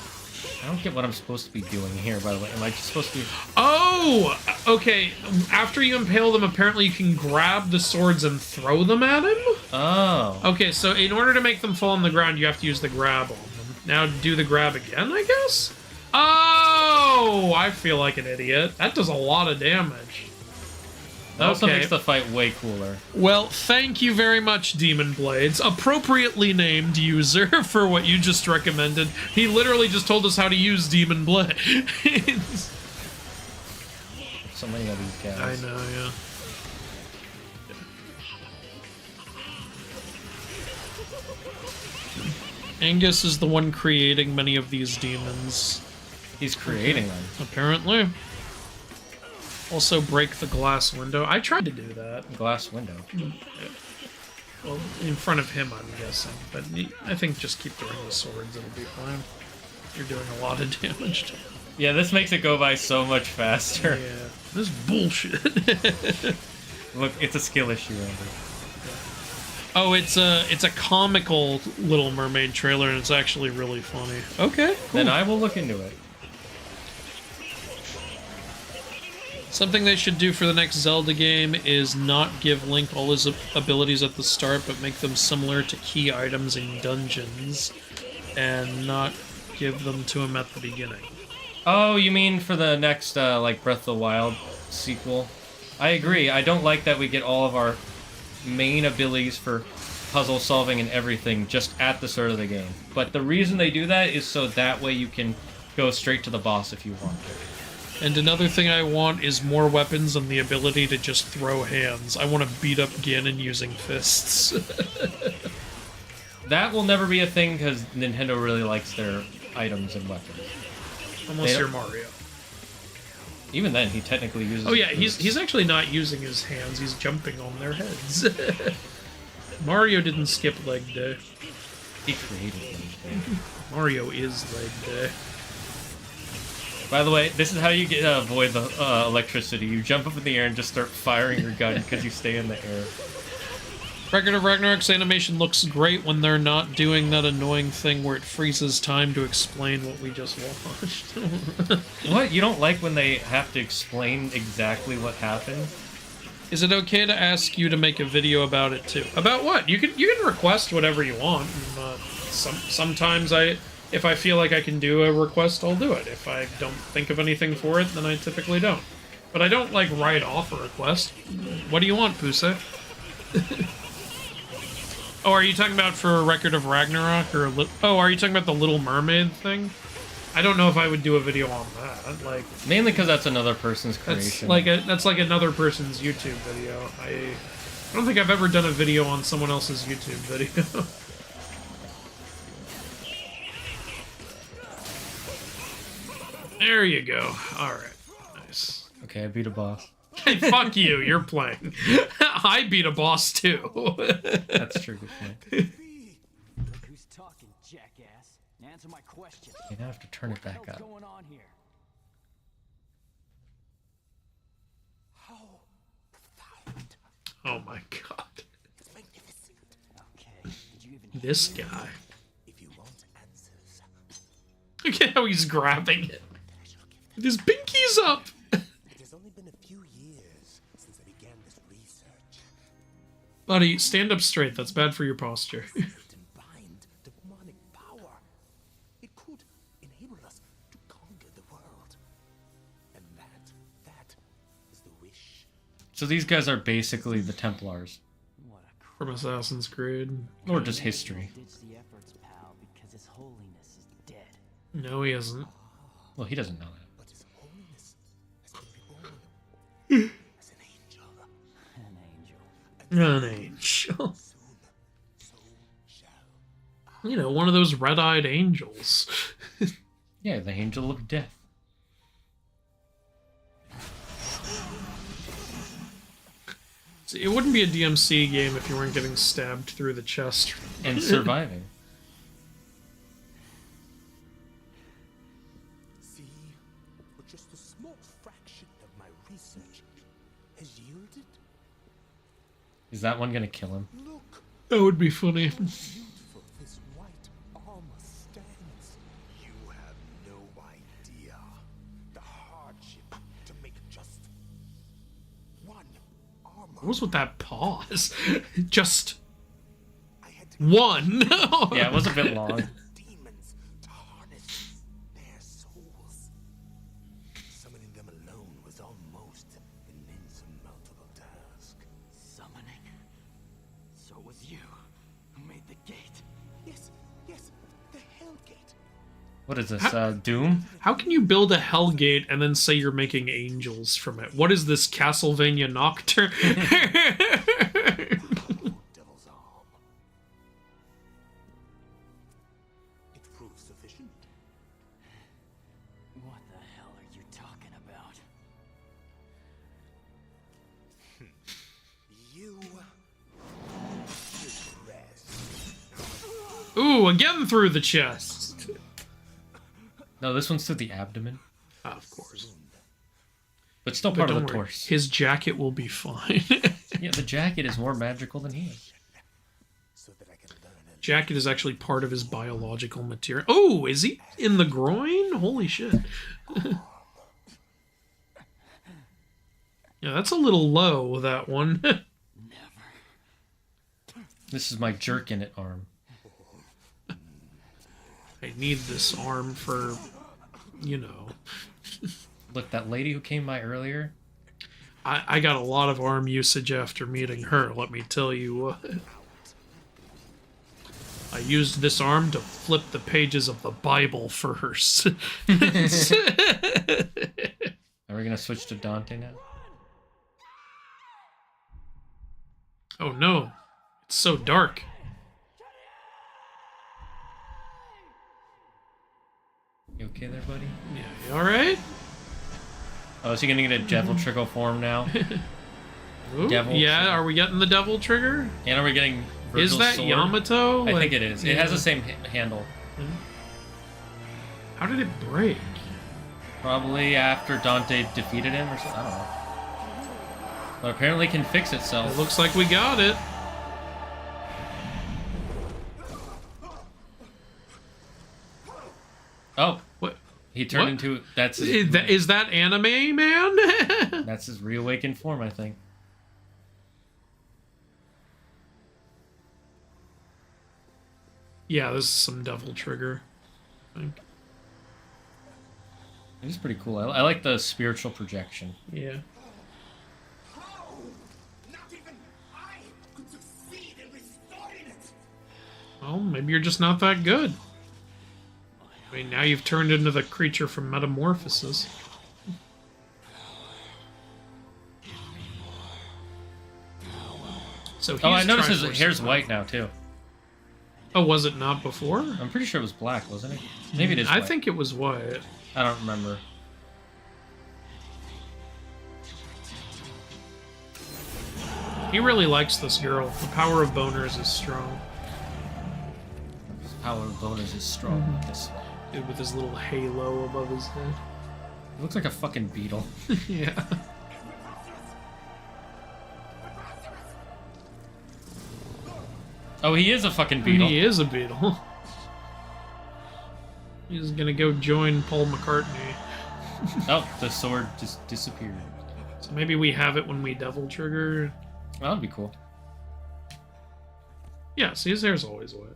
I don't get what I'm supposed to be doing here, by the way. Am I just supposed to be... Oh! Okay, after you impale them, apparently you can grab the swords and throw them at him? Oh. Okay, so in order to make them fall on the ground, you have to use the grab on them. Now do the grab again, I guess? Oh! I feel like an idiot. That does a lot of damage. That also Okay. makes the fight way cooler. Well, thank you very much, Demon Blades, appropriately named user, for what you just recommended. He literally just told us how to use Demon Blades. So many of these guys. I know, yeah. Angus is the one creating many of these demons, He's creating them. apparently. Also, break the glass window. I tried to do that. Glass window. Well, in front of him, I'm guessing. But I think just keep throwing the swords, it'll be fine. You're doing a lot of damage to him. Yeah, this makes it go by so much faster. Yeah, this is bullshit. Look, it's a skill issue, Andrew. Oh, it's a comical Little Mermaid trailer, and it's actually really funny. Okay, cool. Then I will look into it. Something they should do for the next Zelda game is not give Link all his abilities at the start, but make them similar to key items in dungeons, and not give them to him at the beginning. Oh, you mean for the next, like, Breath of the Wild sequel? I agree. I don't like that we get all of our main abilities for puzzle solving and everything just at the start of the game. But the reason they do that is so that way you can go straight to the boss if you want to. And another thing I want is more weapons and the ability to just throw hands. I want to beat up Ganon using fists. That will never be a thing because Nintendo really likes their items and weapons. Unless you're Mario. Even then, he technically uses... Oh yeah, boots. he's actually not using his hands, he's jumping on their heads. Mario didn't skip leg day. He created them. Mario is leg day. By the way, this is how you get avoid the electricity. You jump up in the air and just start firing your gun because you stay in the air. Record of Ragnarok's animation looks great when they're not doing that annoying thing where it freezes time to explain what we just watched. What? You don't like when they have to explain exactly what happened? Is it okay to ask you to make a video about it too? About what? You can request whatever you want. Sometimes if I feel like I can do a request, I'll do it. If I don't think of anything for it, then I typically don't. But I don't, like, write off a request. What do you want, Pusa? Oh, are you talking about for Record of Ragnarok or are you talking about the Little Mermaid thing? I don't know if I would do a video on that. Like, Mainly because that's another person's that's creation. that's like another person's YouTube video. I don't think I've ever done a video on someone else's YouTube video. There you go. All right, nice. Okay, I beat a boss. Hey, fuck you. You're playing. I beat a boss too. That's true. Good point. Who's talking, jackass? Answer my question. You now have to turn it back What's up. going on here? How profound. Oh my god. It's magnificent. Okay, did you even hear This me? guy. If you want answers, Look at how he's grabbing it. I shall give them. With his pinkies up. It has only been a few years since I began this research. Buddy, stand up straight. That's bad for your posture. It bind demonic power. It could enable us to conquer the world. And that is the wish. So these guys are basically the Templars. What a crap. From Assassin's Creed. Or just history. Ditch the efforts, pal, because his holiness is dead. No, he isn't. Well, he doesn't know that. But his holiness has been reborn as an angel. An angel. An angel. Soon, so shall. You know, one of those red-eyed angels. Yeah, the Angel of Death. See, it wouldn't be a DMC game if you weren't getting stabbed through the chest. And surviving. See, but just a small fraction of my research has yielded. Is that one gonna kill him? Look, That would be funny. beautiful this white armor stands. You have no idea the hardship to make just one armor. What was with that pause? Just I had to one. Yeah, it was a bit long. demons to harness their souls. Summoning them alone was almost an insurmountable task. Summoning. So it was you who made the gate. Yes, the Hellgate. What is this, Doom? How can you build a Hellgate and then say you're making angels from it? What is this, Castlevania Nocturne? Devil's arm. It proves sufficient. What the hell are you talking about? You should rest. Ooh, again through the chest. No, this one's through the abdomen. Of course. But still But part of don't the worry, torso. his jacket will be fine. Yeah, the jacket is more magical than he is. So that I can learn and Jacket is actually part of his biological material. Oh, is he in the groin? Holy shit. Yeah, that's a little low, that one. Never. This is my jerk in it arm. I need this arm for, you know. Look, that lady who came by earlier. I got a lot of arm usage after meeting her, let me tell you what. I used this arm to flip the pages of the Bible first. Are we gonna switch to Dante now? Oh no, it's so dark. You okay there, buddy? Yeah, you alright? Oh, is he gonna get a devil trickle form now? Ooh, Devil yeah, trigger. are we getting the devil trigger? And are we getting Is Virgil's that sword? Yamato? I Like, think it is. It has the same handle. How did it break? Probably after Dante defeated him or something. I don't know. But apparently it can fix itself. It looks like we got it. Oh, What? he turned What? into... That's his, Is that anime, man? that's his reawakened form, I think. Yeah, this is some devil trigger. I think. It is pretty cool. I like the spiritual projection. Yeah. how? Not even I could succeed in restoring it. Well, maybe you're just not that good. I mean, now you've turned into the creature from Metamorphosis. So Oh, I noticed his Triforce hair's now. white now, too. Oh, was it not before? I'm pretty sure it was black, wasn't it? Maybe it is I white. think it was white. I don't remember. He really likes this girl. The power of boners is strong. His power of bonus is strong. This one. Dude with his little halo above his head. He looks like a fucking beetle. Yeah. Oh, he is a fucking beetle. He is a beetle. He's gonna go join Paul McCartney. Oh, the sword just disappeared. So maybe we have it when we devil trigger. Well, that'd be cool. Yeah, see, his hair's always wet.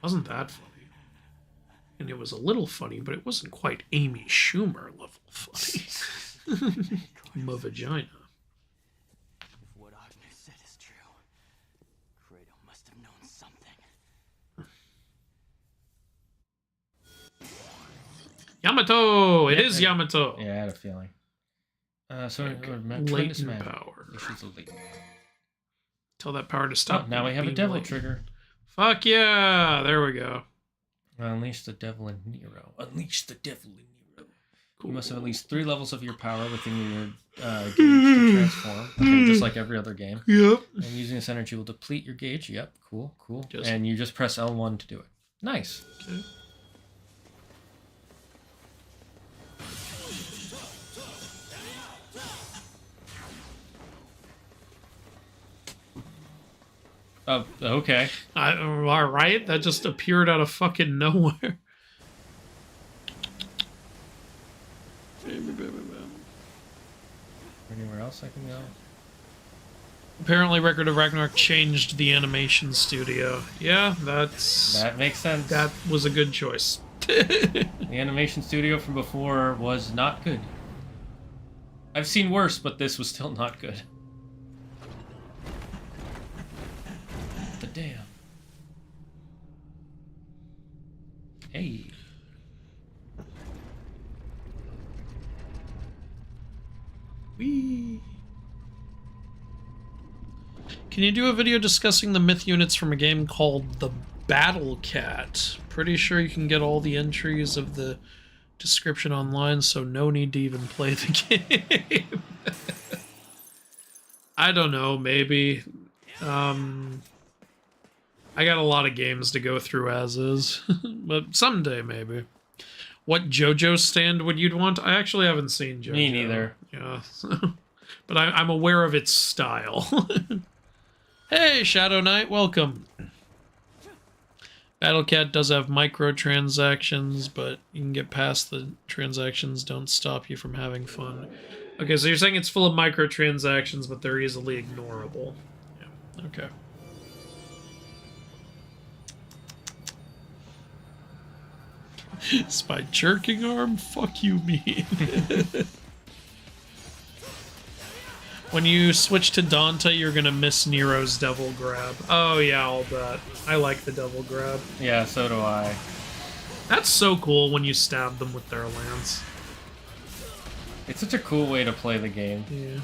Wasn't that funny? And it was a little funny, but it wasn't quite Amy Schumer level funny. My vagina. If what Agnes said is true, Kratos must have known something. Yamato! It Yeah, is yeah. Yamato. Yeah, I had a feeling. So Okay. tremendous Latent man. power. Issues of latent. Tell that power to Oh, stop. now we have a being devil latent. trigger. Fuck yeah! There we go. Unleash the devil in Nero. Unleash the devil in Nero. Cool. You must have at least 3 levels of your power within your gauge to transform. Okay, just like every other game. Yep. And using this energy will deplete your gauge. Yep, cool. Just- And you just press L1 to do it. Nice. Okay. Oh, okay. All right, that just appeared out of fucking nowhere. Anywhere else I can go? Apparently, Record of Ragnarok changed the animation studio. Yeah, that Makes sense. was a good choice. The animation studio from before was not good. I've seen worse, but this was still not good. The damn. Hey. Whee. Can you do a video discussing the myth units from a game called The Battle Cat? Pretty sure you can get all the entries of the description online, so no need to even play the game. I don't know, maybe. I got a lot of games to go through as is, but someday maybe. What JoJo stand would you want? I actually haven't seen JoJo. Me neither. Yeah, but I'm aware of its style. Hey, Shadow Knight, welcome. Battlecat does have microtransactions, but you can get past the transactions. Don't stop you from having fun. Okay, so you're saying it's full of microtransactions, but they're easily ignorable. Yeah, okay. It's my jerking arm? Fuck you, mean. When you switch to Dante, you're gonna miss Nero's Devil Grab. Oh yeah, I'll bet. I like the Devil Grab. Yeah, so do I. That's so cool when you stab them with their lance. It's such a cool way to play the game. Yeah.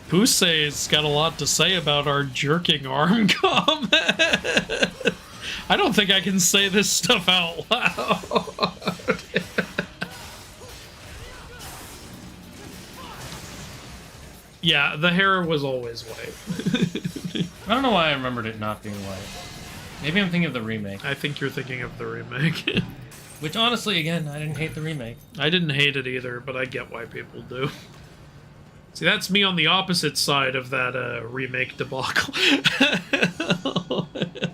Pusey's got a lot to say about our jerking arm comment. I don't think I can say this stuff out loud. Yeah, the hair was always white. I don't know why I remembered it not being white. Maybe I'm thinking of the remake. I think you're thinking of the remake. Which, honestly, again, I didn't hate the remake. I didn't hate it either, but I get why people do. See, that's me on the opposite side of that remake debacle.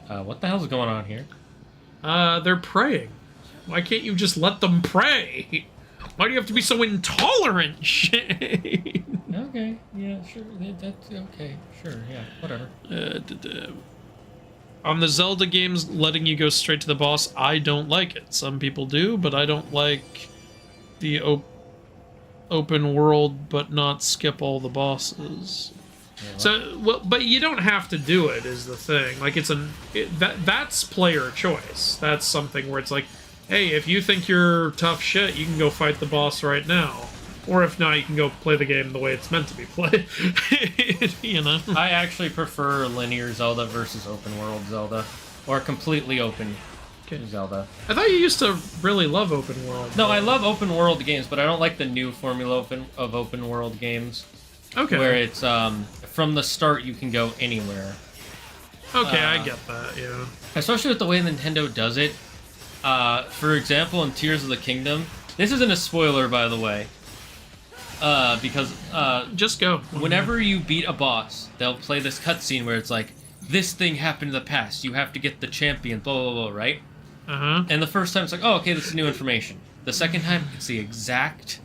What the hell's going on here? They're praying. Why can't you just let them pray? Why do you have to be so intolerant, Shane? Okay, yeah, sure. That's okay. Sure, yeah, whatever. On the Zelda games, letting you go straight to the boss, I don't like it. Some people do, but I don't like the open world, but not skip all the bosses. Yeah. So, well, but you don't have to do it, is the thing. Like, that's player choice. That's something where it's like, hey, if you think you're tough shit, you can go fight the boss right now. Or if not, you can go play the game the way it's meant to be played. You know? I actually prefer linear Zelda versus open world Zelda. Or completely open Zelda. I thought you used to really love open world. No, I love open world games, but I don't like the new formula of open world games. Okay. Where it's, from the start you can go anywhere. Okay, I get that, yeah. Especially with the way Nintendo does it. For example, in Tears of the Kingdom, this isn't a spoiler, by the way. Because just go. Whenever you beat a boss, they'll play this cutscene where it's like, this thing happened in the past, you have to get the champion, blah, blah, blah, right? Uh-huh. And the first time it's like, oh, okay, this is new information. The second time, it's the exact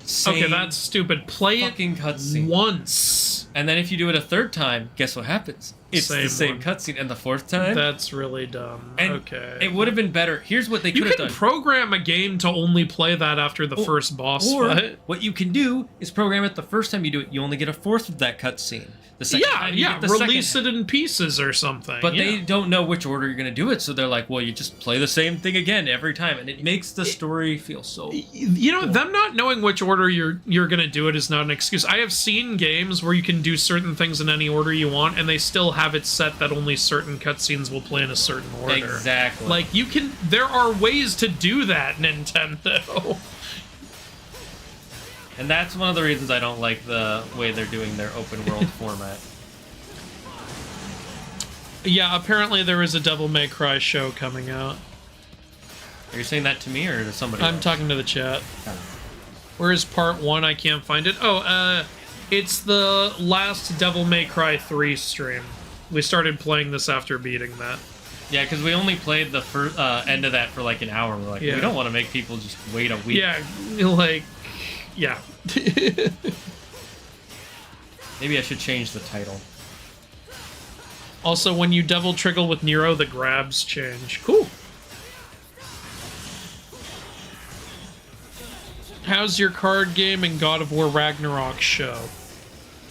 same. Okay, that's stupid. Play fucking cutscene once. And then if you do it a third time, guess what happens? It's the same cutscene. And the fourth time? That's really dumb. And okay. It would have been better. Here's what they could have done. You can program a game to only play that after the first boss fight. What you can do is program it the first time you do it, you only get a fourth of that cutscene. The second time you get the release it in pieces or something. But they don't know which order you're going to do it, so they're like, well, you just play the same thing again every time, and it makes the story feel so... You know, them not knowing which order you're going to do it is not an excuse. I have seen games where you can do certain things in any order you want, and they still have it set that only certain cutscenes will play in a certain order. Exactly. Like, you can... There are ways to do that, Nintendo. And that's one of the reasons I don't like the way they're doing their open world format. Yeah, apparently there is a Devil May Cry show coming out. Are you saying that to me or to somebody I'm else? talking to the chat. Where is part 1? I can't find it. Oh, it's the last Devil May Cry 3 stream. We started playing this after beating that. Yeah, because we only played the first end of that for like an hour. We're like, we don't want to make people just wait a week. Yeah, like... Yeah. Maybe I should change the title. Also, when you double trigger with Nero, the grabs change. Cool. How's your card game and God of War Ragnarok show?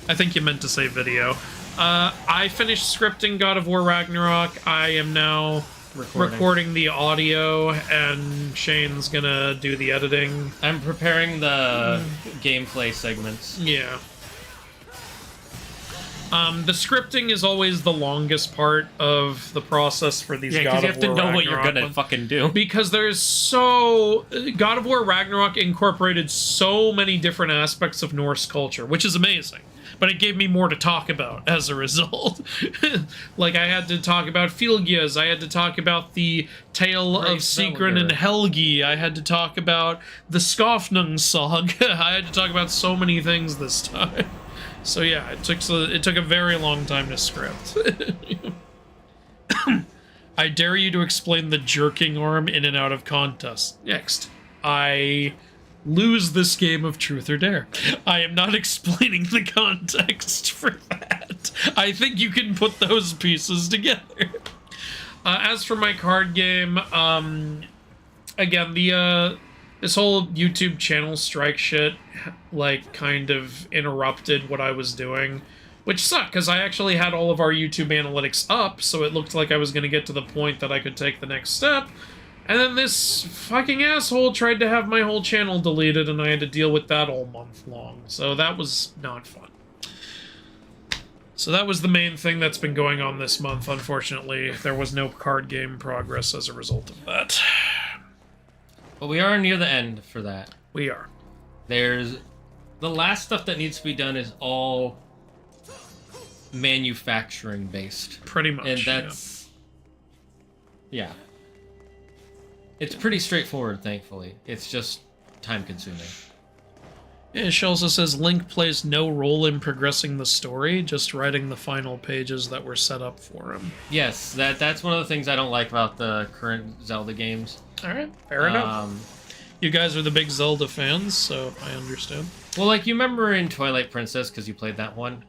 I think you meant to say video. I finished scripting God of War Ragnarok. I am now recording the audio, and Shane's gonna do the editing. I'm preparing the gameplay segments. Yeah. The scripting is always the longest part of the process for these God of War because you have to know what you're Ragnarok gonna fucking do. Because God of War Ragnarok incorporated so many different aspects of Norse culture, which is amazing. But it gave me more to talk about as a result. Like, I had to talk about Fylgjas, I had to talk about the tale of Sigrun and Helgi, I had to talk about the Skofnung saga, I had to talk about so many things this time. So yeah, it took a very long time to script. I dare you to explain the jerking arm in and out of contest. Next, I lose this game of truth or dare. I am not explaining the context for that. I think you can put those pieces together. As for my card game, again, this whole YouTube channel strike shit, like, kind of interrupted what I was doing, which sucked, because I actually had all of our YouTube analytics up, so it looked like I was going to get to the point that I could take the next step, and then this fucking asshole tried to have my whole channel deleted, and I had to deal with that all month long, so that was not fun. So that was the main thing that's been going on this month, unfortunately. There was no card game progress as a result of that. But we are near the end for that. We are. There's... The last stuff that needs to be done is all manufacturing based. Pretty much, and that's... Yeah. It's pretty straightforward, thankfully. It's just time consuming. Yeah, she also says Link plays no role in progressing the story, just writing the final pages that were set up for him. Yes, that's one of the things I don't like about the current Zelda games. All right, fair enough. You guys are the big Zelda fans, so I understand. Well, like, you remember in Twilight Princess, because you played that one?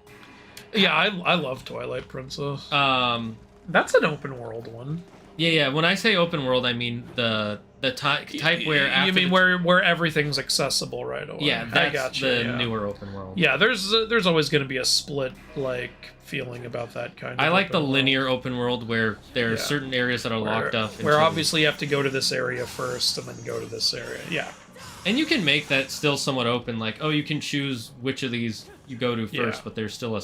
Yeah, I love Twilight Princess. That's an open world one. Yeah. When I say open world, I mean the type where after you mean where everything's accessible right away? Yeah, I that's gotcha, the newer open world. Yeah, there's always going to be a split like feeling about that kind of. I like the open linear world. open world where there are certain areas that are locked up. Where obviously you have to go to this area first and then go to this area. Yeah. And you can make that still somewhat open, like, oh, you can choose which of these you go to first, but there's still a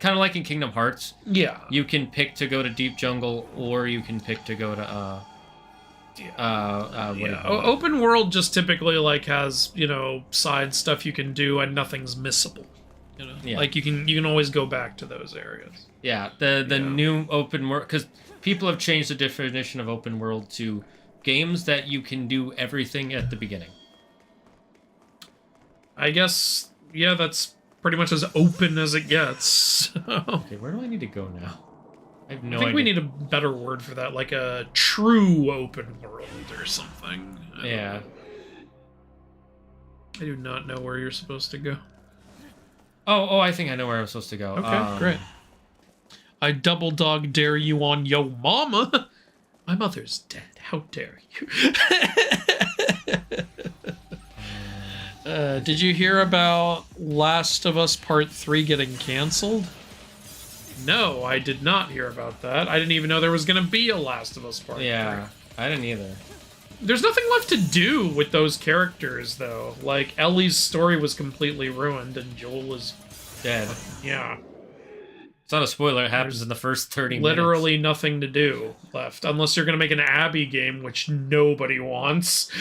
kind of like in Kingdom Hearts. Yeah. You can pick to go to Deep Jungle, or you can pick to go to Open world just typically like has, you know, side stuff you can do and nothing's missable. You know, like you can always go back to those areas. Yeah, the new open world, because people have changed the definition of open world to games that you can do everything at the beginning. I guess, yeah, that's pretty much as open as it gets. Okay, where do I need to go now? I have no idea. I think we need a better word for that, like a true open world or something. I do not know where you're supposed to go. Oh, I think I know where I'm supposed to go. Okay, great. I double dog dare you on yo mama. My mother's dead. How dare you? Did you hear about Last of Us Part 3 getting canceled? No, I did not hear about that. I didn't even know there was going to be a Last of Us Part 3. Yeah, I didn't either. There's nothing left to do with those characters, though. Like, Ellie's story was completely ruined, and Joel is dead. Yeah. It's not a spoiler, it happens in the first 30 minutes. Literally nothing to do left. Unless you're going to make an Abby game, which nobody wants.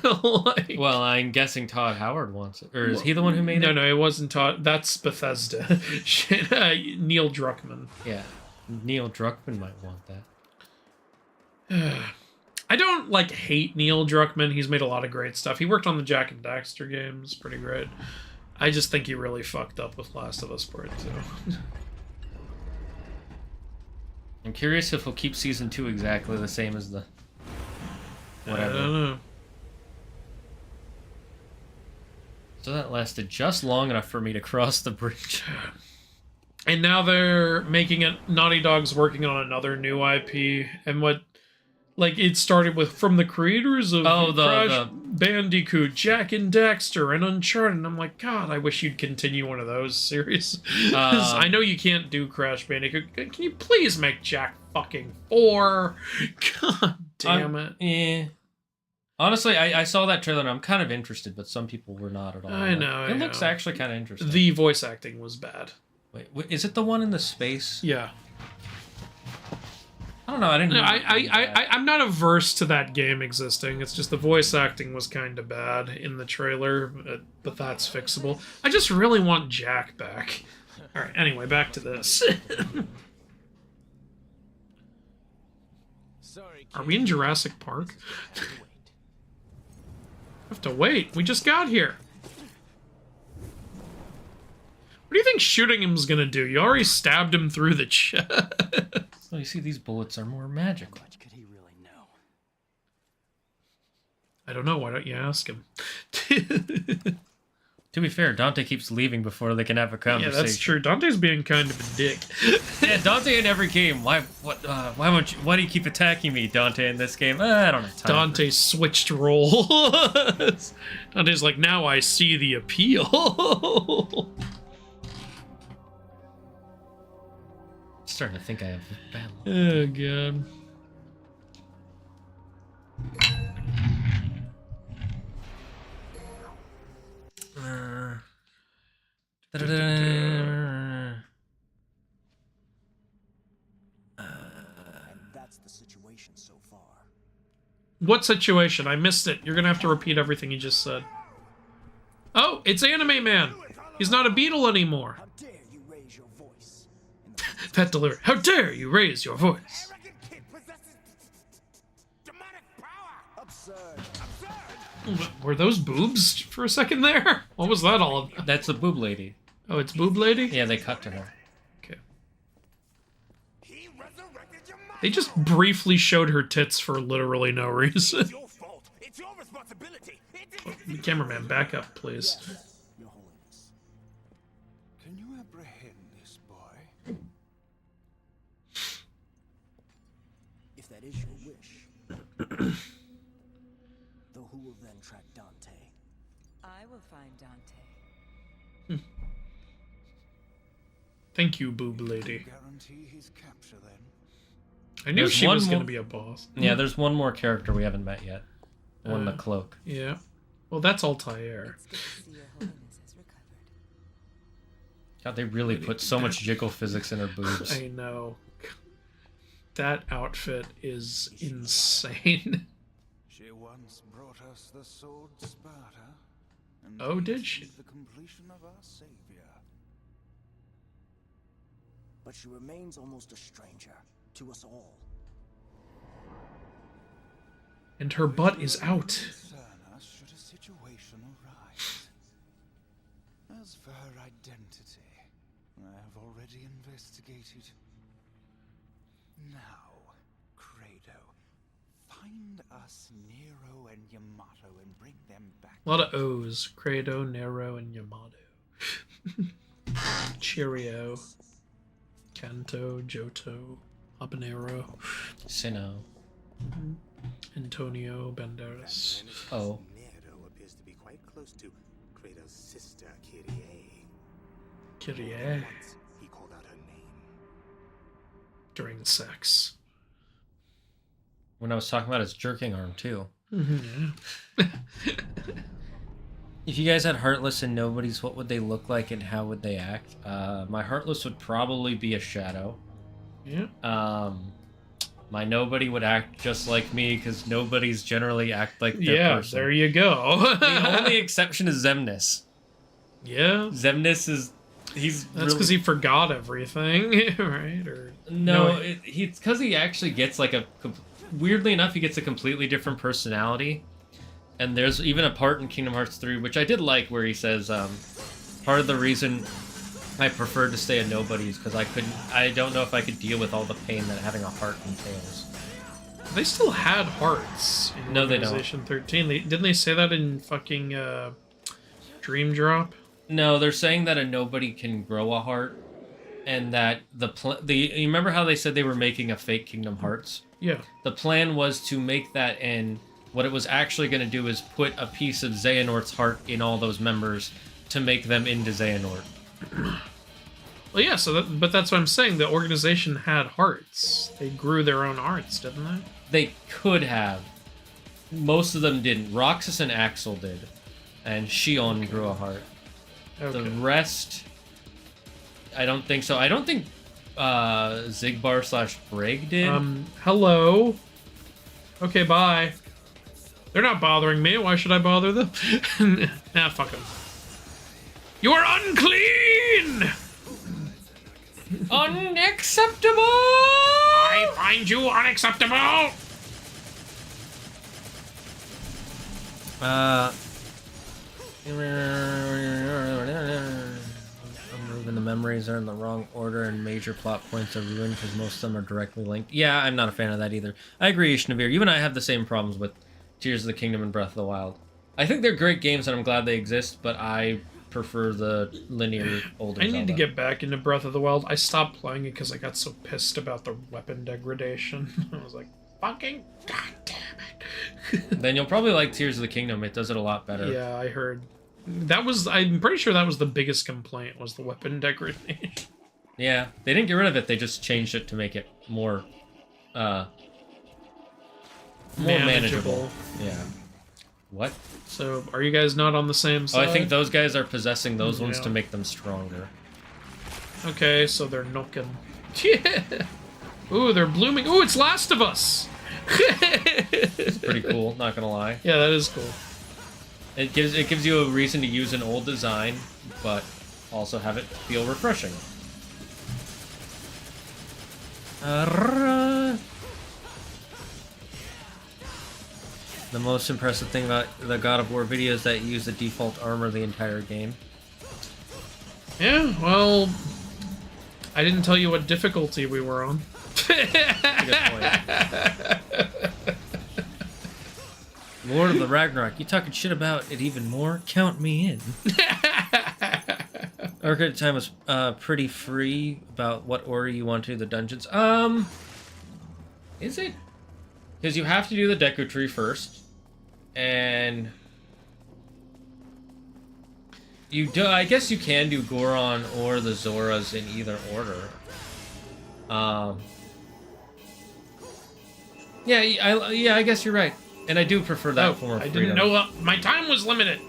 Well, I'm guessing Todd Howard wants it. Or is he the one who made it? No, it wasn't Todd. That's Bethesda. Neil Druckmann. Yeah. Neil Druckmann might want that. I don't, hate Neil Druckmann. He's made a lot of great stuff. He worked on the Jak and Daxter games. Pretty great. I just think he really fucked up with Last of Us Part 2. I'm curious if he'll keep Season 2 exactly the same as the... whatever. I don't know. So that lasted just long enough for me to cross the bridge. And now they're making it... Naughty Dog's working on another new IP. And what... it started with from the creators of Crash Bandicoot, Jak and Daxter, and Uncharted. And I'm like, God, I wish you'd continue one of those series. I know you can't do Crash Bandicoot. Can you please make Jak fucking 4? God damn it. Yeah. Honestly, I saw that trailer and I'm kind of interested, but some people were not at all. I know. It looks actually kind of interesting. The voice acting was bad. Wait, is it the one in the space? Yeah. I don't know. I didn't. No, I'm not averse to that game existing. It's just the voice acting was kind of bad in the trailer, but that's fixable. I just really want Jak back. All right. Anyway, back to this. Sorry, Are we in Jurassic Park? Have to wait. We just got here. What do you think shooting him's gonna do? You already stabbed him through the chest. Well, you see, these bullets are more magical. What could he really know? I don't know. Why don't you ask him? To be fair, Dante keeps leaving before they can have a conversation. Yeah, that's true. Dante's being kind of a dick. Yeah, Dante in every game. Why do you keep attacking me, Dante, in this game? I don't have time. Dante switched roles. Dante's like, now I see the appeal. Starting to think I have bad luck. Oh god. And that's the situation so far. What situation? I missed it. You're gonna have to repeat everything you just said. Oh, it's Anime Man. He's not a beetle anymore. How dare you raise your voice? That delivery. How dare you raise your voice? Arrogant kid possesses demonic power. Were those boobs for a second there? What was that all about? That's the boob lady. Oh, it's boob lady? Yeah, they cut to her. Okay. They just briefly showed her tits for literally no reason. Your fault. It's your responsibility. The cameraman, back up, please. Your Holiness, can you apprehend this boy? If that is your wish. Though who will then track Dante? I will find Dante. Thank you, boob lady. Guarantee his capture then. I knew There's she one was going more- to be a boss. Yeah, there's one more character we haven't met yet. The one in the cloak. Yeah. Well, that's Altair. It's good to see your holiness has recovered. God, they really put so much jiggle physics in her boobs. I know. That outfit is insane. She once brought us the sword Sparta. And Oh, did this she? is the completion of our savior. But she remains almost a stranger to us all. And her butt is out. Concern us should a situation arise. As for her identity, I have already investigated. Now, Credo, find us Nero and Yamato and bring them back. A lot of O's. Credo, Nero, and Yamato. Cheerio. Kanto, Johto, Habanero, Sinnoh. Antonio Banderas. Oh. Nero appears to be quite close to Credo's sister, Kyrie. Kyrie. Once he called out her name. During sex. When I was talking about his jerking arm, too. If you guys had Heartless and Nobodies, what would they look like and how would they act? My Heartless would probably be a shadow. Yeah. My Nobody would act just like me, because Nobodies generally act like their person. There you go. The only exception is Zemnis. Yeah. Zemnis is... That's because he forgot everything, right? Or No, it's because he actually gets like weirdly enough, he gets a completely different personality. And there's even a part in Kingdom Hearts 3, which I did like, where he says, part of the reason I preferred to stay a nobody is because I don't know if I could deal with all the pain that having a heart entails. They still had hearts in No, they don't. Organization 13. Didn't they say that in fucking Dream Drop? No, they're saying that a nobody can grow a heart, and that you remember how they said they were making a fake Kingdom Hearts? Yeah. The plan was to make that, and what it was actually going to do is put a piece of Xehanort's heart in all those members to make them into Xehanort. Well, yeah, but that's what I'm saying. The organization had hearts. They grew their own hearts, didn't they? They could have. Most of them didn't. Roxas and Axel did. And Shion grew a heart. Okay. The rest, I don't think so. I don't think Zigbar / Brig did. Hello? Okay, bye. They're not bothering me. Why should I bother them? Nah, fuck them. You are unclean! Unacceptable! I find you unacceptable! When the memories are in the wrong order and major plot points are ruined because most of them are directly linked. Yeah, I'm not a fan of that either. I agree, Ishnavir. You and I have the same problems with Tears of the Kingdom and Breath of the Wild. I think they're great games and I'm glad they exist, but I prefer the linear older I need Zelda. to get back into Breath of the Wild. I stopped playing it because I got so pissed about the weapon degradation. I was like, fucking goddamn it. Then you'll probably like Tears of the Kingdom. It does it a lot better. Yeah, I heard. I'm pretty sure that was the biggest complaint, was the weapon degradation. Yeah, they didn't get rid of it. They just changed it to make it more manageable. Yeah. What? So, are you guys not on the same Oh, side? I think those guys are possessing those ones Yeah. to make them stronger. Okay, so they're nooking. Yeah! Ooh, they're blooming. Ooh, it's Last of Us! It's pretty cool, not gonna lie. Yeah, that is cool. It gives you a reason to use an old design, but also have it feel refreshing. The most impressive thing about the God of War video is that you use the default armor the entire game. Yeah, well, I didn't tell you what difficulty we were on. That's a good point. Lord of the Ragnarok, you talking shit about it even more? Count me in. Arcade time was pretty free about what order you want to do the dungeons. Is it? Because you have to do the Deku Tree first, and you do. I guess you can do Goron or the Zoras in either order. Yeah, I guess you're right, and I do prefer that form of I freedom. didn't know my time was limited.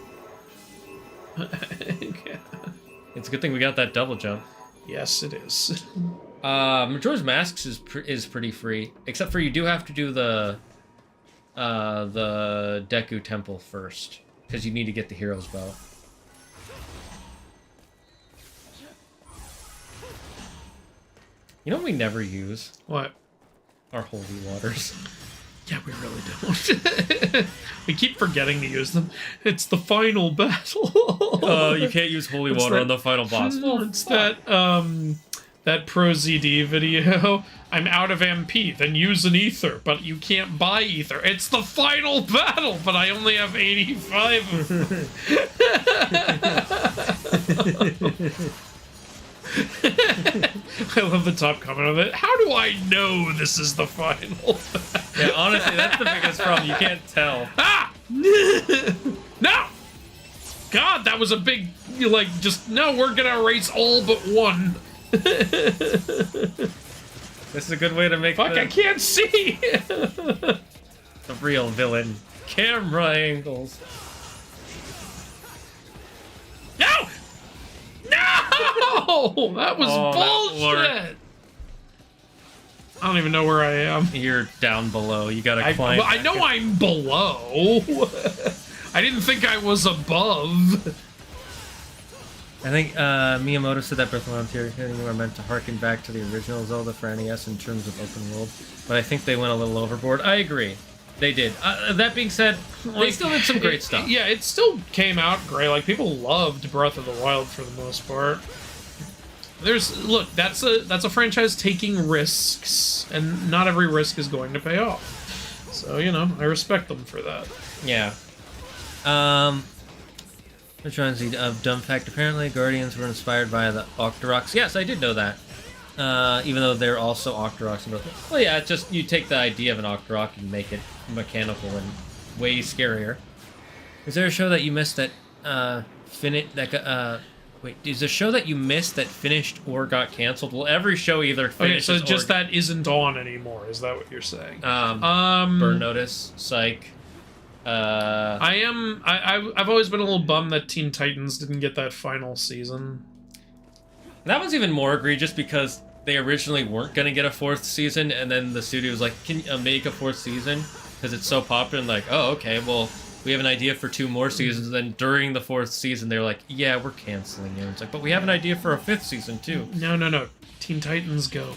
It's a good thing we got that double jump. Yes, it is. Majora's Masks is pretty free, except for you do have to do the Deku Temple first, because you need to get the Hero's Bow. You know what we never use? What? Our holy waters. Yeah, we really don't. We keep forgetting to use them. It's the final battle. You can't use holy It's water that- on the final boss. It's that Pro ZD video. I'm out of MP, then use an ether, but you can't buy ether. It's the final battle, but I only have 85 of them. I love the top comment of it. How do I know this is the final? Yeah, honestly, that's the biggest problem. You can't tell. Ah! No! God, that was a big, no, we're gonna erase all but one. This is a good way to make Fuck, I can't see! the real villain. Camera angles. No! No! That was Oh, that bullshit! I don't even know where I am. You're down below. You gotta climb. I know I'm below. I didn't think I was above. I think Miyamoto said that Breath of the Wild Tears are meant to harken back to the original Zelda for NES in terms of open world, but I think they went a little overboard. I agree. They did. That being said, they still did some great stuff. Yeah, it still came out great. Like, people loved Breath of the Wild for the most part. Look, that's a franchise taking risks, and not every risk is going to pay off. So, I respect them for that. Yeah. I'm trying to see. Dumb fact, apparently Guardians were inspired by the Octoroks. Yes, I did know that. Even though they're also Octoroks. Well, yeah, it's just you take the idea of an Octorok and make it mechanical and way scarier. Is there a show that you missed that wait, is there a show that you missed that finished or got canceled? Well, every show either finishes Okay, so just that isn't on anymore. Is that what you're saying? Burn Notice, Psych. I've always been a little bummed that Teen Titans didn't get that final season. That one's even more egregious because they originally weren't going to get a fourth season, and then the studio was like, can you make a fourth season? Because it's so popular, and like, oh, okay, well, we have an idea for 2 more seasons, and then during the 4th season, they're like, yeah, we're canceling it. It's like, but we have an idea for a 5th season, too. No. Teen Titans Go.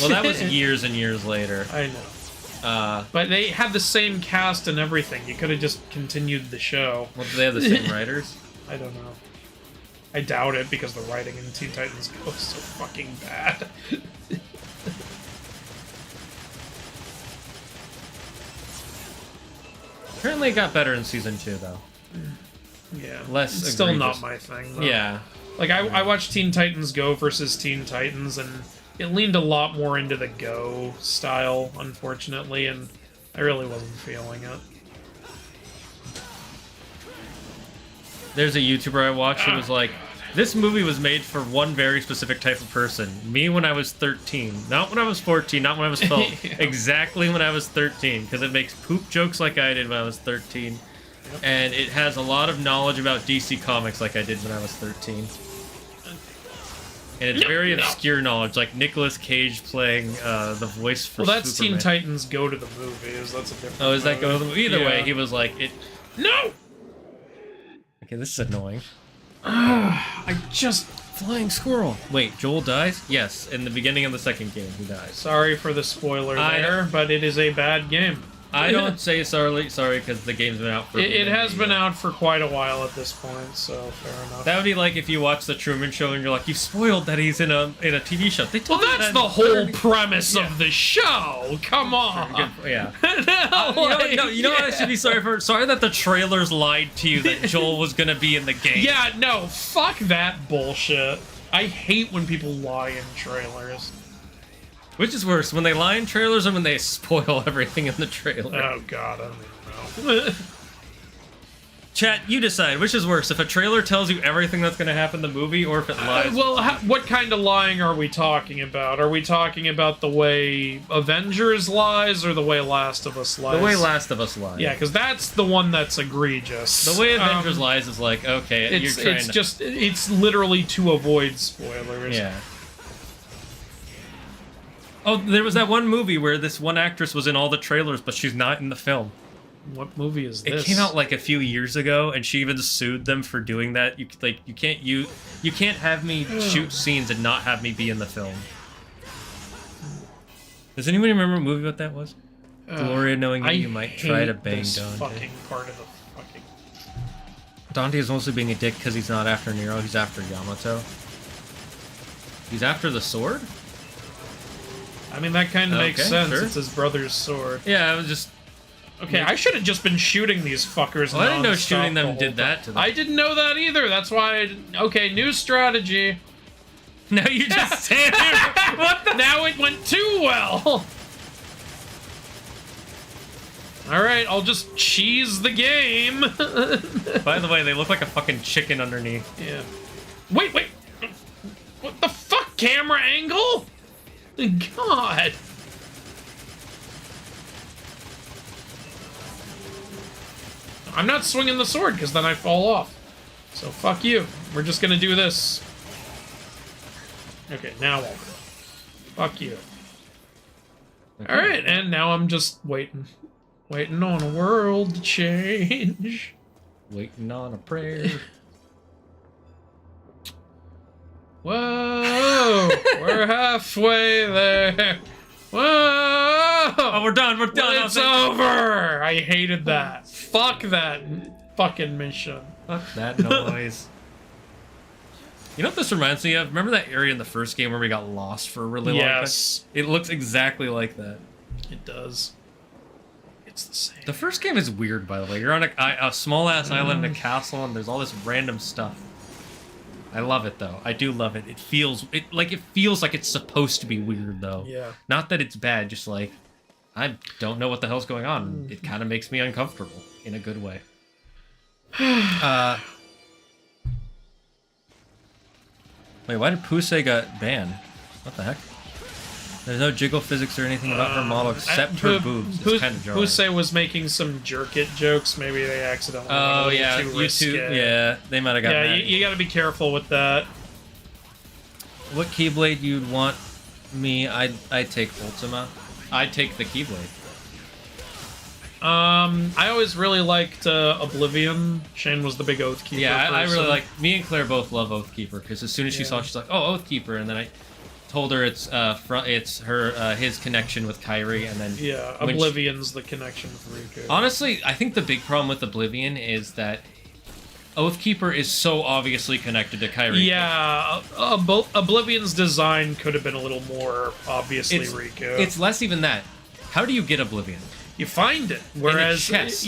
Well, that was years and years later. I know. But they had the same cast and everything. You could have just continued the show. Well, do they have the same writers? I don't know. I doubt it, because the writing in Teen Titans Go is so fucking bad. Apparently it got better in Season 2, though. Yeah. Less it's still not egregious. my thing, though. Yeah. Like, I watched Teen Titans Go versus Teen Titans, and it leaned a lot more into the Go style, unfortunately, and I really wasn't feeling it. There's a YouTuber I watched who was like, this movie was made for one very specific type of person. Me when I was 13. Not when I was 14, not when I was 12. Yeah. Exactly when I was 13. Because it makes poop jokes like I did when I was 13. Yep. And it has a lot of knowledge about DC Comics like I did when I was 13. And it's very obscure knowledge, like Nicolas Cage playing the voice for Well, that's Superman. Teen Titans Go to the Movies. That's a different Oh, is that movie. go to the movie? Either way, Yeah. he was like, it... No! Okay, this is annoying. I just... Flying squirrel. Wait, Joel dies? Yes, in the beginning of the second game, he dies. Sorry for the spoiler I there, but it is a bad game. I don't say sorry because the game's been out for. It has been out for quite a while at this point, so fair enough. That would be like if you watch the Truman Show and you're like, you spoiled that he's in a TV show. They Well, told you that's that the in whole 30 premise of the show. Come on. Good, yeah. No, You know what I should be sorry for? Sorry that the trailers lied to you that Joel was gonna be in the game. Yeah, no, fuck that bullshit. I hate when people lie in trailers. Which is worse, when they lie in trailers or when they spoil everything in the trailer? Oh god, I don't even know. Chat, you decide. Which is worse, if a trailer tells you everything that's gonna happen in the movie, or if it lies? What kind of lying are we talking about? Are we talking about the way Avengers lies or the way Last of Us lies? The way Last of Us lies. Yeah, because that's the one that's egregious. The way Avengers lies is like, okay, it's literally to avoid spoilers. Yeah. Oh, there was that one movie where this one actress was in all the trailers, but she's not in the film. What movie is this? It came out like a few years ago, and she even sued them for doing that. You can't have me shoot scenes and not have me be in the film. Does anybody remember what movie what that was? Gloria knowing that you might try to bang Dante. Fucking part of the fucking. Dante is mostly being a dick because he's not after Nero. He's after Yamato. He's after the sword. I mean, that kind of makes sense. Sure. It's his brother's sword. Yeah, I was just. Okay, I should have just been shooting these fuckers. Well, I didn't know nonstop shooting the them whole did time. that to them. I didn't know that either. That's why. Okay, new strategy. Now you just stand here. What the? Now it went too well. All right, I'll just cheese the game. By the way, they look like a fucking chicken underneath. Yeah. Wait. What the fuck? Camera angle? God. I'm not swinging the sword because then I fall off. So fuck you. We're just gonna do this. Okay, now I'll go. Fuck you. Okay. Alright, and now I'm just waiting. Waiting on a world to change. Waiting on a prayer. Whoa! We're halfway there. Whoa! Oh, we're done. We're done. It's over. I hated that. Fuck that fucking mission. Fuck that noise. You know what this reminds me of? Remember that area in the first game where we got lost for a really long time? Yes. It looks exactly like that. It does. It's the same. The first game is weird, by the way. You're on a small-ass island in a castle, and there's all this random stuff. I love it, though. I do love it. It feels like it's supposed to be weird, though. Yeah. Not that it's bad, just like, I don't know what the hell's going on. It kind of makes me uncomfortable in a good way. Wait, why did Pusey got banned? What the heck? There's no jiggle physics or anything about her model except her boobs. It's kind of jarring. Pusey was making some jerk it jokes. Maybe they accidentally went a little too risque. Yeah, they might have got mad. You got to be careful with that. What Keyblade you'd want me? I'd take Ultima. I'd take the Keyblade. I always really liked Oblivion. Shane was the big Oathkeeper. Yeah, I really person. like. Me and Claire both love Oathkeeper because as soon as she saw it, she's like, "Oh, Oathkeeper," and then I told her it's his connection with Kyrie, and then Oblivion's the connection with Riku. Honestly, I think the big problem with Oblivion is that Oathkeeper is so obviously connected to Kyrie. Yeah, Oblivion's design could have been a little more obviously Riku. It's less even that. How do you get Oblivion? You find it, whereas in a chest.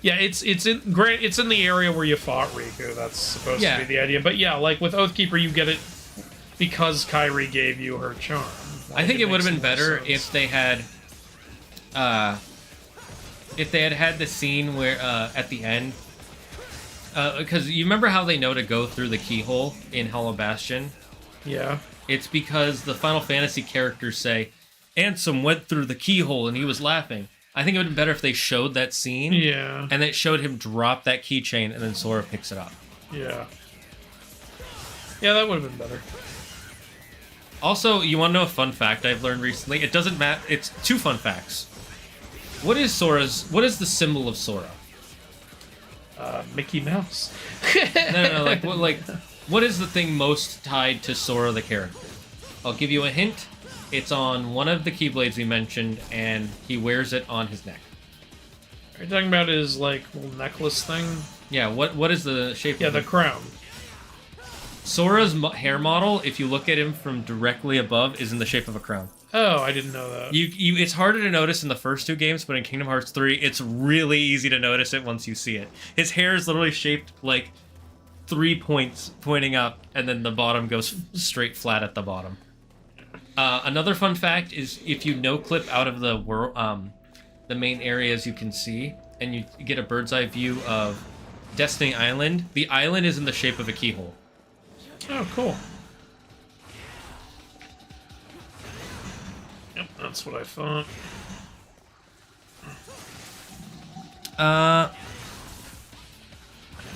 it's in the area where you fought Riku. That's supposed to be the idea. But yeah, like with Oathkeeper, you get it because Kyrie gave you her charm. I think it would have been better sense. if they had had the scene where at the end, because you remember how they know to go through the keyhole in Hollow Bastion? Yeah. It's because the Final Fantasy characters say, Ansem went through the keyhole and he was laughing. I think it would have been better if they showed that scene. Yeah. And it showed him drop that keychain and then Sora picks it up. Yeah. Yeah, that would have been better. Also, you want to know a fun fact I've learned recently? It doesn't matter. It's two fun facts. What is the symbol of Sora? Mickey Mouse. No. What is the thing most tied to Sora the character? I'll give you a hint. It's on one of the keyblades we mentioned, and he wears it on his neck. Are you talking about his, like, little necklace thing? Yeah, what is the shape Yeah, of the it? crown. Sora's hair model, if you look at him from directly above, is in the shape of a crown. Oh, I didn't know that. It's harder to notice in the first 2 games, but in Kingdom Hearts 3, it's really easy to notice it once you see it. His hair is literally shaped like 3 points pointing up, and then the bottom goes straight flat at the bottom. Another fun fact is if you no-clip out of the main areas you can see, and you get a bird's eye view of Destiny Island, the island is in the shape of a keyhole. Oh, cool. Yep, that's what I thought.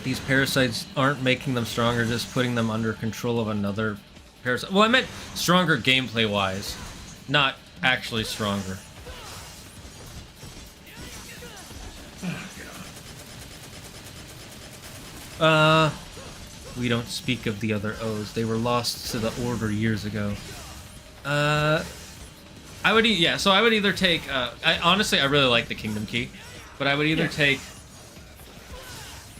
These parasites aren't making them stronger, just putting them under control of another parasite. Well, I meant stronger gameplay-wise, not actually stronger. We don't speak of the other O's. They were lost to the Order years ago. I would either take. Honestly, I really like the Kingdom Key, but I would either take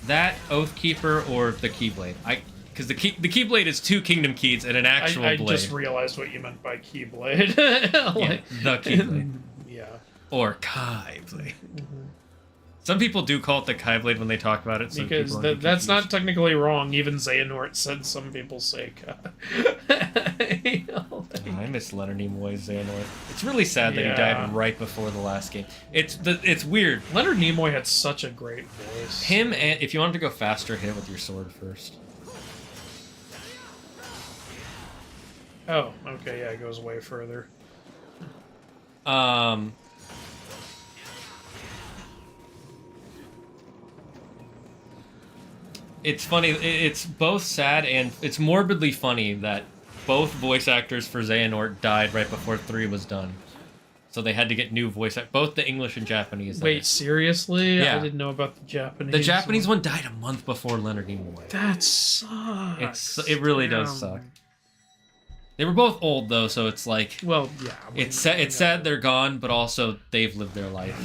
that Oathkeeper or the Keyblade. Because the Keyblade is 2 Kingdom Keys and an actual I blade. just realized what you meant by Keyblade. Yeah, the Keyblade. Yeah. Or Kai Blade. Some people do call it the Kai Blade when they talk about it. So Because people aren't that's not confused. technically wrong. Even Xehanort said some people say I miss Leonard Nimoy's Xehanort. It's really sad that he Yeah. died right before the last game. It's weird. Leonard Nimoy had such a great voice. Him, and if you want him to go faster, hit it with your sword first. Oh, okay, yeah, it goes way further. It's funny. It's both sad and it's morbidly funny that both voice actors for Xehanort died right before 3 was done. So they had to get new voice actors, both the English and Japanese. Wait, seriously? Yeah. I didn't know about the Japanese. The Japanese one died a month before Leonard Nimoy. That sucks. It really does Damn. suck. They were both old though, so it's like Well, yeah. it's sad they're gone, but also they've lived their life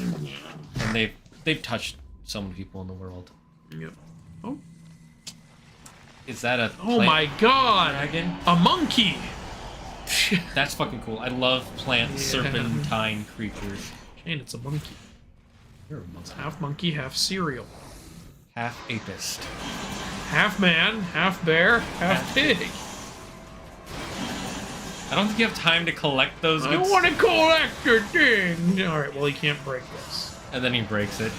and they've touched so many people in the world. Yep. Oh. Is that a Oh plant my god! dragon? A monkey! That's fucking cool. I love plant Yeah. serpentine creatures. Shane, it's a monkey. You're a It's half monkey, half cereal. half apist. Half man, half bear, half pig. I don't think you have time to collect those. I Good want to collect your thing! Alright, well, he can't break this. And then he breaks it.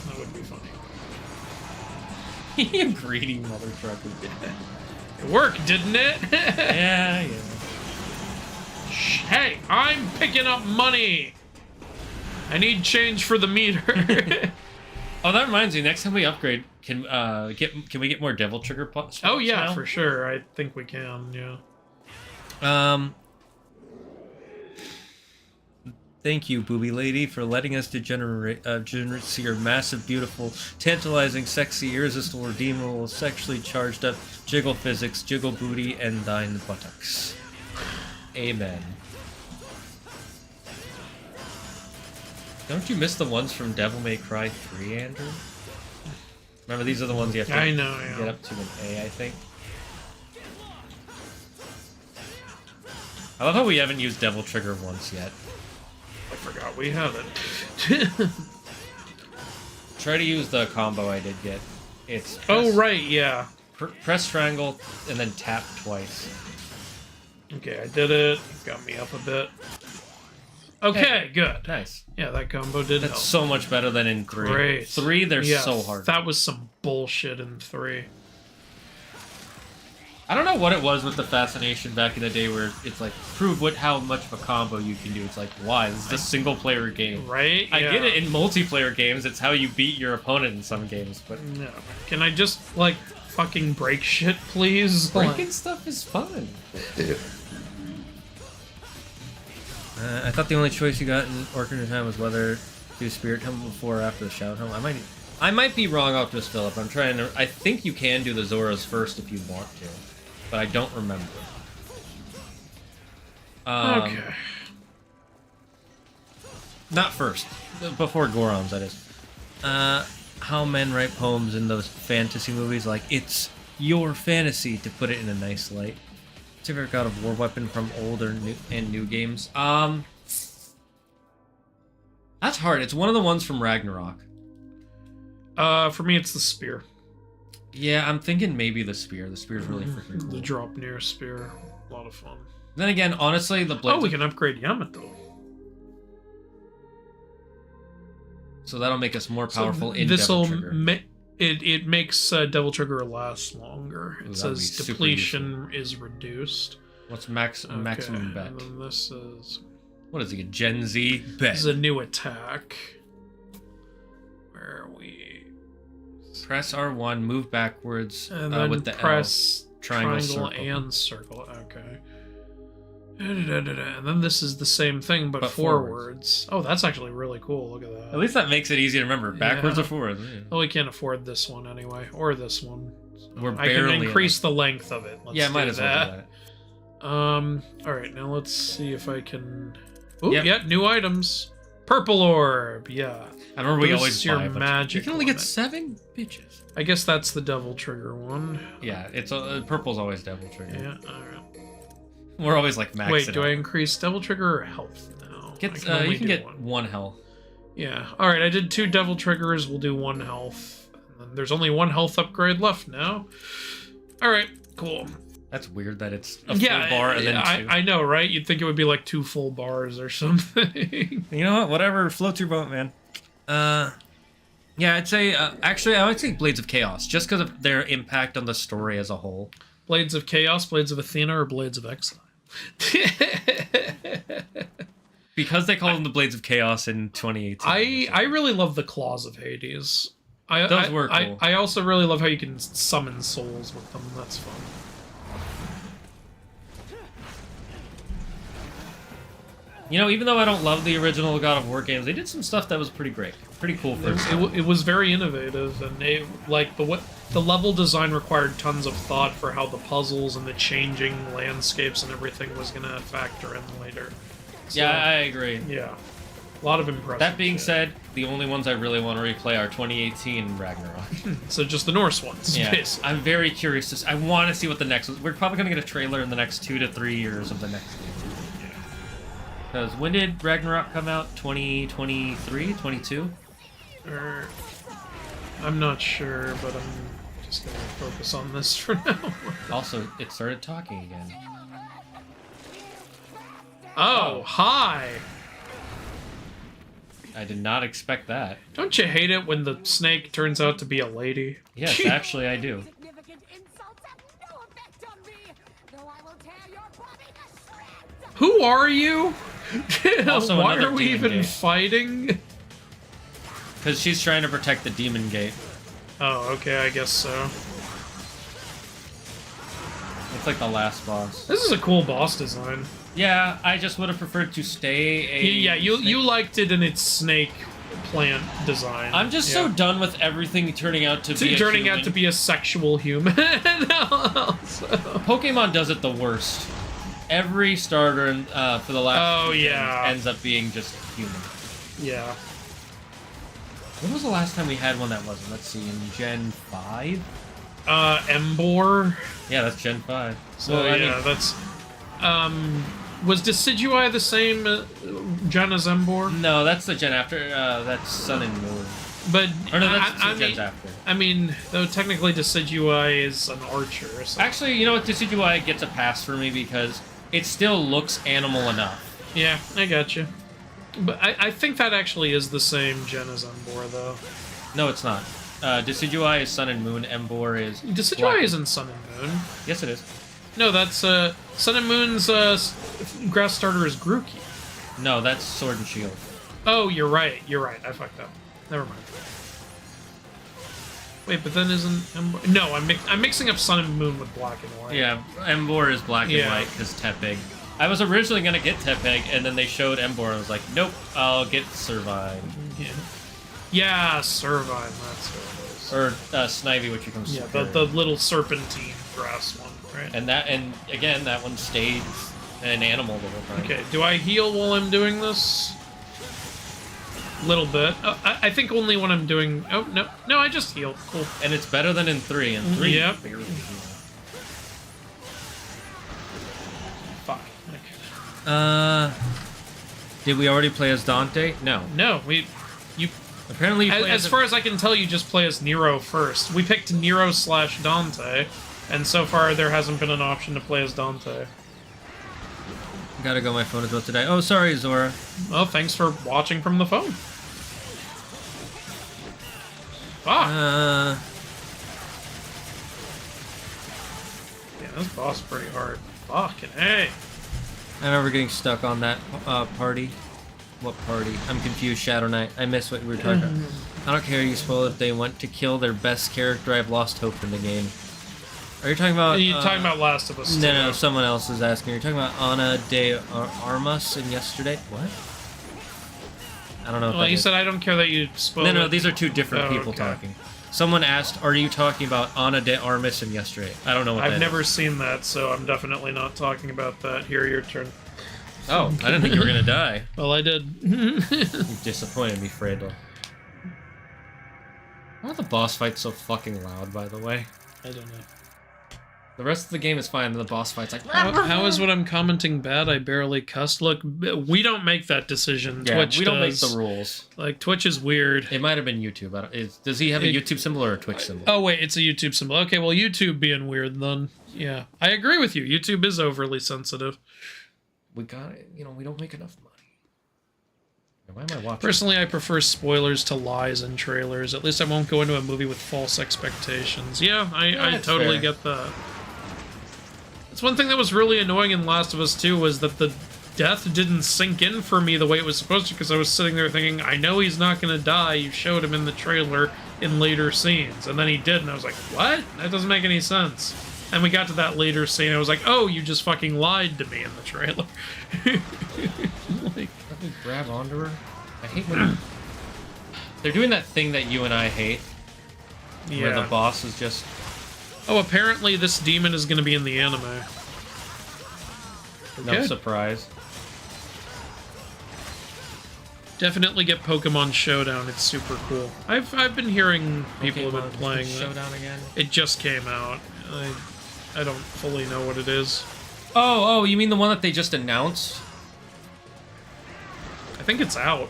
That would be funny. You greedy mother trucker. It worked, didn't it? Yeah. Hey, I'm picking up money! I need change for the meter. Oh, that reminds me. Next time we upgrade, can we get more devil trigger spots? Oh yeah, now? for sure. I think we can, yeah. Thank you, booby lady, for letting us degenerate see your massive, beautiful, tantalizing, sexy, irresistible, redeemable, sexually charged up jiggle physics, jiggle booty, and thine buttocks. Amen. Don't you miss the ones from Devil May Cry 3, Andrew? Remember, these are the ones you have to I know, get yeah. up to an A, I think. I love how we haven't used Devil Trigger once yet. I forgot we had it. Try to use the combo I did get. It's Oh, right, yeah. press triangle and then tap twice. Okay, I did it. Got me up a bit. Okay, good. Nice. Yeah, that combo did That's help. so much better than in 3. Great. 3, they're Yeah, so hard. That was some bullshit in 3. I don't know what it was with the fascination back in the day where it's like, prove how much of a combo you can do. It's like, why? This is a single player game. Right? I Yeah. get it in multiplayer games, it's how you beat your opponent in some games, but No. Can I just, like, fucking break shit, please? breaking stuff is fun. I thought the only choice you got in Ocarina of Time was whether to do Spirit Helm before or after the Shout Helm. I might be wrong, Optimus Philip. I think you can do the Zoras first if you want to, but I don't remember. Okay. Not first. Before Gorons, that is. How men write poems in those fantasy movies, like, it's your fantasy, to put it in a nice light. What's your favorite God of War weapon from old or new games? That's hard. It's one of the ones from Ragnarok. For me, it's the spear. Yeah, I'm thinking maybe the spear. The spear's really freaking cool. The drop near spear. A lot of fun. Then again, honestly, the blades... Oh, we can upgrade Yamato. So that'll make us more powerful in Devil Devil Trigger. It makes Devil Trigger last longer. It Ooh, that'd says be super depletion is reduced. What's maximum bet? And then this is... What is it? A Gen Z bet. This is a new attack. Where are we? Press R1, move backwards And then with the press L. Triangle, circle. and circle. Okay. And then this is the same thing, but forwards. forwards. Oh, that's actually really cool. Look at that. At least that makes it easy to remember. Backwards or forwards. Yeah. Oh, we can't afford this one anyway, or this one. We're I can barely increase the length of it. Let's might do as well do that. All right, now let's see if I can. Ooh, Yep. yeah, new items. Purple orb. Yeah. I remember we Boosts always your buy a bunch. magic You can only get limit. 7 bitches. I guess that's the Devil Trigger one. Yeah, it's purple's always Devil Trigger. Yeah. All right. We're always like maxing. Wait, do out. I increase Devil Trigger or health now? You can get one health. Yeah. All right, I did 2 Devil Triggers. We'll do 1 health. And then there's only 1 health upgrade left now. All right, cool. That's weird that it's a full bar and then 2. I know, right? You'd think it would be like 2 full bars or something. You know what? Whatever floats your boat, man. Yeah, I'd say actually I would say Blades of Chaos, just because of their impact on the story as a whole. Blades of Chaos, Blades of Athena, or Blades of Exile? Because they call them the Blades of Chaos in 2018. I really love the Claws of Hades. Those were cool. I also really love how you can summon souls with them. That's fun. You know, even though I don't love the original God of War games, they did some stuff that was pretty great, pretty cool for It was very innovative, and the level design required tons of thought for how the puzzles and the changing landscapes and everything was going to factor in later. So, Yeah, I agree. Yeah. A lot of impressive That being shit. said, the only ones I really want to replay are 2018 Ragnarok. So just the Norse ones, Yeah, basically. I'm very curious. I want to see what the next one. We're probably going to get a trailer in the next 2 to 3 years of the next game. Because when did Ragnarok come out? 2023? 22? I'm not sure, but I'm just going to focus on this for now. Also, it started talking again. Oh, hi! I did not expect that. Don't you hate it when the snake turns out to be a lady? Yes, actually I do. Significant insults have no effect on me, though I will tear your body to shreds. Who are you? Also Why another are we demon even gate. fighting? Because she's trying to protect the demon gate. Oh, okay, I guess so. It's like the last boss. This is a cool boss design. Yeah, I just would have preferred to stay a... Yeah, you snake. liked it in its snake plant design. I'm just so done with everything turning out to be turning out to be a sexual human. Also. Pokemon does it the worst. Every starter for the last Oh, two gens yeah. ends up being just human. Yeah. When was the last time we had one that wasn't? Let's see, in Gen 5? Embor. Yeah, that's Gen 5. So Well, I yeah, mean, that's was Decidueye the same gen as Embor? no, that's the gen after. That's Sun and Moon. But Or no, that's I two gens mean, after. I mean, though technically Decidueye is an archer. So. Actually, you know what? Decidueye gets a pass for me because it still looks animal enough. Yeah, I got you. But I think that actually is the same gen as Embor, though. No, it's not. Decidueye is Sun and Moon. Embor is. Decidueye Black. isn't Sun and Moon. Yes, it is. No, that's Sun and Moon's grass starter is Grookey. No, that's Sword and Shield. Oh, you're right. You're right. I fucked up. Never mind. Wait, but then isn't Embor... No, I'm mixing up Sun and Moon with Black and White. Yeah, Embor is black and Yeah. white because Tepig. I was originally gonna get Tepig, and then they showed Embor, and I was like, nope, I'll get Servine. Yeah, Servine, that's what it is. Or Snivy, which becomes Yeah, Superior. the little serpentine grass one, right? And again, that one stayed an animal the whole time. Okay, do I heal while I'm doing this? Little bit. I think only when I'm doing... Oh, no. No, I just heal. Cool. And it's better than in 3. In 3, Yep. barely heal. Fuck. Okay. Did we already play as Dante? No. No, you... Apparently you play As far as I can tell, you just play as Nero first. We picked Nero/Dante, and so far there hasn't been an option to play as Dante. Gotta go, my phone is about to die. Oh, sorry, Zora. Well, thanks for watching from the phone. Fuck. Yeah, this boss is pretty hard. Fucking hey. I remember getting stuck on that party. What party? I'm confused, Shadow Knight. I missed what we were talking about. I don't care, you spoil if they went to kill their best character. I've lost hope in the game. Are you talking about... Are you talking about Last of Us 2? No, someone else is asking. You're talking about Ana de Armas in yesterday? What? I don't know if Well, that you is. said I don't care that you spoiled No, it. these are two different Oh, people okay. talking. Someone asked, are you talking about Ana de Armas in yesterday? I don't know what that I've is. never seen that, so I'm definitely not talking about that. Here, your turn. Oh, I didn't think you were gonna die. Well, I did. You disappointed me, Fredo. Why are the boss fights so fucking loud, by the way? I don't know. The rest of the game is fine, and the boss fight's like... How is what I'm commenting bad? I barely cussed. Look, we don't make that decision. Yeah, Twitch we don't make does. the rules. Like, Twitch is weird. It might have been YouTube. Does he have a YouTube symbol or a Twitch symbol? Oh, wait, it's a YouTube symbol. Okay, well, YouTube being weird, then. Yeah. I agree with you. YouTube is overly sensitive. We got it. You know, we don't make enough money. Why am I watching? Personally, I prefer spoilers to lies in trailers. At least I won't go into a movie with false expectations. Yeah, I that's totally fair. get that. That's one thing that was really annoying in Last of Us 2 was that the death didn't sink in for me the way it was supposed to, because I was sitting there thinking, I know he's not going to die. You showed him in the trailer in later scenes. And then he did, and I was like, what? That doesn't make any sense. And we got to that later scene, I was like, oh, you just fucking lied to me in the trailer. Like, Let me grab onto her. I hate when... They're doing that thing that you and I hate, where the boss is just... Oh, apparently this demon is going to be in the anime. No Good. surprise. Definitely get Pokemon Showdown. It's super cool. I've been hearing people have been Pokemon playing that. Showdown again? It just came out. I don't fully know what it is. Oh, you mean the one that they just announced? I think it's out.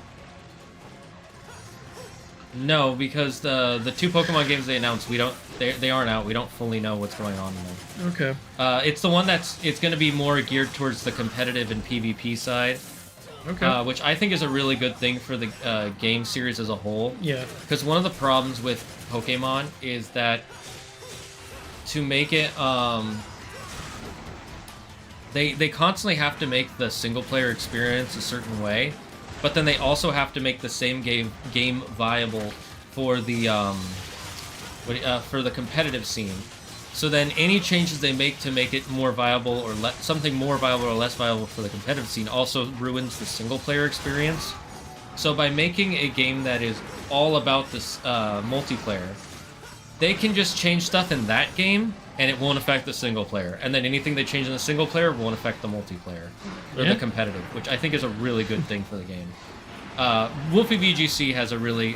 No, because the two Pokemon games they announced, they aren't out. We don't fully know what's going on in them. Okay. It's the one it's going to be more geared towards the competitive and PvP side, Okay. which I think is a really good thing for the game series as a whole. Yeah. Because one of the problems with Pokemon is that to make it, they constantly have to make the single player experience a certain way, but then they also have to make the same game viable for the competitive scene. So then any changes they make to make it more viable or something more viable or less viable for the competitive scene also ruins the single player experience. So by making a game that is all about this multiplayer, they can just change stuff in that game and it won't affect the single player. And then anything they change in the single player won't affect the multiplayer or Yeah. the competitive, which I think is a really good thing for the game. Wolfie VGC has a really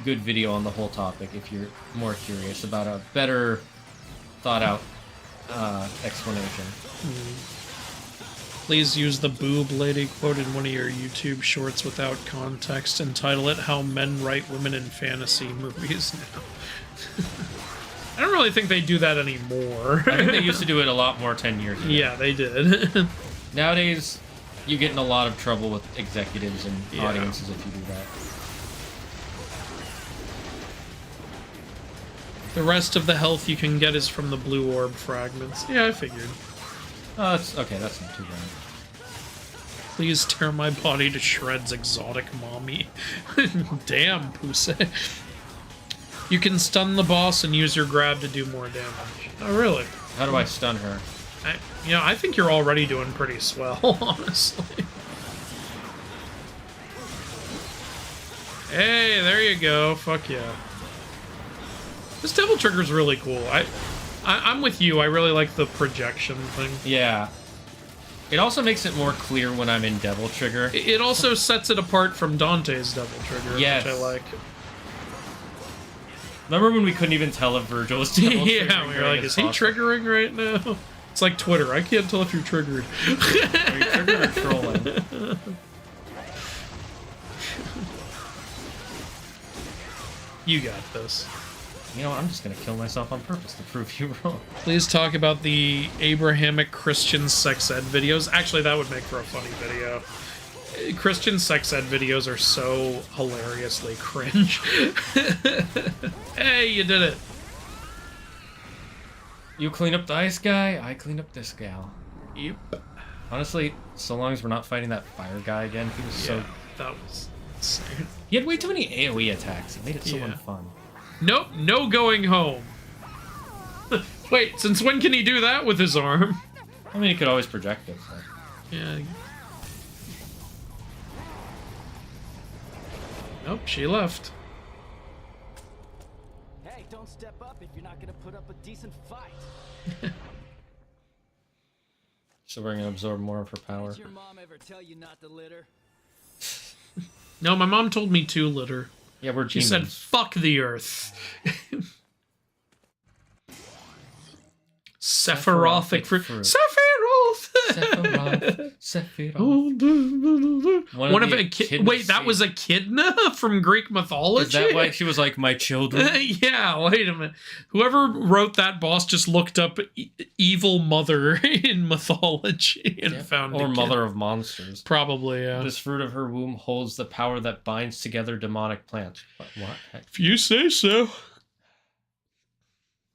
good video on the whole topic if you're more curious about a better thought out explanation. Please use the boob lady quote in one of your YouTube shorts without context and title it How Men Write Women in Fantasy Movies Now. I don't really think they do that anymore. I think they used to do it a lot more 10 years ago. Yeah, they did. Nowadays, you get in a lot of trouble with executives and Yeah. audiences if you do that. The rest of the health you can get is from the blue orb fragments. Yeah, I figured. Oh, that's okay. That's not too bad. Please tear my body to shreds, exotic mommy. Damn, Pussy. You can stun the boss and use your grab to do more damage. Oh, really? How do I stun her? I think you're already doing pretty swell, honestly. Hey, there you go. Fuck yeah. This Devil Trigger's really cool. I'm with you. I really like the projection thing. Yeah. It also makes it more clear when I'm in Devil Trigger. It also sets it apart from Dante's Devil Trigger, Yes. which I like. Remember when we couldn't even tell if Virgil was Devil Triggering? Yeah, we were during like, his is he boss? triggering right now? It's like Twitter. I can't tell if you're triggered. Are you triggered or trolling? You got this. You know what? I'm just gonna kill myself on purpose to prove you wrong. Please talk about the Abrahamic Christian sex ed videos. Actually, that would make for a funny video. Christian sex ed videos are so hilariously cringe. Hey, you did it. You clean up the ice guy, I clean up this gal. Yep. Honestly, so long as we're not fighting that fire guy again, he was so... Yeah, that was insane. He had way too many AoE attacks. It made it so Yeah. unfun. Nope, no going home. Wait, since when can he do that with his arm? I mean, he could always project it, so... Yeah. Nope, she left. Hey, don't step up if you're not gonna put up a decent fight. So we're gonna absorb more of her power. Did your mom ever tell you not to litter? No, my mom told me to litter. Yeah, we're She demons. said, fuck the earth. Sephirothic fruit. fruit. Sephiroth! Sephiroth. One of a kid. Wait, that was Echidna from Greek mythology? Is that why she was like, my children? Yeah, wait a minute. Whoever wrote that boss just looked up evil mother in mythology and found Or a kid. mother of monsters. Probably, yeah. This fruit of her womb holds the power that binds together demonic plants. What? If you say so.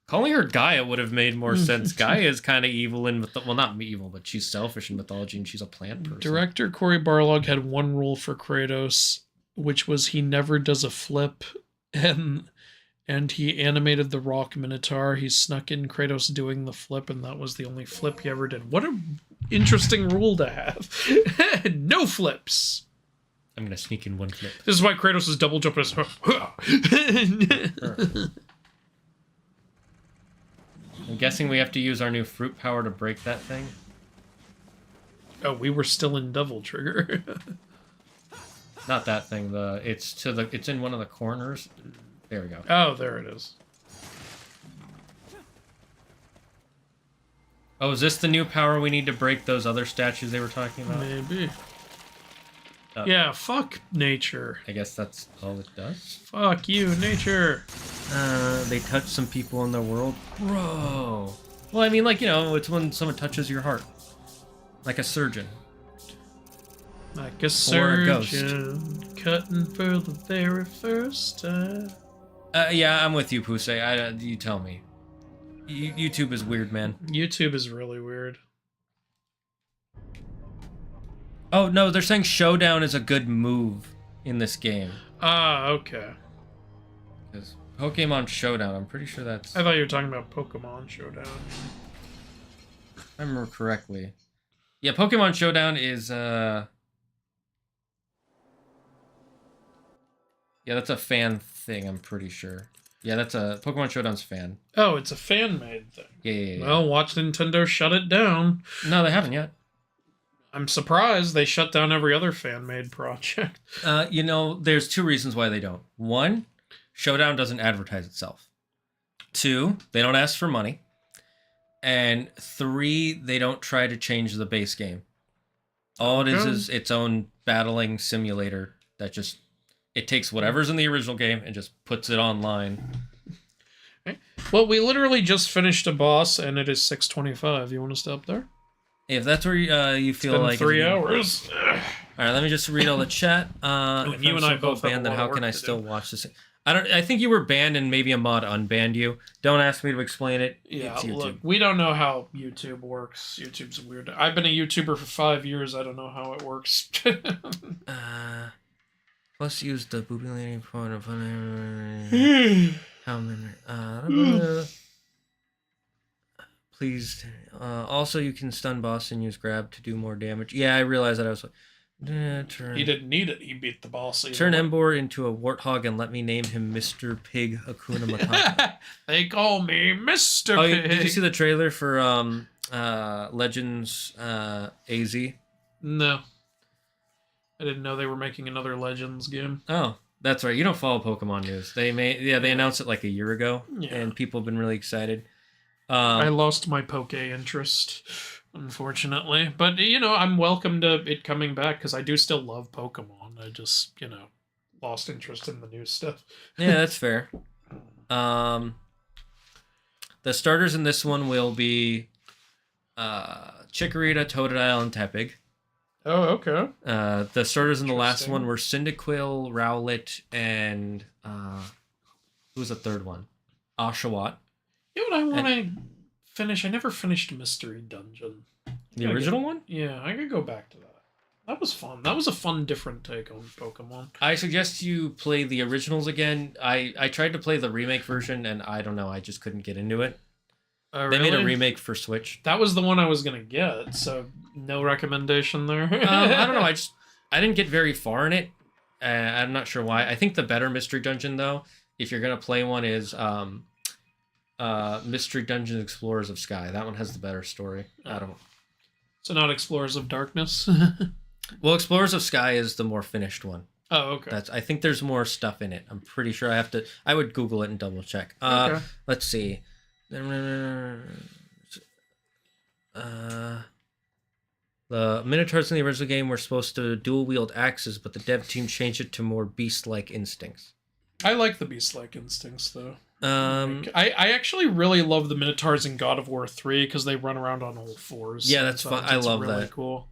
Calling her Gaia would have made more sense. Gaia is kind of evil in well, not evil, but she's selfish in mythology, and she's a plant person. Director Cory Barlog had one rule for Kratos, which was he never does a flip, and he animated the Rock Minotaur. He snuck in Kratos doing the flip, and that was the only flip he ever did. What an interesting rule to have. No flips. I'm gonna sneak in one flip. This is why Kratos is double jumping. I'm guessing we have to use our new fruit power to break that thing. Oh, we were still in Devil Trigger. Not that thing. It's in one of the corners. There we go. Oh, there it is. Oh, is this the new power we need to break those other statues they were talking about? Maybe. Yeah, fuck nature. I guess that's all it does. Fuck you, nature. They touch some people in the world. Bro. Well, I mean, like, you know, it's when someone touches your heart. Like a surgeon. Like a Or a ghost. surgeon, cutting for the very first time. Yeah, I'm with you, Pusey. You tell me. YouTube is weird, man. YouTube is really weird. Oh, no, they're saying Showdown is a good move in this game. Ah, okay. Because Pokemon Showdown, I'm pretty sure that's... I thought you were talking about Pokemon Showdown. If I remember correctly. Yeah, Pokemon Showdown is, Yeah, that's a fan thing, I'm pretty sure. Yeah, that's a... Pokemon Showdown's fan. Oh, it's a fan-made thing. Yeah. Well, watch Nintendo shut it down. No, they haven't yet. I'm surprised they shut down every other fan-made project. You know, there's two reasons why they don't. One, Showdown doesn't advertise itself. Two, they don't ask for money. And three, they don't try to change the base game. All it is its own battling simulator that just... It takes whatever's in the original game and just puts it online. Okay. Well, we literally just finished a boss, and it is 6:25. You want to stop there? If that's where you feel It's been like... 3 hours. All right, let me just read all the chat. If you I'm and I so both have a banned, then lot how of can work I to still do. watch this? I think you were banned and maybe a mod unbanned you. Don't ask me to explain it. Yeah, It's YouTube. look, we don't know how YouTube works. YouTube's weird. I've been a YouTuber for 5 years. I don't know how it works. Plus use the booby lady point of how many please also you can stun boss and use grab to do more damage. Yeah, I realized that. I was like He didn't need it. He beat the boss. turn Embor into a warthog and let me name him Mr. Pig Hakuna Matata. They call me Mr. Oh, Pig. did you see the trailer for Legends AZ? No. I didn't know they were making another Legends game. Oh, that's right. You don't follow Pokemon news. They announced it like a year ago, and people have been really excited. I lost my Poke interest, unfortunately. But, I'm welcome to it coming back, because I do still love Pokemon. I just, lost interest in the new stuff. Yeah, that's fair. The starters in this one will be Chikorita, Totodile, and Tepig. Oh, okay. The starters in the last one were Cyndaquil, Rowlet, and who was the third one? Oshawott. You know what I want to finish? I never finished Mystery Dungeon. The original one? Yeah, I could go back to that. That was fun. That was a fun, different take on Pokemon. I suggest you play the originals again. I tried to play the remake version, and I don't know, I just couldn't get into it. They made a remake for Switch. That was the one I was gonna get, so no recommendation there. I don't know. I didn't get very far in it. I'm not sure why. I think the better Mystery Dungeon, though, if you're gonna play one, is Mystery Dungeon Explorers of Sky. That one has the better story. I don't know. So not Explorers of Darkness? Well, Explorers of Sky is the more finished one. Oh, okay. I think there's more stuff in it. I'm pretty sure I would Google it and double check. Okay. Let's see. The Minotaurs in the original game were supposed to dual wield axes, but the dev team changed it to more beast-like instincts. I like the beast-like instincts, though. I actually really love the Minotaurs in God of War 3 because they run around on all fours. Yeah, that's fun. I love really that. Cool.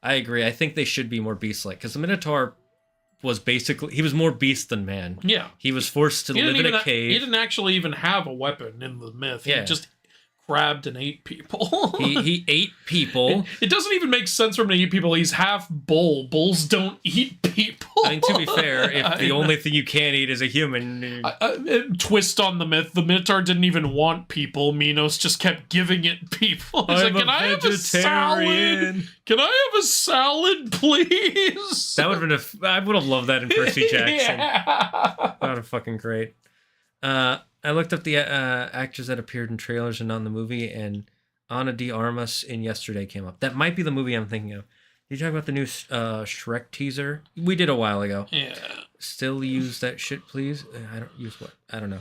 I agree. I think they should be more beast-like because the Minotaur was he was more beast than man. Yeah. He was forced to live in a cave. He didn't actually even have a weapon in the myth. He just grabbed and ate people. he ate people. It doesn't even make sense for him to eat people. He's half bull. Bulls don't eat people. I mean, to be fair, if the only thing you can't eat is a human... twist on the myth. The Minotaur didn't even want people. Minos just kept giving it people. He's like, can I have a salad? Can I have a salad, please? That would have been I would have loved that in Percy Jackson. That would have been fucking great. I looked up the actors that appeared in trailers and not in the movie, and Ana de Armas in Yesterday came up. That might be the movie I'm thinking of. Did you talk about the new Shrek teaser? We did a while ago. Yeah. Still use that shit, please? I don't use what? I don't know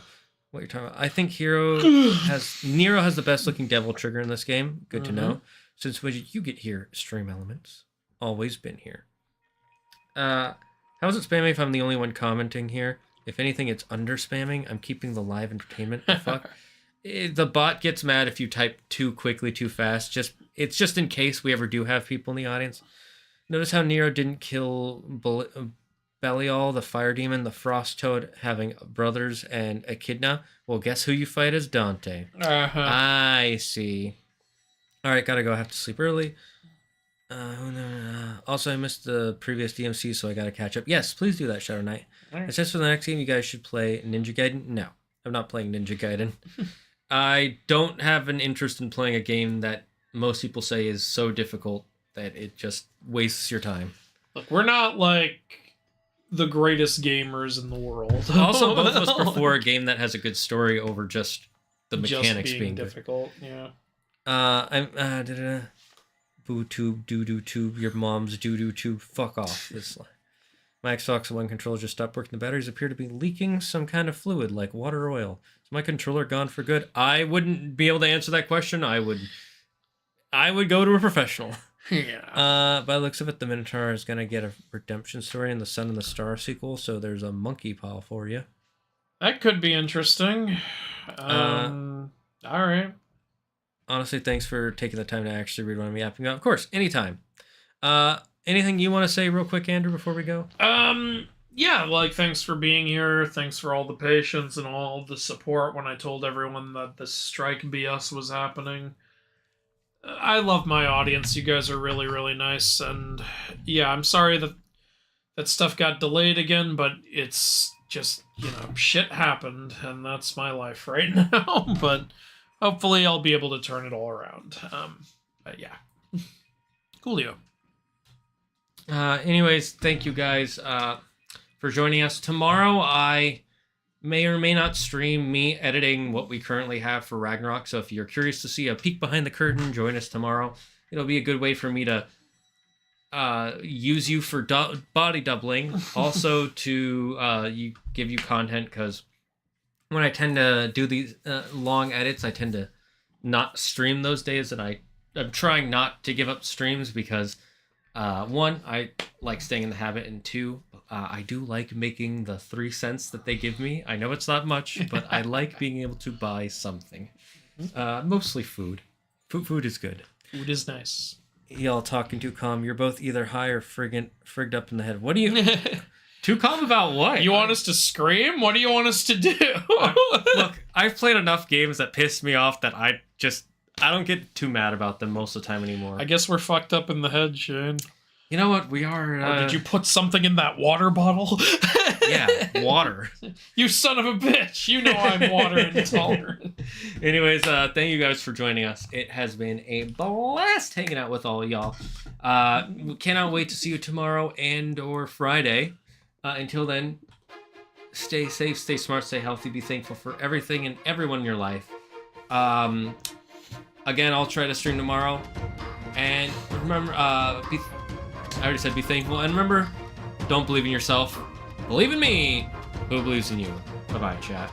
what you're talking about. I think Nero has the best looking devil trigger in this game. Good to know. Since when did you get here, Stream Elements? Always been here. How is it spamming if I'm the only one commenting here? If anything, it's under spamming. I'm keeping the live entertainment. The fuck? The bot gets mad if you type too quickly, too fast. It's just in case we ever do have people in the audience. Notice how Nero didn't kill Belial, the fire demon, the frost toad, having brothers, and Echidna. Well, guess who you fight as Dante. I see. All right, gotta go. I have to sleep early. Also, I missed the previous DMC, so I gotta catch up. Yes, please do that, Shadow Knight. It says for the next game, you guys should play Ninja Gaiden. No, I'm not playing Ninja Gaiden. I don't have an interest in playing a game that most people say is so difficult that it just wastes your time. Look, we're not like the greatest gamers in the world. Also, both of us prefer a game that has a good story over just the mechanics being difficult. Yeah. Boo tube, doo doo tube, your mom's doo doo tube. Fuck off. My Xbox One controller just stopped working. The batteries appear to be leaking some kind of fluid, like water or oil. Is my controller gone for good? I wouldn't be able to answer that question. I would go to a professional. Yeah. By the looks of it, the Minotaur is gonna get a redemption story in the Sun and the Star sequel. So there's a monkey paw for you. That could be interesting. All right. Honestly, thanks for taking the time to actually read what I'm yapping about. Of course, anytime. Anything you want to say real quick, Andrew, before we go? Yeah, like, thanks for being here. Thanks for all the patience and all the support when I told everyone that the strike BS was happening. I love my audience. You guys are really, really nice. And yeah, I'm sorry that stuff got delayed again, but it's just, shit happened, and that's my life right now. But hopefully I'll be able to turn it all around. But yeah. Coolio. Anyways, thank you guys for joining us. Tomorrow I may or may not stream me editing what we currently have for Ragnarok. So if you're curious to see a peek behind the curtain, join us tomorrow. It'll be a good way for me to use you for body doubling, also to give you content, because when I tend to do these long edits, I tend to not stream those days, and I'm trying not to give up streams because one, I like staying in the habit, and two, I do like making the 3 cents that they give me. I know it's not much, but I like being able to buy something, mostly food. Food is good. Food is nice. Y'all talking too calm. You're both either high or frigged up in the head. What do you... Too calm about what? You want us to scream? What do you want us to do? Look, I've played enough games that piss me off that I don't get too mad about them most of the time anymore. I guess we're fucked up in the head, Shane. You know what? We are... Or did you put something in that water bottle? Yeah, water. You son of a bitch. You know I'm water intolerant. Anyways, thank you guys for joining us. It has been a blast hanging out with all y'all. We cannot wait to see you tomorrow and or Friday. Until then, stay safe, stay smart, stay healthy, be thankful for everything and everyone in your life. Again, I'll try to stream tomorrow. And remember, I already said be thankful. And remember, don't believe in yourself. Believe in me, who believes in you. Bye-bye, chat.